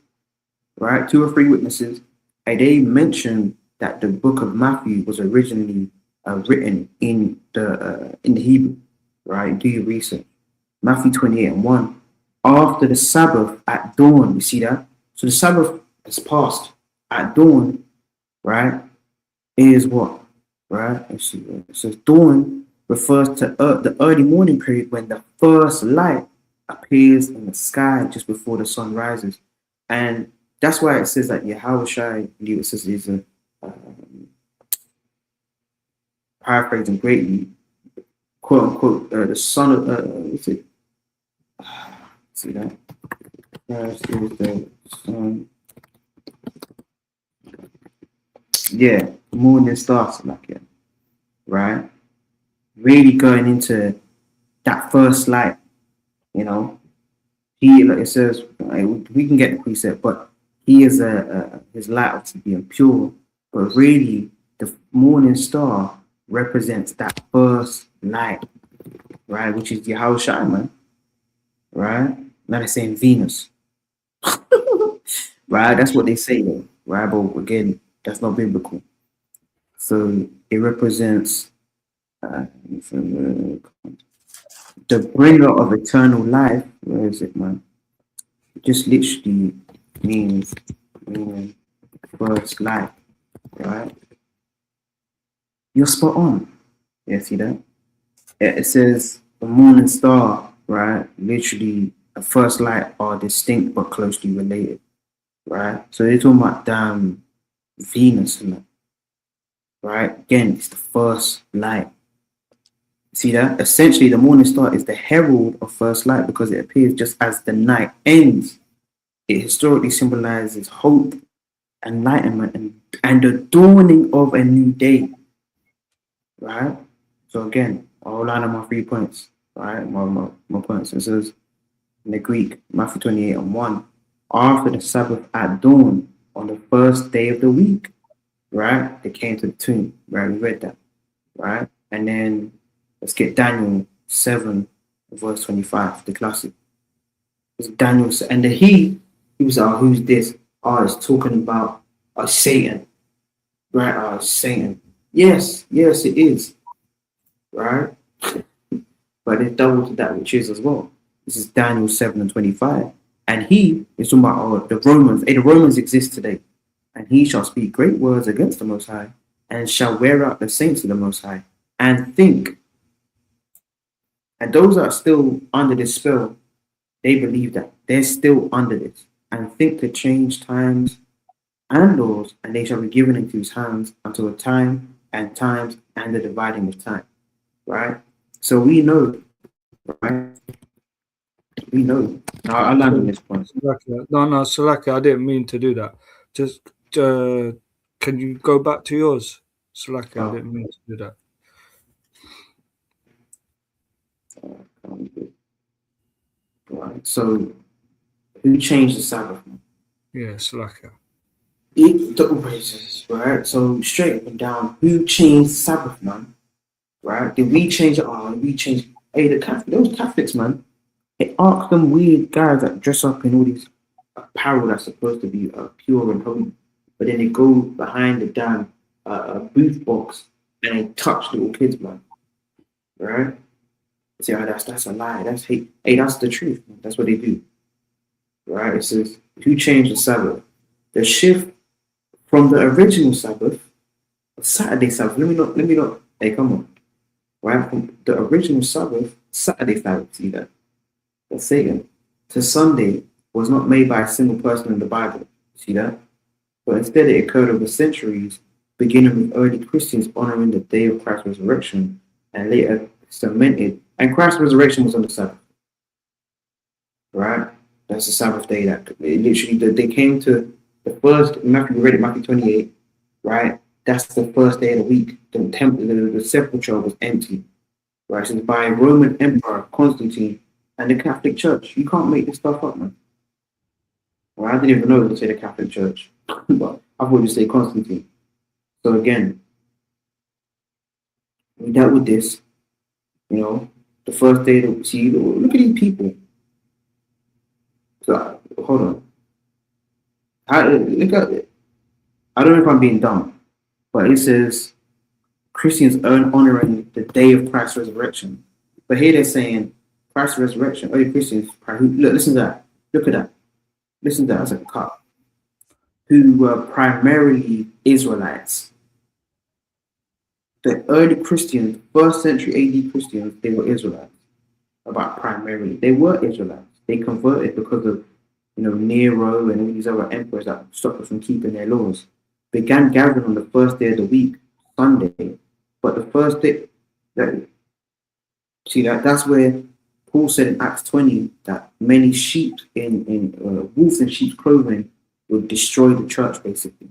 right? 2 or 3 witnesses, and they mentioned that the book of Matthew was originally written in the Hebrew, right? Do your research. Matthew 28 and 1. After the Sabbath at dawn, you see that? So the Sabbath has passed. At dawn, right, is what? Right? Let's see. It says dawn refers to the early morning period when the first light appears in the sky just before the sun rises. And that's why it says that Yahushua, I believe it says, is a paraphrasing greatly, quote unquote, the son of, what's it? See that? Christ is the son. Yeah, morning stars like it, right? Really going into that first light, you know. He, like it says, we can get the precept, but he is his light obviously being pure, but really the morning star represents that first light, right? Which is Yahushua, man, right? Now they're saying Venus, right? That's what they say, though, right? But again, that's not biblical. So it represents the bringer of eternal life. Where is it, man? It just literally means first life, right? You're spot on. Yeah, see that? It says the morning star, right? Literally, the first light are distinct but closely related, right? So they're talking about Venus and that, right? Again, it's the first light. See that? Essentially, the morning star is the herald of first light because it appears just as the night ends. It historically symbolizes hope, enlightenment, and the dawning of a new day, right? So again, I'll line up my 3 points, right? My points. It says in the Greek, Matthew 28 and 1, after the Sabbath at dawn on the first day of the week, right? They came to the tomb, right? We read that, right? And then let's get Daniel 7, verse 25, the classic. It's Daniel, and he was, who's this? Oh, it's talking about Satan, right? Satan. Yes, it is, right? But it's double to that which is as well. This is Daniel 7 and 25. And he is talking about the Romans. Hey, the Romans exist today. and he shall speak great words against the Most High, and shall wear out the saints of the Most High, and think. And those that are still under this spell, they believe that they're still under this, and think to change times and laws, and they shall be given into his hands until a time and times and the dividing of time. Right? So we know, right? We know. Now I land on So, this point. no, Salaki, I didn't mean to do that. Just can you go back to yours? Salaki, I Oh, didn't mean to do that. right. So who changed the Sabbath? Yeah, Salaki. The praises, right? So straight up and down, who changed Sabbath, man? Right? Did we change it? Oh, did we change? Hey, those Catholics, man. They ask them weird guys that dress up in all these apparel that's supposed to be pure and holy, but then they go behind the damn booth box and they touch little kids, man. Right? Say, oh, that's a lie. That's hate. Hey, that's the truth. Man. That's what they do. Right? It says, who changed the Sabbath? The shift from the original Sabbath, Saturday Sabbath. Let me not. Hey, come on. Right? From the original Sabbath, Saturday Sabbath, see that? That's Satan. To Sunday was not made by a single person in the Bible. See that? But instead it occurred over centuries, beginning with early Christians honoring the day of Christ's resurrection and later cemented. And Christ's resurrection was on the Sabbath, right? That's the Sabbath day that literally they came to the first Matthew. We read it, Matthew 28, right? That's the first day of the week. The temple, the sepulchre was empty, right? So it's by Roman Emperor Constantine and the Catholic Church. You can't make this stuff up, man. Well, I didn't even know to say the Catholic Church, but I thought you say Constantine. So again, we dealt with this, the first day that see, look at these people. So hold on. Look at it. I don't know if I'm being dumb, but it says Christians earn honoring the day of Christ's resurrection. But here they're saying Christ's resurrection. Oh, Christians, look, listen to that. Look at that. Listen to that as a cut. Who were primarily Israelites. The early Christians, first century AD Christians, they were Israelites. About primarily, they were Israelites. They converted because of Nero and all these other emperors that stopped us from keeping their laws. Began gathering on the first day of the week, Sunday. But the first day, that's where Paul said in Acts 20 that many sheep in wolves in sheep's clothing would destroy the church, basically.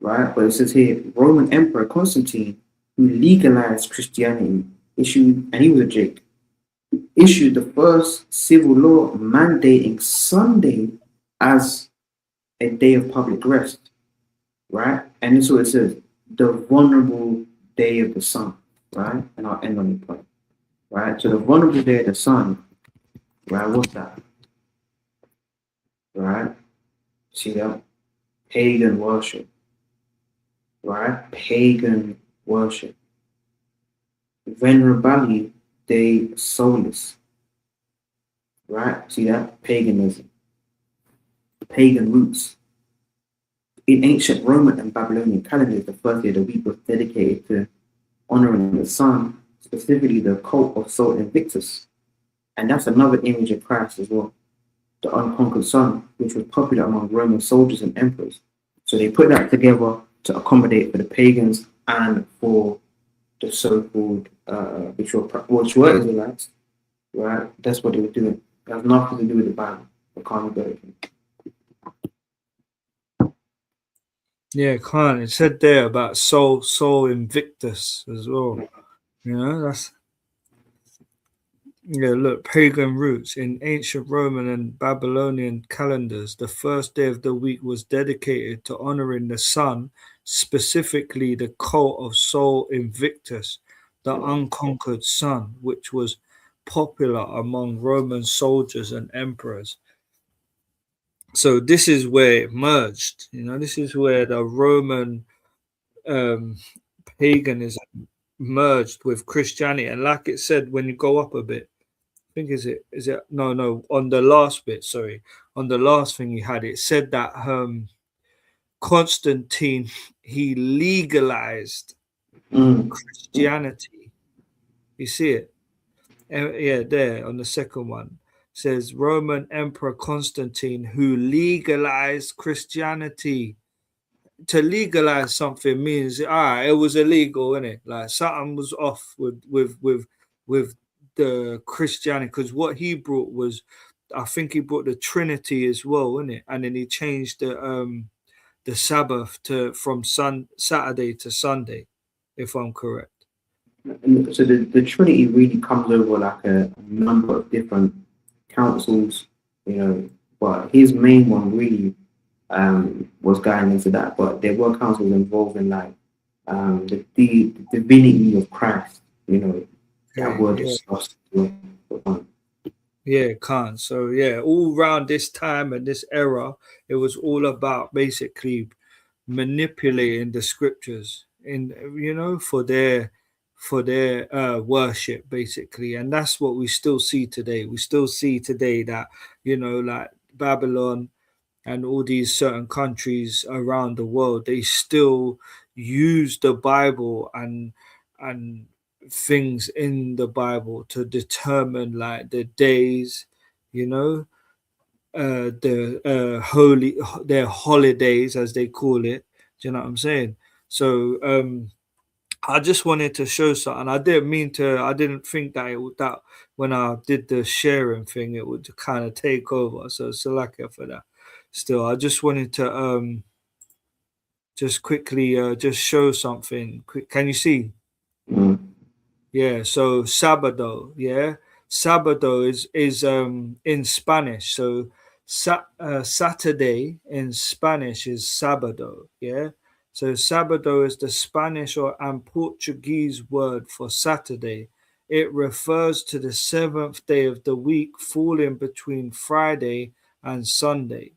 Right? But it says here, Roman Emperor Constantine, who legalized Christianity, and he was a Jake, issued the first civil law mandating Sunday as a day of public rest, right? And this is what it says, the vulnerable day of the sun, right? And I'll end on the point, right? So the vulnerable day of the sun, right? What's that? Right? See that? Pagan worship, right? Pagan worship. Venerability Dei Solis, right? See that? Paganism. Pagan roots. In ancient Roman and Babylonian calendars, the first day of the week was dedicated to honoring the sun, specifically the cult of Sol Invictus. And that's another image of Christ as well, the unconquered sun, which was popular among Roman soldiers and emperors. So they put that together to accommodate for the pagans and for the so-called, which were Israelites, right? That's what they were doing. It has nothing to do with the Bible. The can't go again. Yeah, Khan. It said there about Sol Invictus as well. That's look, pagan roots. In ancient Roman and Babylonian calendars, the first day of the week was dedicated to honoring the sun, specifically the cult of Sol Invictus, the unconquered sun, which was popular among Roman soldiers and emperors. So this is where it merged. This is where the Roman um, paganism merged with Christianity. And like it said, when you go up a bit, I think is it no on the last bit, sorry, on the last thing he had, it said that Constantine, he legalized Mm. Christianity. You see it? Yeah, there on the second one says Roman Emperor Constantine, who legalized Christianity. To legalize something means it was illegal, innit? Like something was off with the Christianity, because what he brought was, I think he brought the Trinity as well, innit? And then he changed the Sabbath to from Saturday to Sunday, if I'm correct. And so the Trinity really comes over like a number of different councils, you know, but his main one really was going into that. But there were councils involving like the divinity of Christ, you know, that Okay, were yeah. discussed. Yeah, Khan. So yeah, all around this time and this era, it was all about basically manipulating the scriptures in, for their worship, basically. And that's what we still see today. We still see today that, like Babylon and all these certain countries around the world, they still use the Bible and things in the Bible to determine like the days, you know, the holy their holidays as they call it. Do you know what I'm saying? So I just wanted to show something. I didn't think that that when I did the sharing thing, it would kind of take over. So Salakia for that. Still, I just wanted to just quickly just show something. Quick, can you see? Mm. Yeah, so sábado, yeah. Sábado is in Spanish. So Saturday in Spanish is sábado, yeah. So sábado is the Spanish and Portuguese word for Saturday. It refers to the seventh day of the week falling between Friday and Sunday.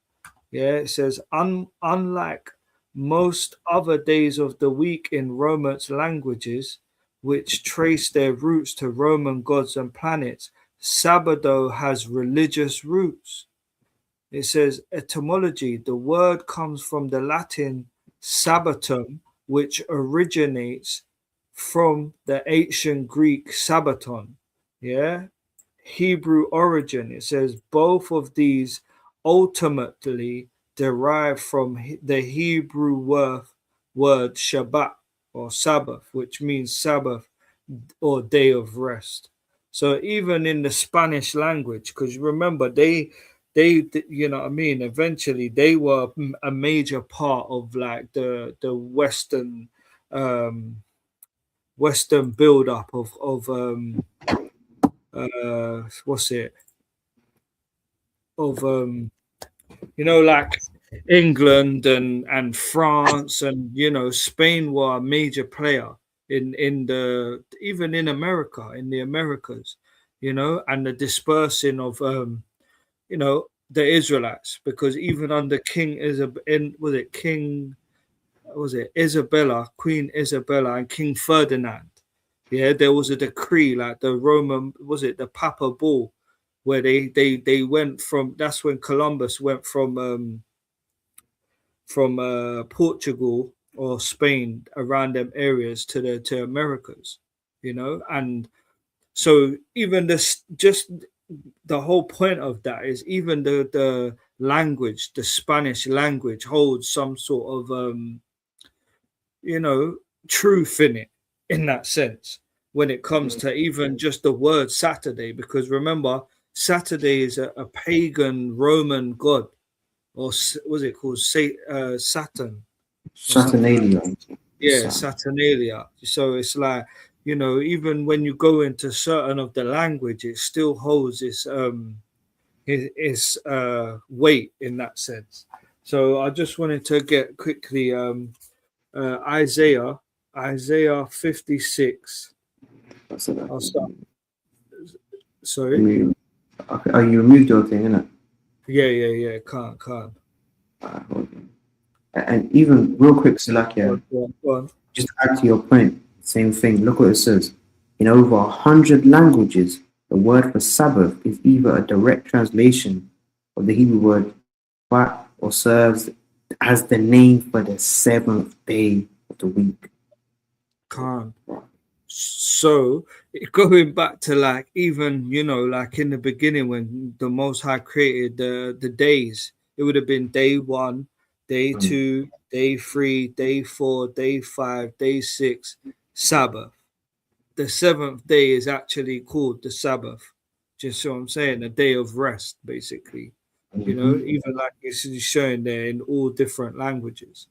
Yeah, it says unlike most other days of the week in Romance languages, which trace their roots to Roman gods and planets, Sabado has religious roots. It says etymology. The word comes from the Latin sabbatum, which originates from the ancient Greek sabbaton. Yeah, Hebrew origin. It says both of these ultimately derive from the Hebrew word Shabbat or Sabbath, which means Sabbath or day of rest. So even in the Spanish language, because remember they you know what I mean, eventually they were a major part of like the Western build up of what's it of like England and France and Spain were a major player in the even in America, in the Americas, and the dispersing of the Israelites, because even under King Isabel, was it Isabella, Queen Isabella and King Ferdinand, yeah, there was a decree like the Roman, was it the Papa Bull, where they went from, that's when Columbus went from Portugal or Spain around them areas to Americas, and so even this, just the whole point of that is even the language, the Spanish language holds some sort of you know truth in it, in that sense, when it comes to even just the word Saturday, because remember Saturday is a pagan Roman god, or was it called Saturn or something like Saturnalia. that. Yeah, Saturnalia. So it's like, even when you go into certain of the language, it still holds its weight in that sense. So I just wanted to get quickly Isaiah 56. That's it. I'll start. Sorry. Okay. Oh, you removed your thing, innit? Yeah. Can't. Hold on. And even real quick, Salakia, Go on. just to add to your point, same thing. Look what it says. In over 100 languages, the word for Sabbath is either a direct translation of the Hebrew word "shabbat" or serves as the name for the seventh day of the week. Khan. So going back to like even like in the beginning when the Most High created the days, it would have been day 1, day 2, day 3, day 4, day 5, day 6, Sabbath. The seventh day is actually called the Sabbath. Just so I'm saying, a day of rest, basically. Even like it's showing there in all different languages.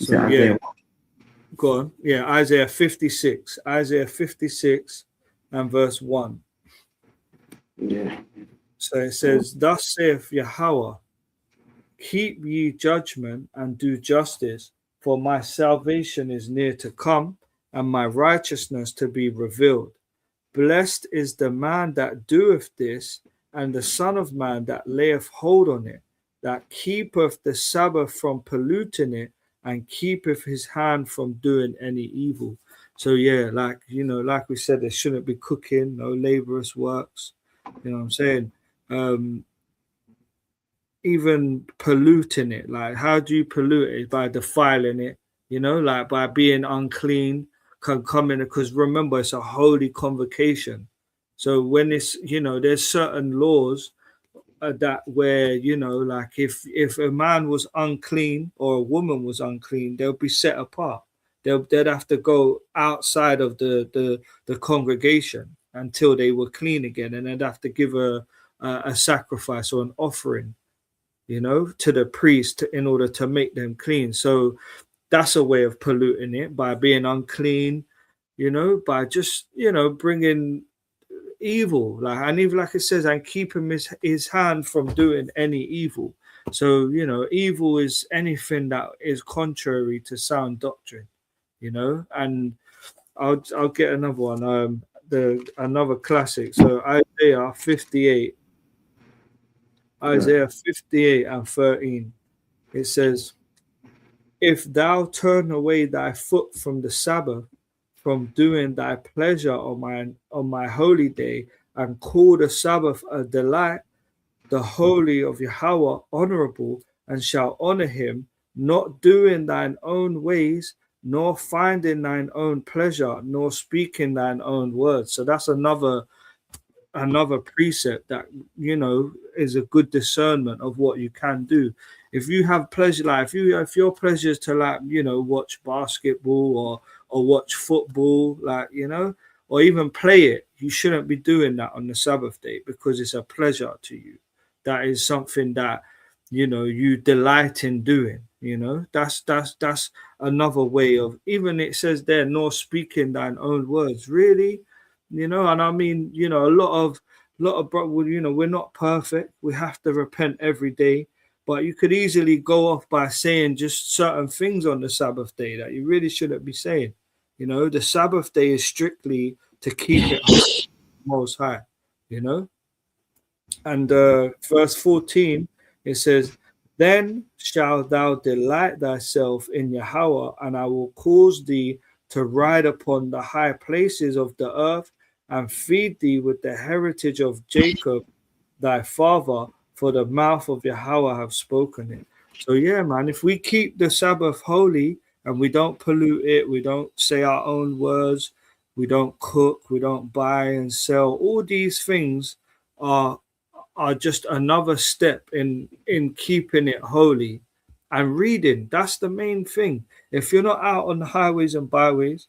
So yeah. Go on. Yeah, Isaiah 56. Isaiah 56 and verse 1. Yeah. So it says, Thus saith Yahweh, keep ye judgment and do justice, for my salvation is near to come, and my righteousness to be revealed. Blessed is the man that doeth this, and the Son of Man that layeth hold on it, that keepeth the Sabbath from polluting it, and keepeth his hand from doing any evil. So yeah, like like we said, there shouldn't be cooking, no laborious works. You know what I'm saying? Even polluting it. Like, how do you pollute it? By defiling it, like by being unclean, can come in, because remember, it's a holy convocation. So when it's, there's certain laws that where, like if a man was unclean or a woman was unclean, they'll be set apart. They'd have to go outside of the congregation until they were clean again, and they'd have to give a sacrifice or an offering to the priest in order to make them clean. So that's a way of polluting it, by being unclean, by just, bringing evil. Like, and even like it says, and keep him his hand from doing any evil. So, evil is anything that is contrary to sound doctrine, and I'll get another one, another classic. So Isaiah 58. Isaiah 58 and 13, it says, If thou turn away thy foot from the Sabbath, from doing thy pleasure on my holy day, and call the Sabbath a delight, the holy of Yahweh honorable, and shall honor him, not doing thine own ways, nor finding thine own pleasure, nor speaking thine own words. So that's another precept that is a good discernment of what you can do. If you have pleasure, like if your pleasure is to watch basketball or watch football, or even play it, you shouldn't be doing that on the Sabbath day, because it's a pleasure to you. That is something that you delight in doing. That's another way of, even it says there, nor speaking thine own words. Really? And I mean, a lot of we're not perfect. We have to repent every day, but you could easily go off by saying just certain things on the Sabbath day that you really shouldn't be saying. The Sabbath day is strictly to keep it most high, and verse 14, it says, Then shalt thou delight thyself in Yahweh, and I will cause thee to ride upon the high places of the earth, and feed thee with the heritage of Jacob thy father, for the mouth of Yahweh have spoken it. So yeah, man, if we keep the Sabbath holy and we don't pollute it, we don't say our own words, we don't cook, we don't buy and sell, all these things are just another step in keeping it holy. And reading, that's the main thing. If you're not out on the highways and byways,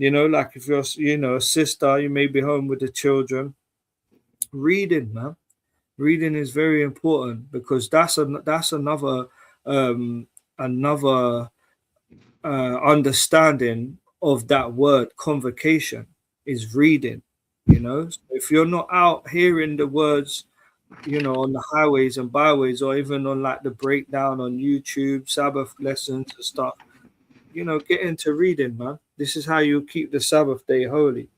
like if you're a sister, you may be home with the children, reading, man. Reading is very important, because that's another another understanding of that word convocation, is reading. So if you're not out hearing the words on the highways and byways, or even on like the breakdown on YouTube, Sabbath lessons and stuff, get into reading, man. This is how you keep the Sabbath day holy,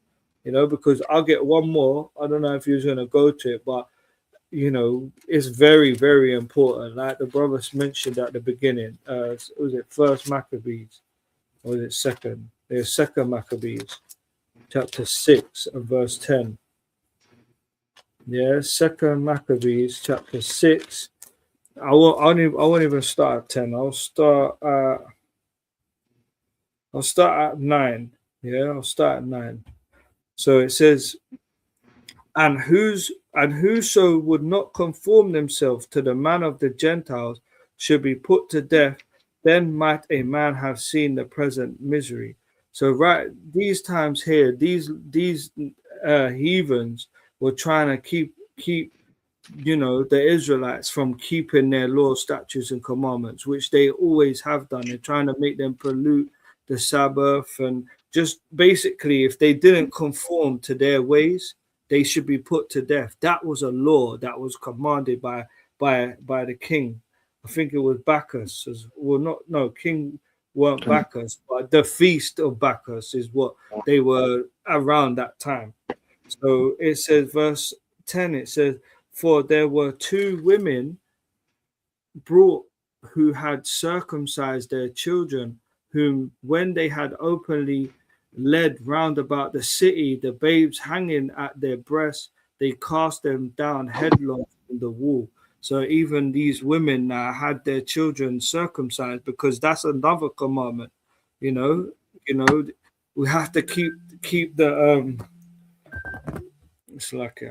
because I'll get one more. I don't know if you're going to go to it, but, it's very, very important. Like the brothers mentioned at the beginning, was it first Maccabees? Or was it second? There's second Maccabees, chapter 6 and verse 10. Yeah, Second Maccabees chapter 6. I won't even start at 10. I'll start at 9. Yeah, I'll start at 9. So it says, and whoso would not conform themselves to the man of the Gentiles should be put to death, then might a man have seen the present misery. So right these times here, these heathens were trying to keep the Israelites from keeping their law, statutes, and commandments, which they always have done. They're trying to make them pollute the Sabbath, and just basically, if they didn't conform to their ways, they should be put to death. That was a law that was commanded by the king. I think it was Bacchus. Well, not no king weren't Bacchus, but the feast of Bacchus is what they were around that time. So it says, verse 10. It says, for there were two women brought who had circumcised their children, whom when they had openly led round about the city, the babes hanging at their breasts, they cast them down headlong from the wall. So even these women had their children circumcised, because that's another commandment. You know, we have to keep the it's like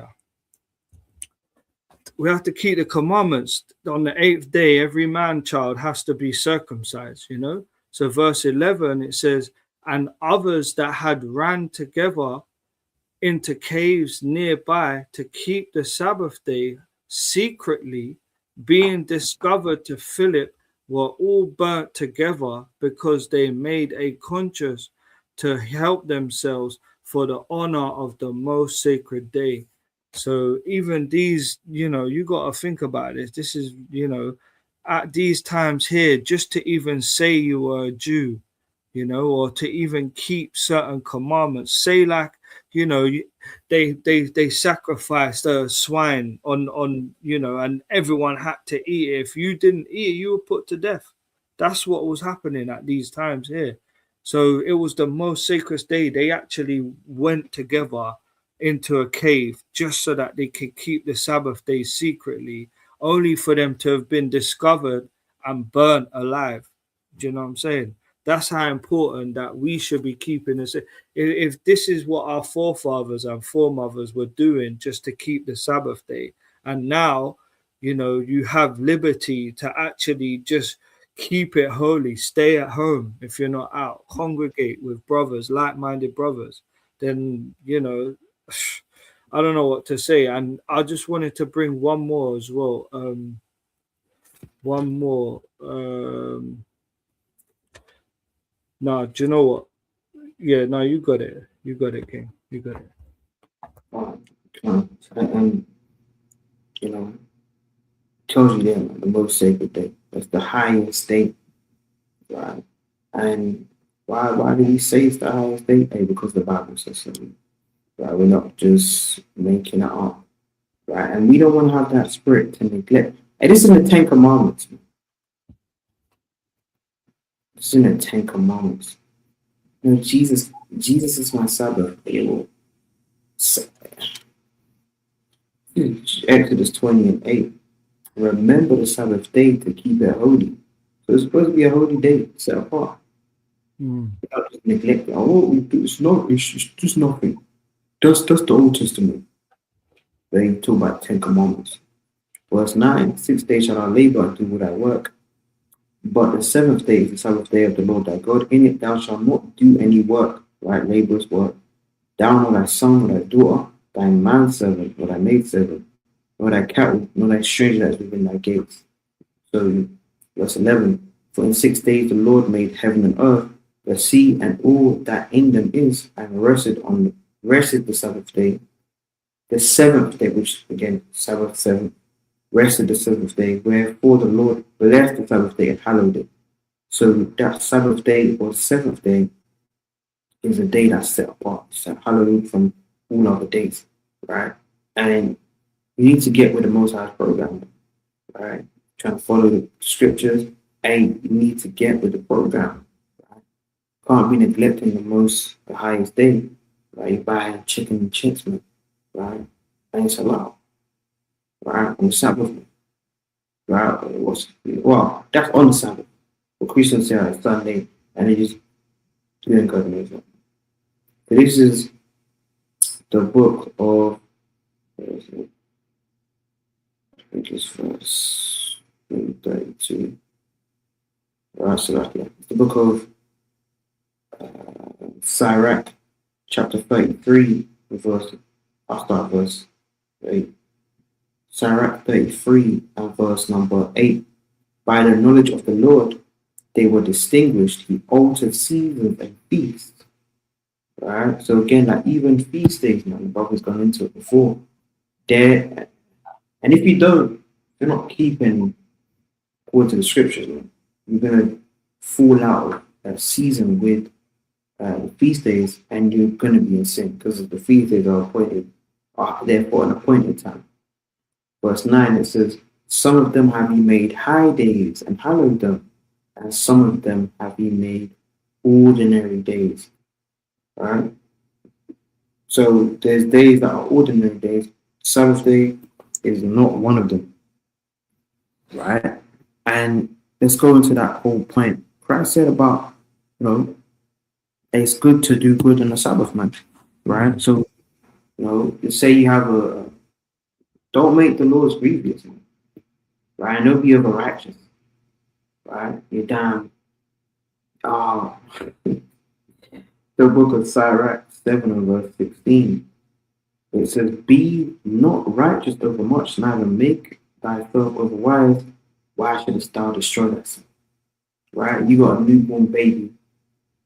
we have to keep the commandments. On the 8th day, every man child has to be circumcised. So verse 11, it says, and others that had ran together into caves nearby to keep the Sabbath day secretly, being discovered to Philip, were all burnt together, because they made a conscience to help themselves for the honor of the most sacred day. So even these, you got to think about this. This is, at these times here, just to even say you were a Jew, or to even keep certain commandments, say like, they sacrificed a swine on and everyone had to eat it. If you didn't eat it, you were put to death. That's what was happening at these times here. So it was the most sacred day. They actually went together into a cave just so that they could keep the Sabbath day secretly, only for them to have been discovered and burnt alive. Do you know what I'm saying? That's how important that we should be keeping this. If this is what our forefathers and foremothers were doing just to keep the Sabbath day, and now, you have liberty to actually just keep it holy, stay at home if you're not out, congregate with brothers, like-minded brothers, then, I don't know what to say. And I just wanted to bring one more as well. One more. No, do you know what? Yeah, no, you got it. You got it, King. You got it. And tells you there the most sacred day. That's the highest day, right? And why do we say it's the highest day? Hey, because the Bible says so. Right? We're not just making it up, right? And we don't want to have that spirit to neglect. And this is in the Ten Commandments. Man. This is in the Ten Commandments. Jesus is my Sabbath. Exodus 20:8. Remember the Sabbath day to keep it holy. So it's supposed to be a holy day, set apart. Without just neglecting. Oh, it's just nothing. That's the Old Testament. They talk about 10 Commandments. Verse 9, 6 days shall I labor and do all thy work. But the seventh day is the Sabbath day of the Lord thy God. In it thou shalt not do any work, right? Labor's work. Thou nor thy son nor thy daughter, thy manservant nor thy maidservant, nor thy cattle, nor thy stranger that is within thy gates. So, verse 11, for in 6 days the Lord made heaven and earth, the sea and all that in them is, and rested the Sabbath day. The seventh day, which again, Sabbath 7, rested the seventh day, wherefore the Lord blessed the Sabbath day and hallowed it. So that Sabbath day or seventh day is a day that's set apart, set hallowed from all other days, right? And you need to get with the Most High's program, right? Trying to follow the scriptures, and you need to get with the program. Right? Can't be neglecting the highest day, right? You buy chicken and chips, man, right? And it's allowed. right? On the Sabbath, right? Well, that's on the Sabbath. But Christians say it's Sunday, and they just doing God knows what. So this is the book of, I think it's verse 32. Right, so that's it's the book of Sirach, chapter 33, verse, I'll start verse 8. Sirach 33 and verse number 8. By the knowledge of the Lord, they were distinguished. He altered seasons and feasts. Right? So again, like even feast days, man, the brother's gone into it before. There, and if you don't, you're not keeping according to the scriptures, man. You're gonna fall out of a season with feast days, and you're gonna be in sin because the feast days are there for an appointed time. Verse 9 it says, "Some of them have you made high days and hallowed them, and some of them have you made ordinary days." Right? So there's days that are ordinary days. Sabbath day is not one of them. Right? And let's go into that whole point. Christ said about, it's good to do good on the Sabbath, man. Right? So, say you have don't make the laws grievous, man. Right? And don't be over righteous. Right? You're damn. The book of Sirach 7 and verse 16. It says, "Be not righteous over much, neither make thyself over wise. Why shouldst thou destroy thyself?" Right? You got a newborn baby.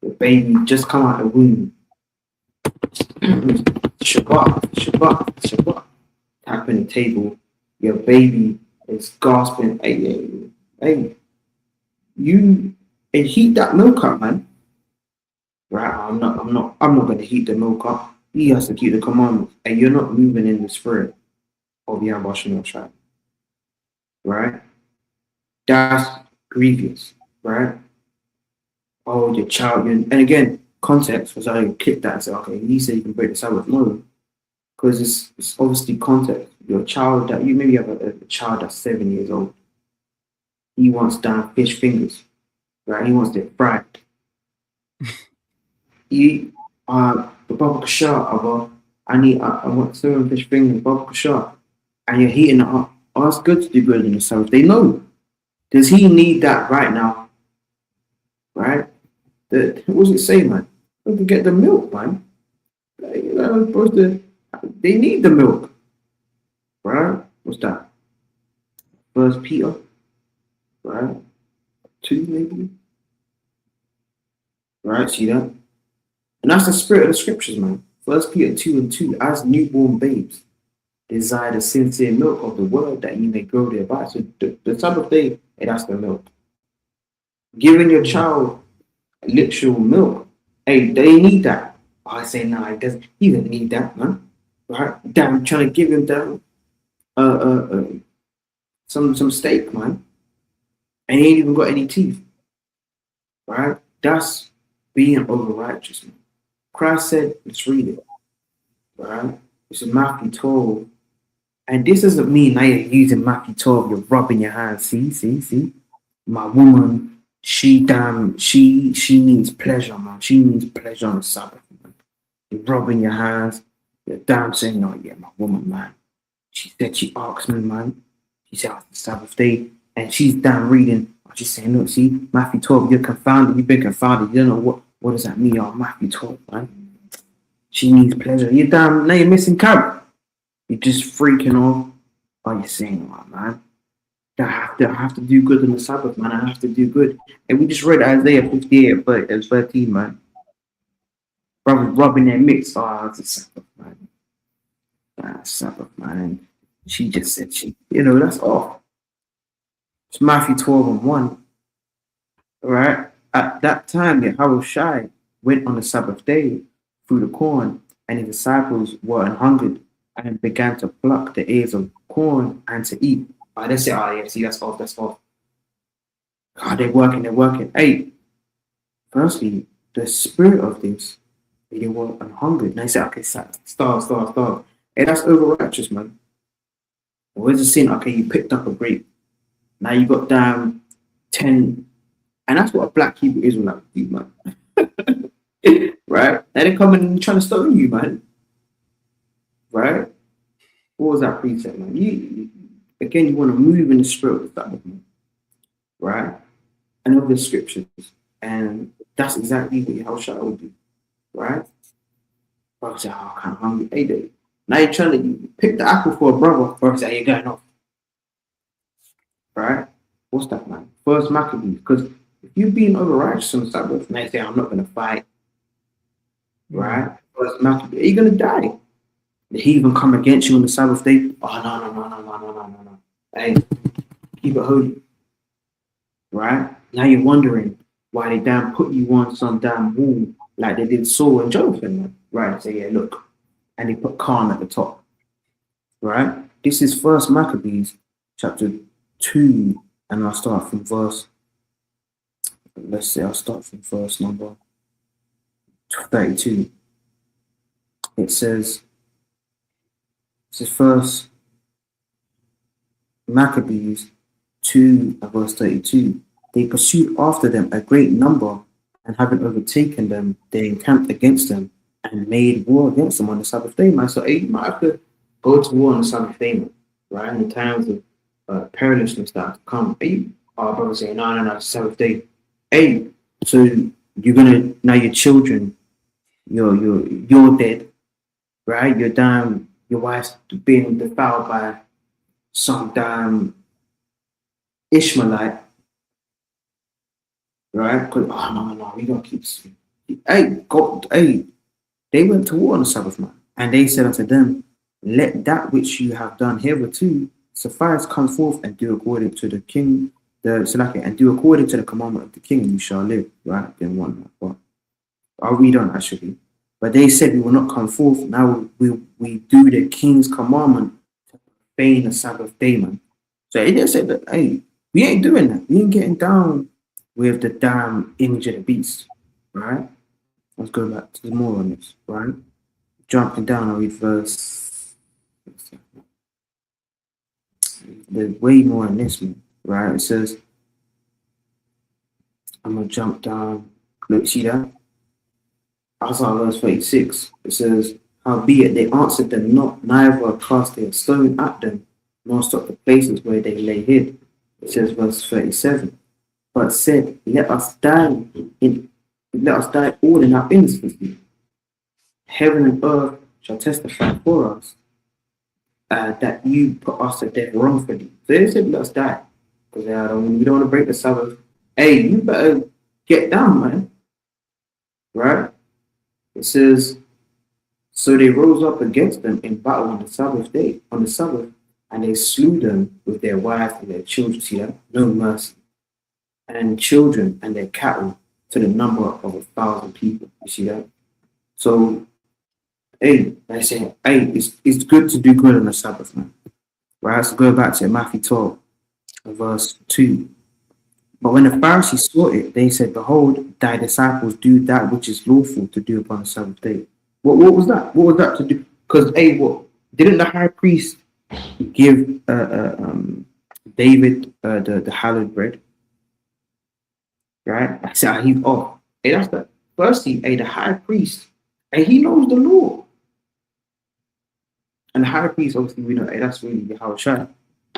The baby just come out of the womb. Shabbat, Shabbat, Shabbat. Tapping the table. Your baby is gasping. Hey, you and heat that milk up, man. Right? I'm not gonna heat the milk up. He has to keep the commandments. And you're not moving in the spirit of Yahweh Shai. Right? That's grievous, right? Oh, your child, and again, context was I click that and say, okay, he said you can break the Sabbath. No, because it's obviously context. Your child that you maybe have a child that's 7 years old. He wants down fish fingers, right? He wants it fried. The Baba Kashar, I want 7 fish fingers, Baba Kashar, and you're heating it up. Oh, it's good to do good in the Sabbath. They know. Does he need that right now? Right? What does it say, man? Don't forget the milk, man. They need the milk, right? What's that? First Peter, right? 2 maybe, right? See that? And that's the spirit of the scriptures, man. First Peter 2 and 2. As newborn babes, desire the sincere milk of the word that you may grow thereby. So the Sabbath day, that's the milk. Giving your child literal milk, hey, they need that. Oh, I say no, he doesn't need that, man. Right? Damn, trying to give him down some steak, man. And he ain't even got any teeth. Right? That's being over righteous, man. Christ said, let's read it. Right? It's in Matthew 12. And this doesn't mean now you're using Matthew 12, you're rubbing your hands. See. My woman, she needs pleasure, man. She needs pleasure on the Sabbath, man. You're rubbing your hands. You're damn saying, oh yeah, my woman, man. She said she asked me, man. She said it's the Sabbath day. And she's down reading. She's saying, look, see, Matthew 12, you're confounded. You've been confounded. You don't know what does that mean? Oh, Matthew 12, man. She needs pleasure. You're damn, now you're missing carrot. You're just freaking off. Oh, you're saying, oh, man. I have to do good on the Sabbath, man. I have to do good. And we just read Isaiah 58 verse 13, man. Brother rubbing their mix. Oh, it's a Sabbath, man. Sabbath, man. And she just said that's off. It's Matthew 12 and 1. All right. At that time, Yahushua went on the Sabbath day through the corn, and his disciples were an hungered and began to pluck the ears of corn and to eat. They say, oh yeah, see, that's off. God, they're working. Hey, firstly, the spirit of this, they were an hungered. And they say, okay, starve. Hey, that's over righteous, man. Where's the sin? Okay, you picked up a grape. Now you got down 10. And that's what a black Hebrew Israelite would do, man. Right? Now they come and trying to stone you, man. Right? What was that precept, man? Again, you want to move in the spirit of that, man. Right? And of the scriptures. And that's exactly what Yahushua would do. Right? Brother say, oh, I'm kind of hungry. Hey, dude. Now you're trying to pick the apple for a brother. Brother say, you're going off. Right? What's that, man? First Maccabees. Because if you're being over righteous on the Sabbath, and they say, I'm not going to fight. Right? First Maccabees. You're going to die. Did he even come against you on the Sabbath day? Oh, no. Hey, keep it holy. Right? Now you're wondering why they damn put you on some damn wall like they did Saul and Jonathan, man. Right? So, yeah, look. And they put Khan at the top. Right? This is First Maccabees, chapter 2, and I'll start from verse, let's say I'll start from verse number 32. It says, this is First Maccabees 2 and verse 32. They pursued after them a great number, and having overtaken them, they encamped against them and made war against them on the Sabbath day, man. So you might have to go to war on the Sabbath day, man, right? In the times of perilousness that have to come. Our brother saying, no, it's Sabbath day. Hey, so you're gonna, now your children, you're dead, right? Your wife's being defiled by some damn Ishmaelite, right? Because, oh, no, we don't keep. Hey, they went to war on the Sabbath, man. And they said unto them, let that which you have done hitherto suffice, come forth and do according to the king, and do according to the commandment of the king, and you shall live, right? Then one, but I'll read on actually. But they said we will not come forth. Now we do the king's commandment to profane the Sabbath day, man. So they said that, hey, we ain't doing that. We ain't getting down with the damn image of the beast, right? Let's go back to the more on this, right? Jumping down, I'll read verse. There's way more on this one, right? It says, I'm gonna jump down. Look, see that? I saw verse 36. It says, howbeit they answered them not, neither cast they a stone at them, nor stopped the places where they lay hid. It says verse 37. But said, let us die all in our innocency. Heaven and earth shall testify for us that you put us to death wrongfully. So they said, let us die. Because we don't want to break the Sabbath. Hey, you better get down, man. Right? It says, so they rose up against them in battle on the Sabbath, and they slew them with their wives and their children. See that? No mercy. And children and their cattle to the number of 1,000 people. You see that? So, hey, I say, hey, it's good to do good on the Sabbath, man. Right? So go back to Matthew 12, verse 2. But when the Pharisees saw it, they said, behold, thy disciples do that which is lawful to do upon the Sabbath day. What was that? What was that to do? Because, hey, what didn't the high priest give David the hallowed bread? Right? I said, he's off. Hey, that's the first thing. Hey, the high priest, hey, he knows the law. And the high priest, obviously, we know, hey, that's really Yahushua.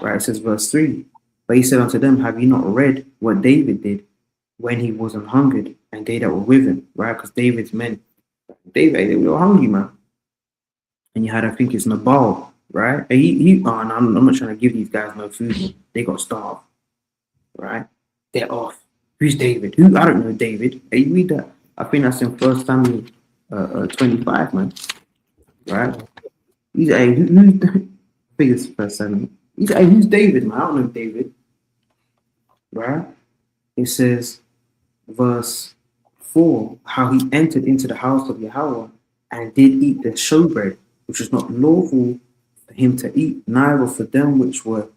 Right? It says, verse 3. But he said unto them, have you not read what David did when he was an hungered, and they that were with him, right? Because David's men, they were hungry, man. And you had, I think it's Nabal, right? And I'm not trying to give these guys no food. They got starved, right? They're off. Who's David? I don't know David. Hey, you read that? I think that's in 1 Samuel 25, man. Right? He's I think it's 1 Samuel. Who's David, man? I don't know David. Right? It says, verse 4, how he entered into the house of Yahweh and did eat the showbread, which was not lawful for him to eat, neither for them which were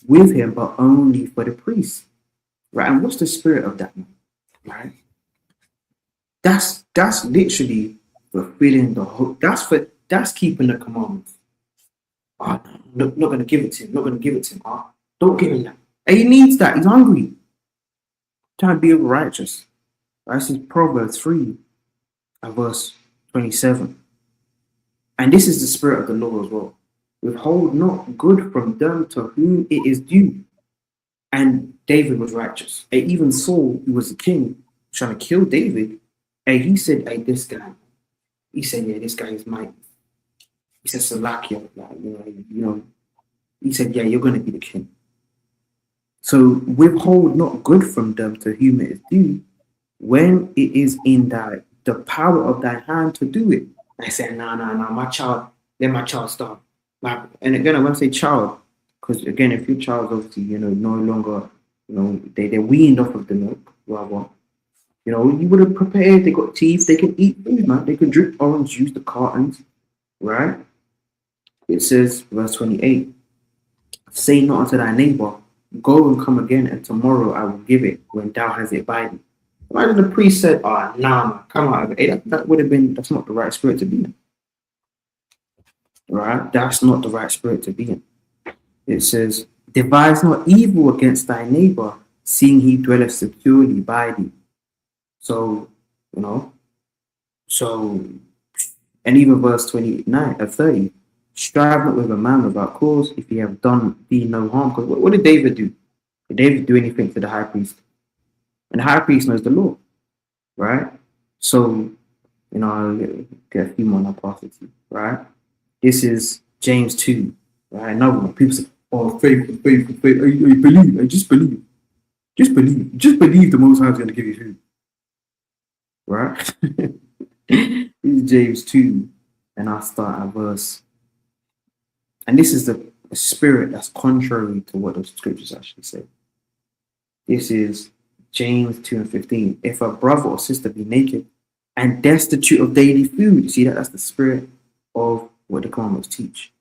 with him, but only for the priests. Right? And what's the spirit of that, man? Right? That's literally fulfilling the whole. That's keeping the commandments Oh, no, not going to give it to him. Not going to give it to him. Oh, don't give him that. And he needs that. He's hungry. Trying to be righteous. This is Proverbs 3 and verse 27. And this is the spirit of the Lord as well. Withhold not good from them to whom it is due. And David was righteous. And even Saul, who was the king, trying to kill David, and he said, hey, this guy, he said, yeah, this guy is mine. He said, Salakia, like, he said, yeah, you're going to be the king. So withhold not good from them to whom it is due, when it is in the power of thy hand to do it. I said, no, my child, let my child starve. And again, I want to say child, because again, if your child's obviously, no longer, they're weaned off of the milk, rather, you would have prepared, they got teeth, they can eat food, man. They can drink orange juice, the cartons, right? It says, verse 28, say not unto thy neighbor, go and come again, and tomorrow I will give it when thou hast it by thee. Imagine the priest said, oh, nah, man, come out of it. That would have been, that's not the right spirit to be in. Right? That's not the right spirit to be in. It says, devise not evil against thy neighbor, seeing he dwelleth securely by thee. So, and even verse 30, strive not with a man without cause if he have done thee no harm. Because what did David do? Did David do anything to the high priest? And the high priest knows the law, right? So, I'll get a few more and I'll pass it to you, right? This is James 2, right? Another one. People say, oh, faith. I believe. I just believe. Just believe. Just believe the Most High is going to give you food, right? This is James 2, and I'll start at verse. And this is the spirit that's contrary to what the scriptures actually say. This is James 2 and 15. If a brother or sister be naked and destitute of daily food, you see that's the spirit of what the commandments teach.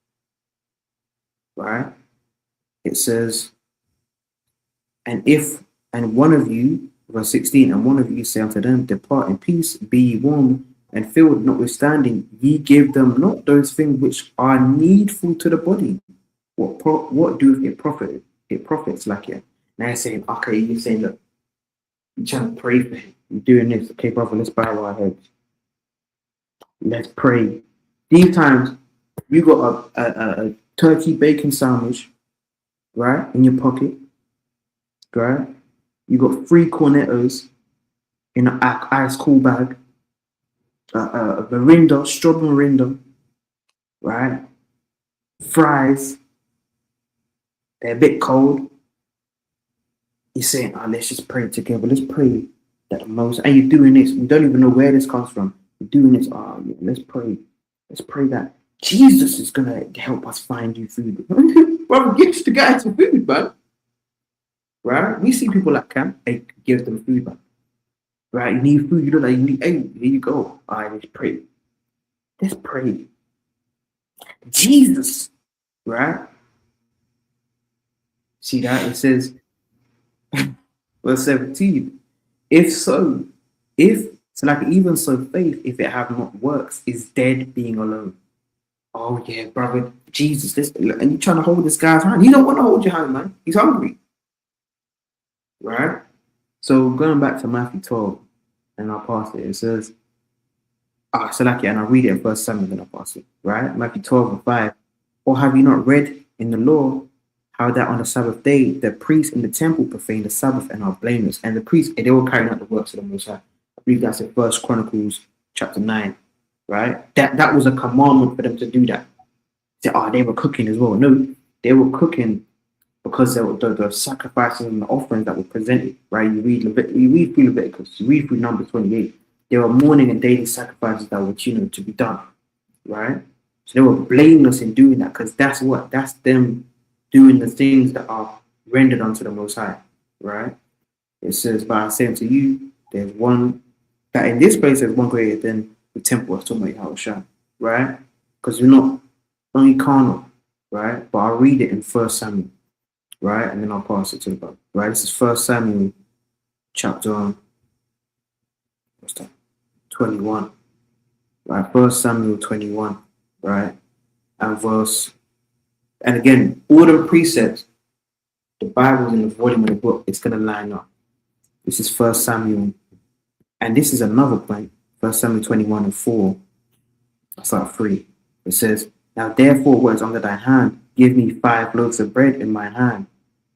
Right? It says, and one of you, verse 16, and one of you say unto them, depart in peace, be ye warm and filled, notwithstanding, ye give them not those things which are needful to the body. What doeth it profit? It profits, like it. Now you're saying, okay, you're saying, look, you're trying to pray for him. You're doing this. Okay, brother, let's bow our heads. Let's pray. These times, you got a turkey bacon sandwich, right, in your pocket, right? You got 3 cornettos in an ice cool bag, a Mirinda, strawberry Mirinda, right? Fries, they're a bit cold. You're saying, let's just pray together. Let's pray that the most, and you're doing this. You don't even know where this comes from. You're doing this. Yeah, let's pray. Let's pray that Jesus is going to help us find you food. Brother, give the guy some food, man. Right? We see people like camp, hey, give them food, man. Right? You need food, you know that you need, hey, here you go. All right, let's pray. Let's pray. Jesus, right? See that? It says, verse 17, so like even so faith, if it have not works, is dead being alone. Oh yeah, brother, Jesus, and you're trying to hold this guy's hand. He don't want to hold your hand, man. He's hungry. Right? So going back to Matthew 12, and I'll pass it. It says, and I'll read it in 1 Samuel, then I'll pass it. Right? Matthew 12 and 5. Or have you not read in the law how that on the Sabbath day the priests in the temple profane the Sabbath and are blameless? And the priests, they were carrying out the works of the Most High. I believe that's in 1 Chronicles chapter 9. Right? That was a commandment for them to do that. They were cooking as well. No, they were cooking because there were the sacrifices and the offerings that were presented, right? You read through Leviticus, you read through Numbers 28. There were morning and daily sacrifices that were, to be done, right? So they were blameless in doing that because that's them doing the things that are rendered unto the Most High, right? It says, but I say unto you, there's one, that in this place there's one greater than the temple. I was talking about Yahushua, right? Because we're not only carnal, right? But I'll read it in 1 Samuel. Right, and then I'll pass it to the Bible. Right, this is 1 Samuel chapter 21. Right, 1 Samuel 21, right, and verse And again, all the precepts, the Bible's in the volume of the book, it's going to line up. This is First Samuel. And this is another point. First Samuel 21 and 4. I start 3. It says, now therefore what is under thy hand, give me 5 loaves of bread in my hand,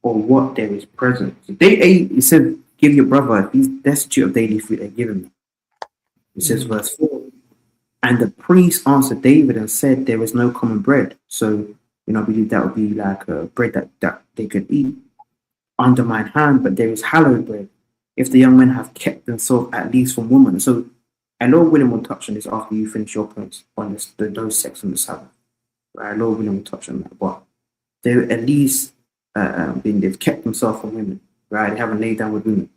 or what there is present. So they ate, it said, give your brother, if he's destitute of daily food, they give him. It says verse 4. And the priest answered David and said, there is no common bread. So, I believe that would be like a bread that they could eat under mine hand, but there is hallowed bread, if the young men have kept themselves at least from women. So, and Lord William will touch on this after you finish your points on this, those sects on the Sabbath. Right? Lord William will touch on that. But they're at least they've kept themselves from women. Right? They haven't laid down with women.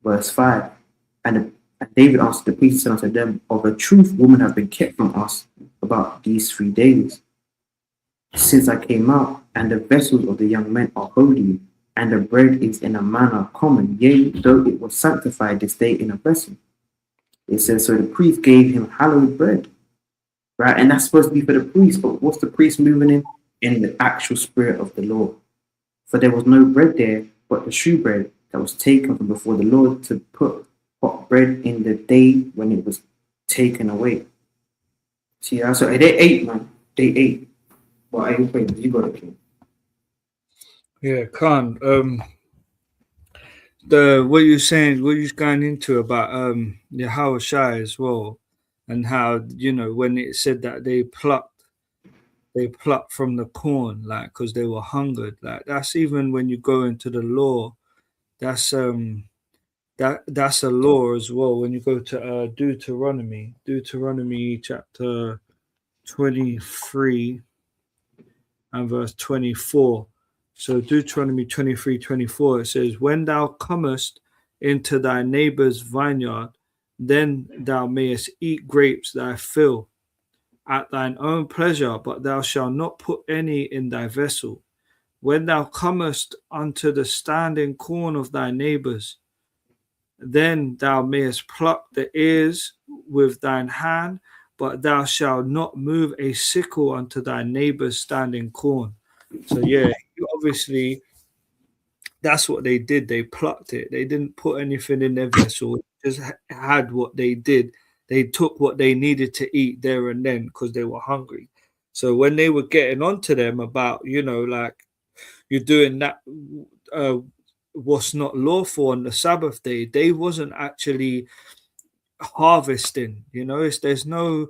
Verse 5. And David answered the priest and said unto them, of a truth, women have been kept from us about these 3 days, since I came out, and the vessels of the young men are holy, and the bread is in a manner common, yea, though it was sanctified this day in a vessel. It says, so the priest gave him hallowed bread, right? And that's supposed to be for the priest, but what's the priest moving in? In the actual spirit of the Lord. For there was no bread there, but the shewbread that was taken from before the Lord to put hot bread in the day when it was taken away. See, so they ate, man. They ate. Well, I ain't you got it, King. Yeah, Khan. The what you're saying, what you're going into about Yahushua as well, and how when it said that they plucked from the corn, like because they were hungered, like that's even when you go into the law, that's that's a law as well. When you go to Deuteronomy chapter 23 and verse 24. So Deuteronomy 23:24, it says, when thou comest into thy neighbor's vineyard, then thou mayest eat grapes thy fill at thine own pleasure, but thou shalt not put any in thy vessel. When thou comest unto the standing corn of thy neighbors, then thou mayest pluck the ears with thine hand, but thou shalt not move a sickle unto thy neighbor's standing corn. So yeah, obviously that's what they did. They plucked it. They didn't put anything in their vessel. They just had what they did. They took what they needed to eat there and then because they were hungry. So when they were getting onto them about, like you're doing that, uh, what's not lawful on the Sabbath day, they wasn't actually harvesting. There's no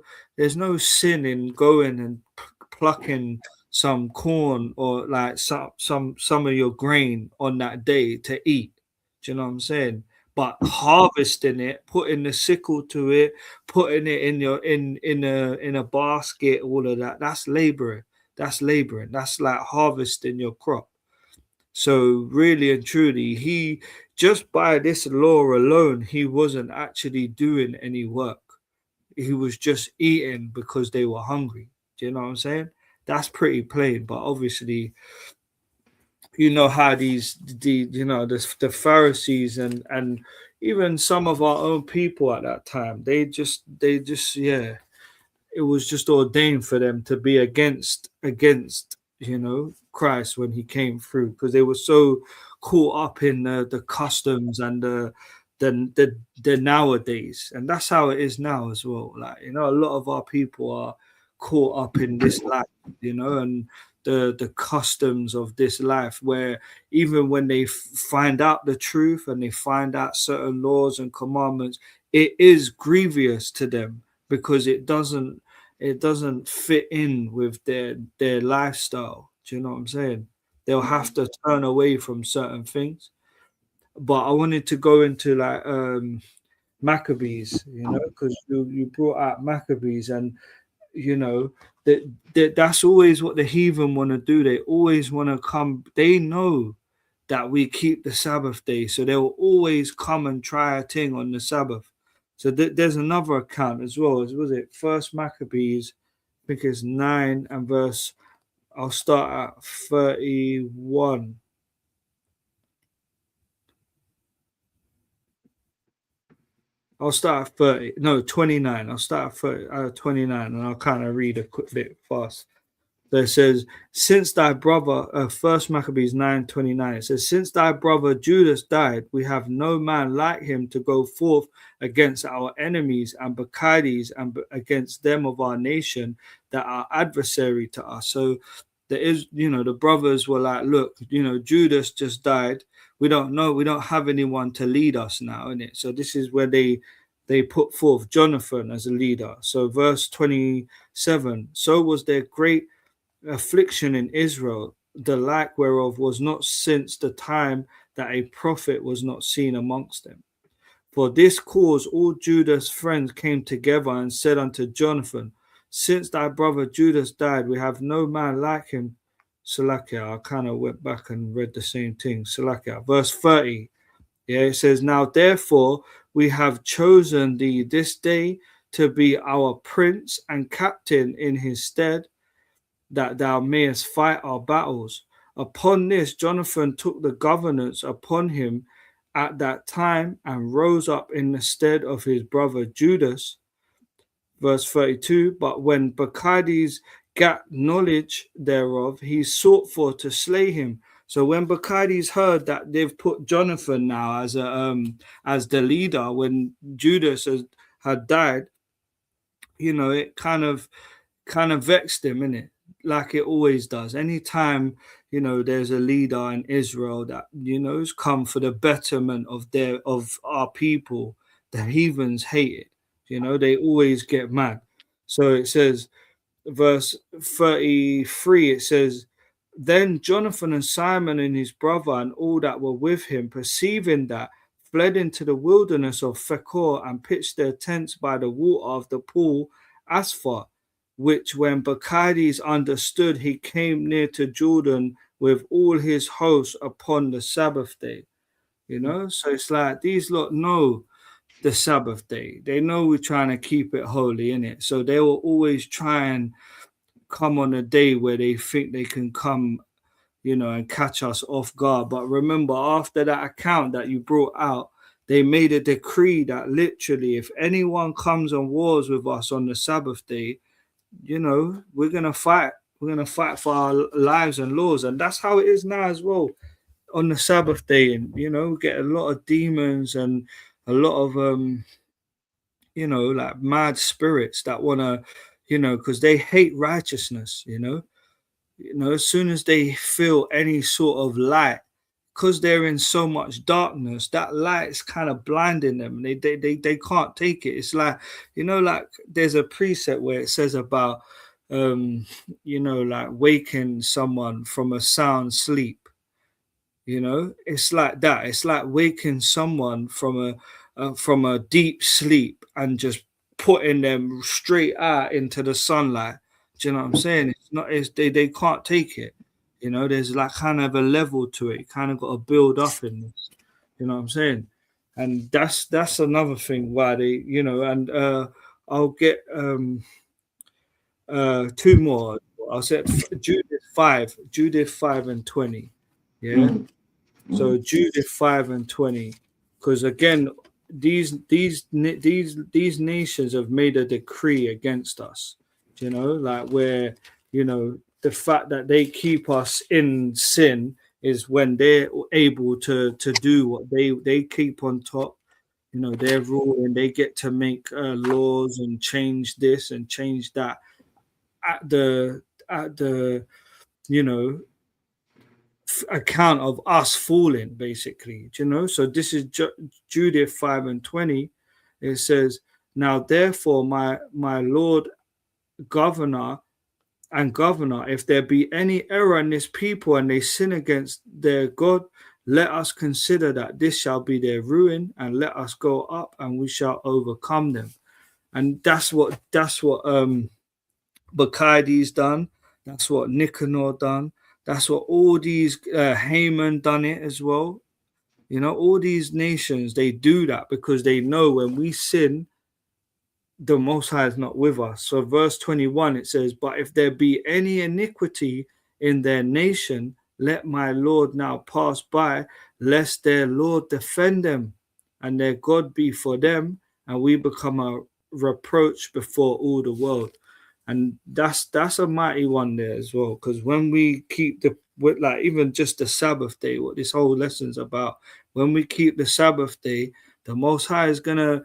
sin in going and plucking some corn or like some of your grain on that day to eat. Do you know what I'm saying? But harvesting it, putting the sickle to it, putting it in a basket, all of that, that's laboring. That's like harvesting your crop. So really and truly, he just by this law alone, he wasn't actually doing any work. He was just eating because they were hungry. Do you know what I'm saying? That's pretty plain. But obviously, how the Pharisees and even some of our own people at that time, they just yeah, it was just ordained for them to be against Christ when he came through, because they were so caught up in the customs and the nowadays. And that's how it is now as well. Like, a lot of our people are caught up in this life, and the customs of this life, where even when they find out the truth and they find out certain laws and commandments, it is grievous to them because it doesn't fit in with their lifestyle. Do you know what I'm saying? They'll have to turn away from certain things. But I wanted to go into like Maccabees, because you brought out Maccabees, and that's always what the heathen want to do. They always want to come. They know that we keep the Sabbath day, so they will always come and try a thing on the Sabbath. So there's another account as well. Was it First Maccabees? I think it's 9 and verse. I'll start at 31. I'll start at 29. I'll start at 29, and I'll kind of read a quick bit fast. It says, since thy brother, First Maccabees 9:29, it says, since thy brother Judas died, we have no man like him to go forth against our enemies and Bacchides and against them of our nation that are adversary to us. So there is, the brothers were like, look, Judas just died. We don't know, we don't have anyone to lead us now, innit? So this is where they put forth Jonathan as a leader. So verse 27, so was there great affliction in Israel, the like whereof was not since the time that a prophet was not seen amongst them. For this cause all Judah's friends came together and said unto Jonathan, since thy brother Judas died, we have no man like him. Salakia, I kind of went back and read the same thing. Salakia, verse 30. Yeah, it says, now therefore we have chosen thee this day to be our prince and captain in his stead, that thou mayest fight our battles. Upon this, Jonathan took the governance upon him at that time and rose up in the stead of his brother Judas. Verse 32, but when Bacchides gat knowledge thereof, he sought for to slay him. So when Bacchides heard that they've put Jonathan now as the leader, when Judas had died, it kind of vexed him, innit? Like it always does. Anytime, there's a leader in Israel that, has come for the betterment of our people, the heathens hate it. They always get mad. So it says, verse 33, it says, then Jonathan and Simon and his brother and all that were with him, perceiving that, fled into the wilderness of Phekor and pitched their tents by the water of the pool Asphar, which when Bacchides understood, he came near to Jordan with all his hosts upon the Sabbath day. So it's like these lot know the Sabbath day. They know we're trying to keep it holy, innit? So they will always try and come on a day where they think they can come, and catch us off guard. But remember, after that account that you brought out, they made a decree that literally if anyone comes and wars with us on the Sabbath day, we're going to fight. We're going to fight for our lives and laws. And that's how it is now as well on the Sabbath day. And, we get a lot of demons and a lot of, like mad spirits that want to, because they hate righteousness, as soon as they feel any sort of light, because they're in so much darkness, that light is kind of blinding them. They can't take it. It's like, like there's a precept where it says about, like waking someone from a sound sleep. It's like that. It's like waking someone from a deep sleep and just putting them straight out into the sunlight. Do you know what I'm saying? They can't take it. There's like kind of a level to it. You kind of got to build up in this. You know what I'm saying? And that's another thing why they, and I'll get two more. I'll say Judith 5 and 20. Yeah. Mm-hmm. So Judith 5 and 20, because again, these nations have made a decree against us. Like where the fact that they keep us in sin is when they're able to do what they keep on top. They're ruling. They get to make laws and change this and change that at the account of us falling, basically. So this is Judith 5 and 20. It says, now therefore my lord governor, if there be any error in this people and they sin against their God, let us consider that this shall be their ruin, and let us go up and we shall overcome them. And that's what Bacchides done. That's what Nicanor done. That's what all these Haman done it as well. All these nations, they do that because they know when we sin, the Most High is not with us. So verse 21, it says, but if there be any iniquity in their nation, let my Lord now pass by, lest their Lord defend them, and their God be for them, and we become a reproach before all the world. And that's a mighty one there as well. Because when we keep like even just the Sabbath day, what this whole lesson's about, when we keep the Sabbath day, the Most High is gonna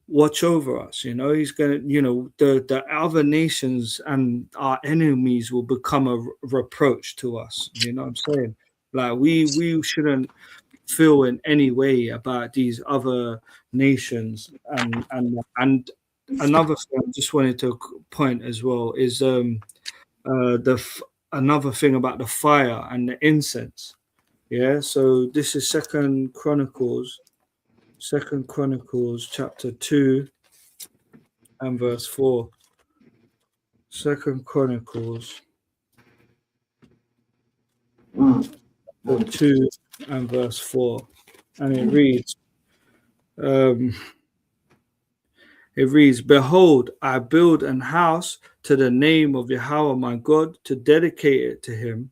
watch over us. He's gonna, the other nations and our enemies will become a reproach to us. You know what I'm saying? Like we shouldn't feel in any way about these other nations. And another thing I just wanted to point as well is another thing about the fire and the incense. Yeah, so this is Second Chronicles chapter 2 and verse 4. Second Chronicles Mm. chapter 2 and verse 4. And um, it reads, Behold, I build an house to the name of Yahweh my God, to dedicate it to him,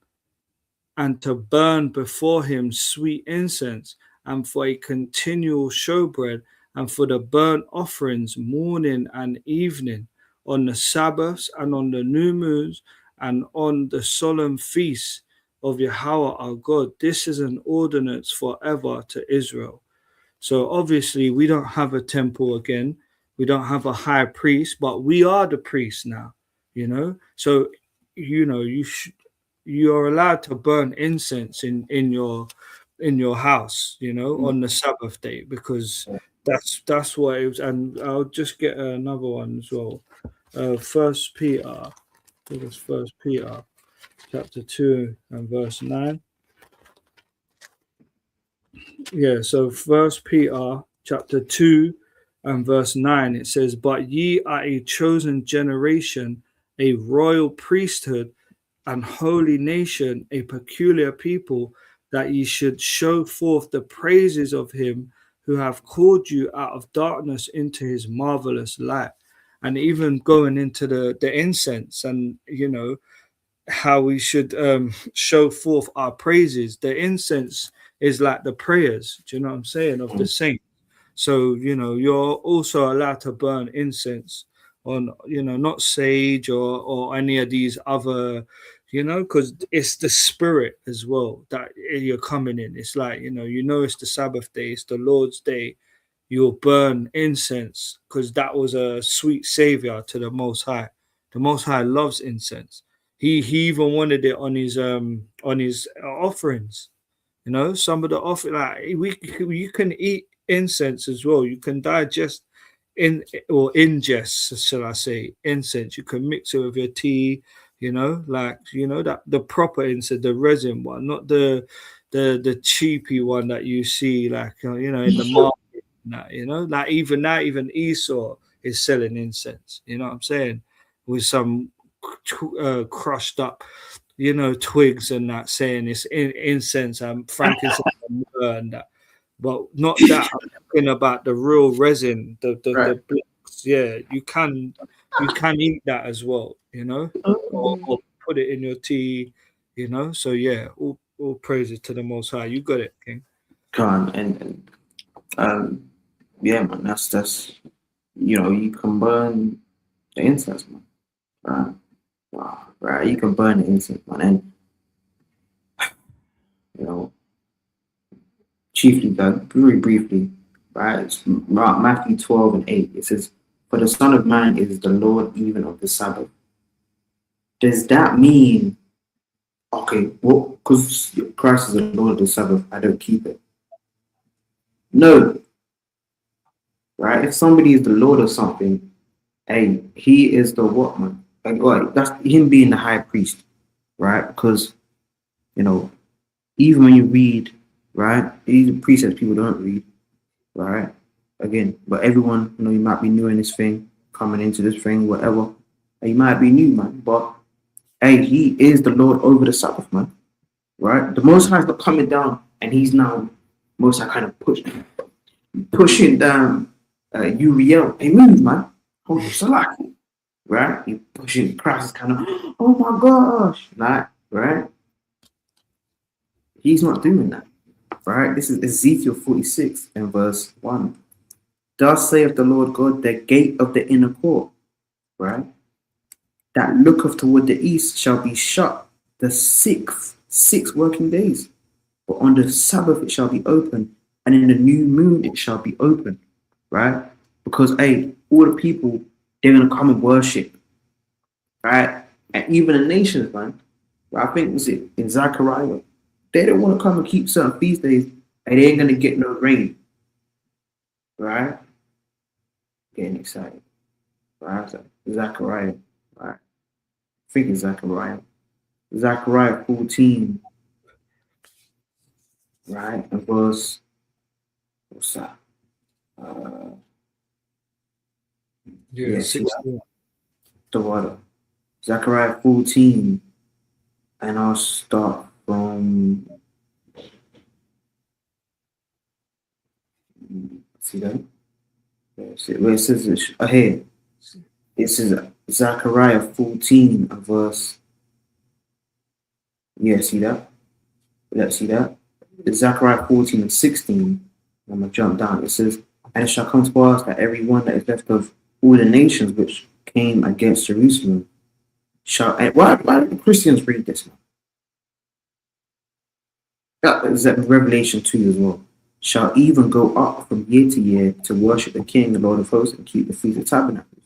and to burn before him sweet incense, and for a continual showbread, and for the burnt offerings morning and evening, on the Sabbaths and on the new moons, and on the solemn feasts of Yahweh our God. This is an ordinance forever to Israel. So obviously we don't have a temple again. We don't have a high priest, but we are the priest now. So you're allowed to burn incense in your house, on the Sabbath day, because that's what it was. And I'll just get another one as well. First Peter, I think it's First Peter chapter 2 and verse 9. Yeah, so First Peter chapter 2 and verse 9, it says, But ye are a chosen generation, a royal priesthood, and holy nation, a peculiar people, that ye should show forth the praises of him who have called you out of darkness into his marvelous light. And even going into the incense, and how we should show forth our praises. The incense is like the prayers, do you know what I'm saying, of the saint. So, you're also allowed to burn incense on, not sage or any of these other, because it's the spirit as well that you're coming in. It's like, it's the Sabbath day, it's the Lord's day. You'll burn incense because that was a sweet savior to the Most High. The Most High loves incense. He even wanted it on his offerings. Some of the offer, like you can eat incense as well. You can digest ingest, shall I say, incense. You can mix it with your tea. That the proper incense, the resin one, not the cheapy one that you see like in the market. Like even Esau is selling incense. You know what I'm saying? With some crushed up twigs and that, saying it's incense and frankincense and myrrh and that, but not that. I'm talking about the real resin, the Right. blocks. Yeah, you can eat that as well, or put it in your tea. So yeah, all praises to the Most High. You got it, King. Con and yeah, man. That's you can burn the incense, man. Right. Wow, right. You can burn the incense, man, and you know, chiefly, very briefly, right? It's Matthew 12 and 8. It says, "For the Son of Man is the Lord even of the Sabbath." Does that mean, okay, well, because Christ is the Lord of the Sabbath, I don't keep it? No, right? If somebody is the Lord of something, hey, he is the what, man? Like, right, that's him being the high priest, right? Because, you know, even when you read, right, these are precepts people don't read, right? Again, but everyone, you might be new in this thing, coming into this thing, whatever. And you might be new, man, but hey, he is the Lord over the Sabbath, man, right? The Most High is not coming down, and he's now Most High kind of pushing down Uriel. Hey, move, man. Hold your salaki, right? You pushing Christ is kind of, oh my gosh, right? He's not doing that, right? This is Ezekiel 46 and verse 1. Thus saith the Lord God, the gate of the inner court, right? that looketh toward the east shall be shut the 6 working days. But on the Sabbath it shall be open, and in the new moon it shall be open, right? Because hey, all the people they're gonna come and worship, right? And even the nations, man. I think was it in Zechariah, they don't want to come and keep certain feast days, and they ain't gonna get no rain, right? Getting excited, right? So Zechariah, right? I think it's Zechariah. Zechariah 14, right? And verse, what's that? Uh, Yeah, yeah, see that? 16. The water. Zechariah 14, and I'll start from, see that? Where it says, here, it says Zechariah 14, verse, yeah, see that? Let's see that. It's Zechariah 14 and 16. I'm going to jump down. It says, and it shall come to pass that every one that is left of all the nations which came against Jerusalem shall. And why do the Christians read this? That is at Revelation 2 as well. Shall even go up from year to year to worship the King, the Lord of hosts, and keep the Feast of Tabernacles.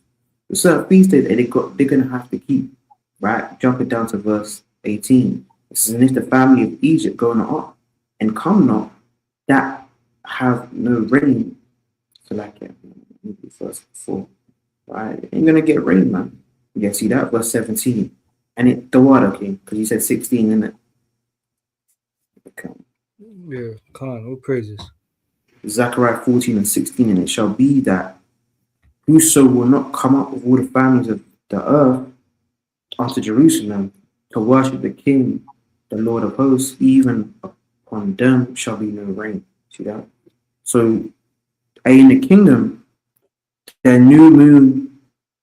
The certain feast days they're going to have to keep, right? Jumping down to verse 18. It says, and if the family of Egypt go not up and come not, that have no rain. So like verse 4, right? Ain't gonna get rain, man. Yeah, see that verse 17, and it the water came because you said 16 in it. Okay. Yeah, Khan, all praises. Zechariah 14 and 16, and it shall be that whoso will not come up with all the families of the earth unto Jerusalem to worship the King, the Lord of hosts, even upon them shall be no rain. See that? So in the kingdom, the new moon,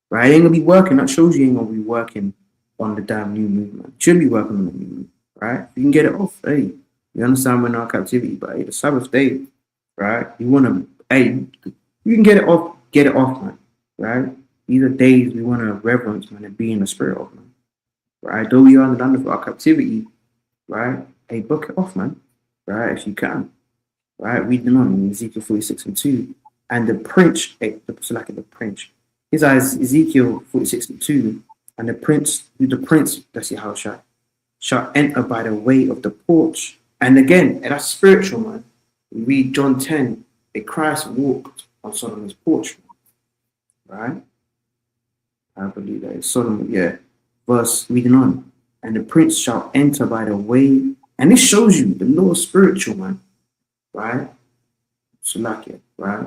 right? Ain't gonna be working. That shows you ain't gonna be working on the damn new moon, man. Should be working on the new moon, right? You can get it off. Hey, you understand we're in our captivity, but hey, the Sabbath day, right? You wanna, hey, you can get it off, man, right? These are days we wanna reverence, man, and be in the spirit of, man, right? Though we are in the land of our captivity, right? Hey, book it off, man, right? If you can, right? Reading on in Ezekiel 46 and 2. And the prince, so like the prince, his eyes, Ezekiel 46 and 2, and the prince, that's Yahushua, shall enter by the way of the porch. And again, and that's spiritual, man. We read John 10, a Christ walked on Solomon's porch, right? I believe that is Solomon, yeah. Verse reading on, and the prince shall enter by the way, and this shows you the law is spiritual, man, right? So like it, right?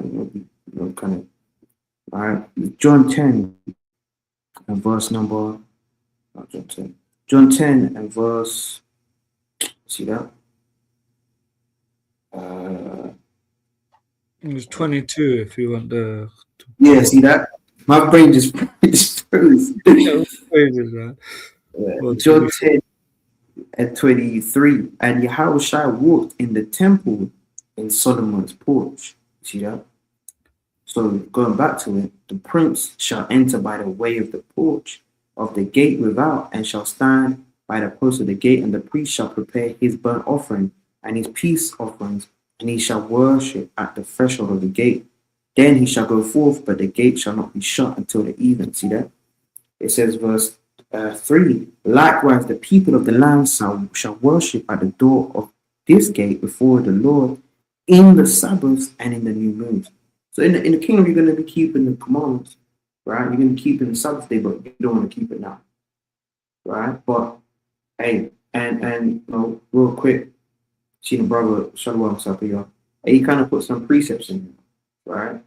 Kind of, all right. John 10 and verse number, not John 10. John 10 and verse, see that? It was 22 if you want the. Yeah, see that? My brain just froze. Yeah, praises, man. Well, John 10 and 23. And Yahushua walked in the temple in Solomon's porch. See that? So going back to it, the prince shall enter by the way of the porch of the gate without, and shall stand by the post of the gate, and the priest shall prepare his burnt offering and his peace offerings, and he shall worship at the threshold of the gate. Then he shall go forth, but the gate shall not be shut until the even. See that? It says, verse 3, likewise the people of the land shall worship at the door of this gate before the Lord in the Sabbaths and in the new moons. So in the kingdom, you're going to be keeping the commandments, right? You're going to be keeping the Sabbath day, but you don't want to keep it now, right? But hey, and real quick, see the brother Shalom Sapir, he kind of put some precepts in, right?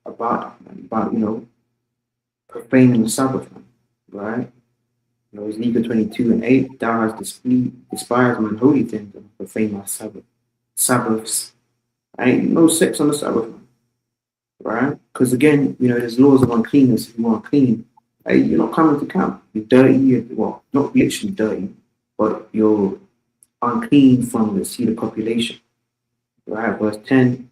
About profaning the Sabbath, right? Ezekiel 22 and 8, thou hast despised my holy things and profaned my Sabbaths. Ain't no sex on the Sabbath, right? Because again, there's laws of uncleanness. If you're unclean, hey, you're not coming to camp. You're dirty. Well, not literally dirty, but you're unclean from the seed of population, right? Verse 10.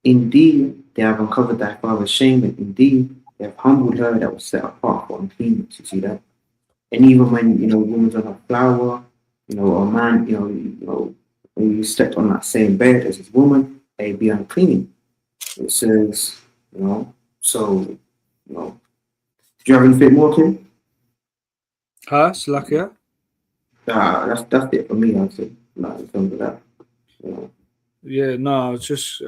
Indeed, they have uncovered thy father's shame, and indeed, They have humbled her that was set apart for uncleanness. You see that? And even when a woman's on her flower, or a man, when you stepped on that same bed as his woman, they be unclean. It says, so, do you have anything more, Kim? Huh, Slakia? That's it for me, I'd say. Like, in terms of that. You know. Yeah, no, I was just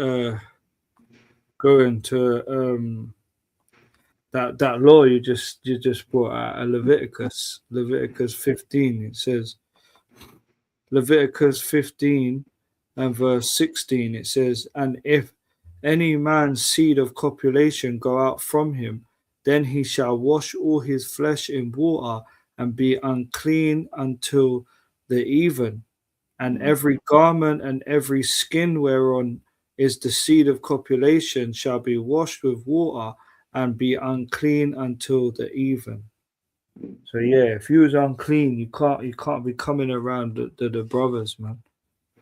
going to that law you just brought out, Leviticus 15. It says Leviticus 15 and verse 16. It says, and if any man's seed of copulation go out from him, then he shall wash all his flesh in water and be unclean until the even. And every garment and every skin whereon is the seed of copulation shall be washed with water and be unclean until the even. So yeah, if you was unclean, you can't be coming around the brothers, man.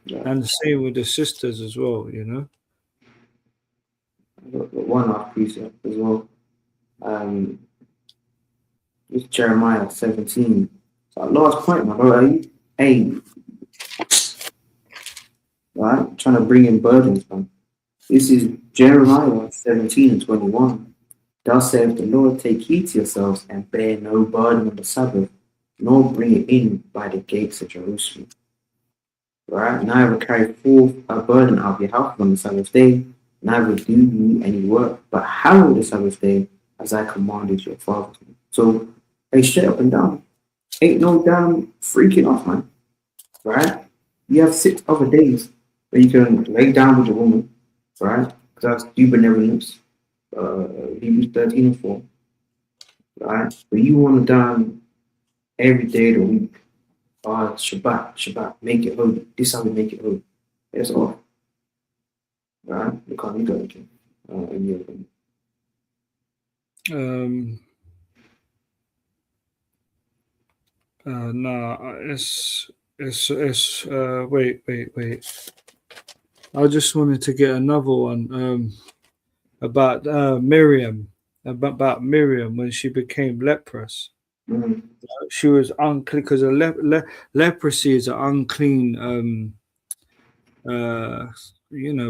Yeah. And the same with the sisters as well, you know. But one last precept as well. Um, it's Jeremiah 17. So last point, my brother. Hey, right? Trying to bring in burdens, man. This is Jeremiah 17 and 21. Thus saith the Lord, take heed to yourselves and bear no burden on the Sabbath, nor bring it in by the gates of Jerusalem. Right? Neither carry forth a burden out of your house on the Sabbath day, neither do you any work, but hallow the Sabbath day as I commanded your fathers. So, hey, straight up and down. Ain't no damn freaking off, man. Right? You have 6 other days where you can lay down with your woman, right? Because that's due benevolence, Hebrews 13 and 4, right? But you want to done every day of the week. Shabbat, make it holy. This is how we make it holy. That's all, right? You can't go again. Um, nah, it's wait. I just wanted to get another one about Miriam, about Miriam when she became leprous. Mm-hmm. She was unclean because leprosy is an unclean, uh,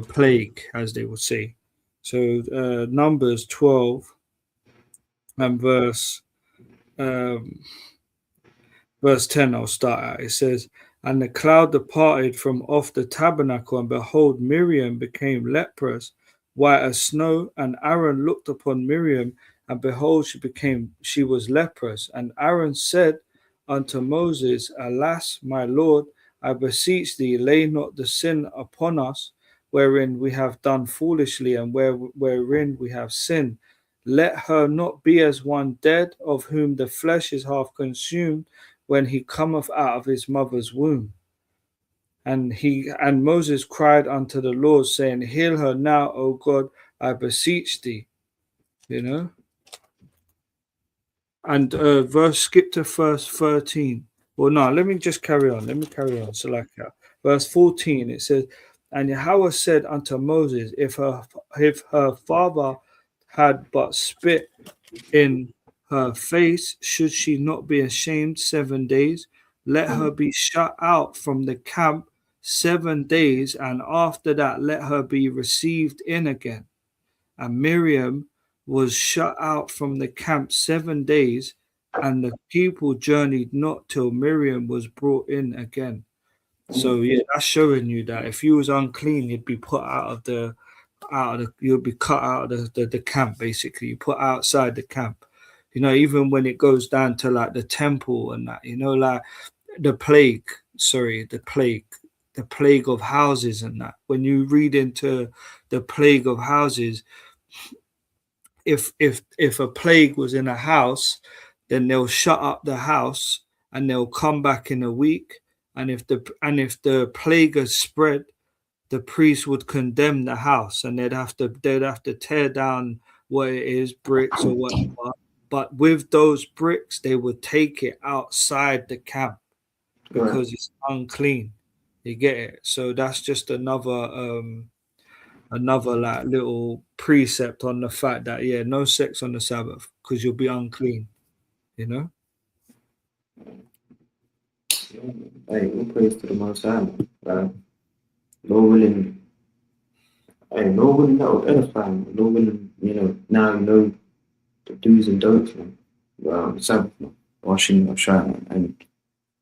plague, as they would say. So Numbers 12 and um, verse 10, I'll start at. It says, and the cloud departed from off the tabernacle, and behold, Miriam became leprous, white as snow. And Aaron looked upon Miriam, and behold, she was leprous. And Aaron said unto Moses, alas, my Lord, I beseech thee, lay not the sin upon us, wherein we have done foolishly, and wherein we have sinned. Let her not be as one dead, of whom the flesh is half consumed, when he cometh out of his mother's womb. And Moses cried unto the Lord, saying, heal her now, O God, I beseech thee. You know? And skip to verse 13. Well, no, let me just carry on. So like verse 14, it says, and Yahweh said unto Moses, if her father had but spit in her face, should she not be ashamed 7 days? Let her be shut out from the camp 7 days, and after that let her be received in again. And Miriam was shut out from the camp 7 days, and the people journeyed not till Miriam was brought in again. So yeah, that's showing you that if you was unclean, you'd be put you'll be cut out of the camp, basically. You put outside the camp. Even when it goes down to like the temple and that, like the plague, the plague of houses and that. When you read into the plague of houses, if a plague was in a house, then they'll shut up the house and they'll come back in a week. And if the plague has spread, the priest would condemn the house, and they'd have to tear down what it is, bricks or whatever. But with those bricks, they would take it outside the camp Right. because it's unclean. You get it? So that's just another another like little precept on the fact that yeah, no sex on the Sabbath because you'll be unclean, you know? Hey, all praise to the Most High, man. Lord willing, hey, Lord willing, that will edify, man. Lord willing, now you know the do's and don'ts, man. Sabbath, man. Washing your shirt, man. And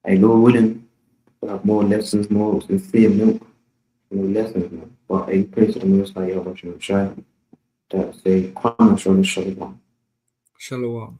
hey, Lord willing, we'll have more lessons, more sincere milk, more lessons, man. But hey, praise to the Most High, you're washing your shirt. That's a common show, Shalom.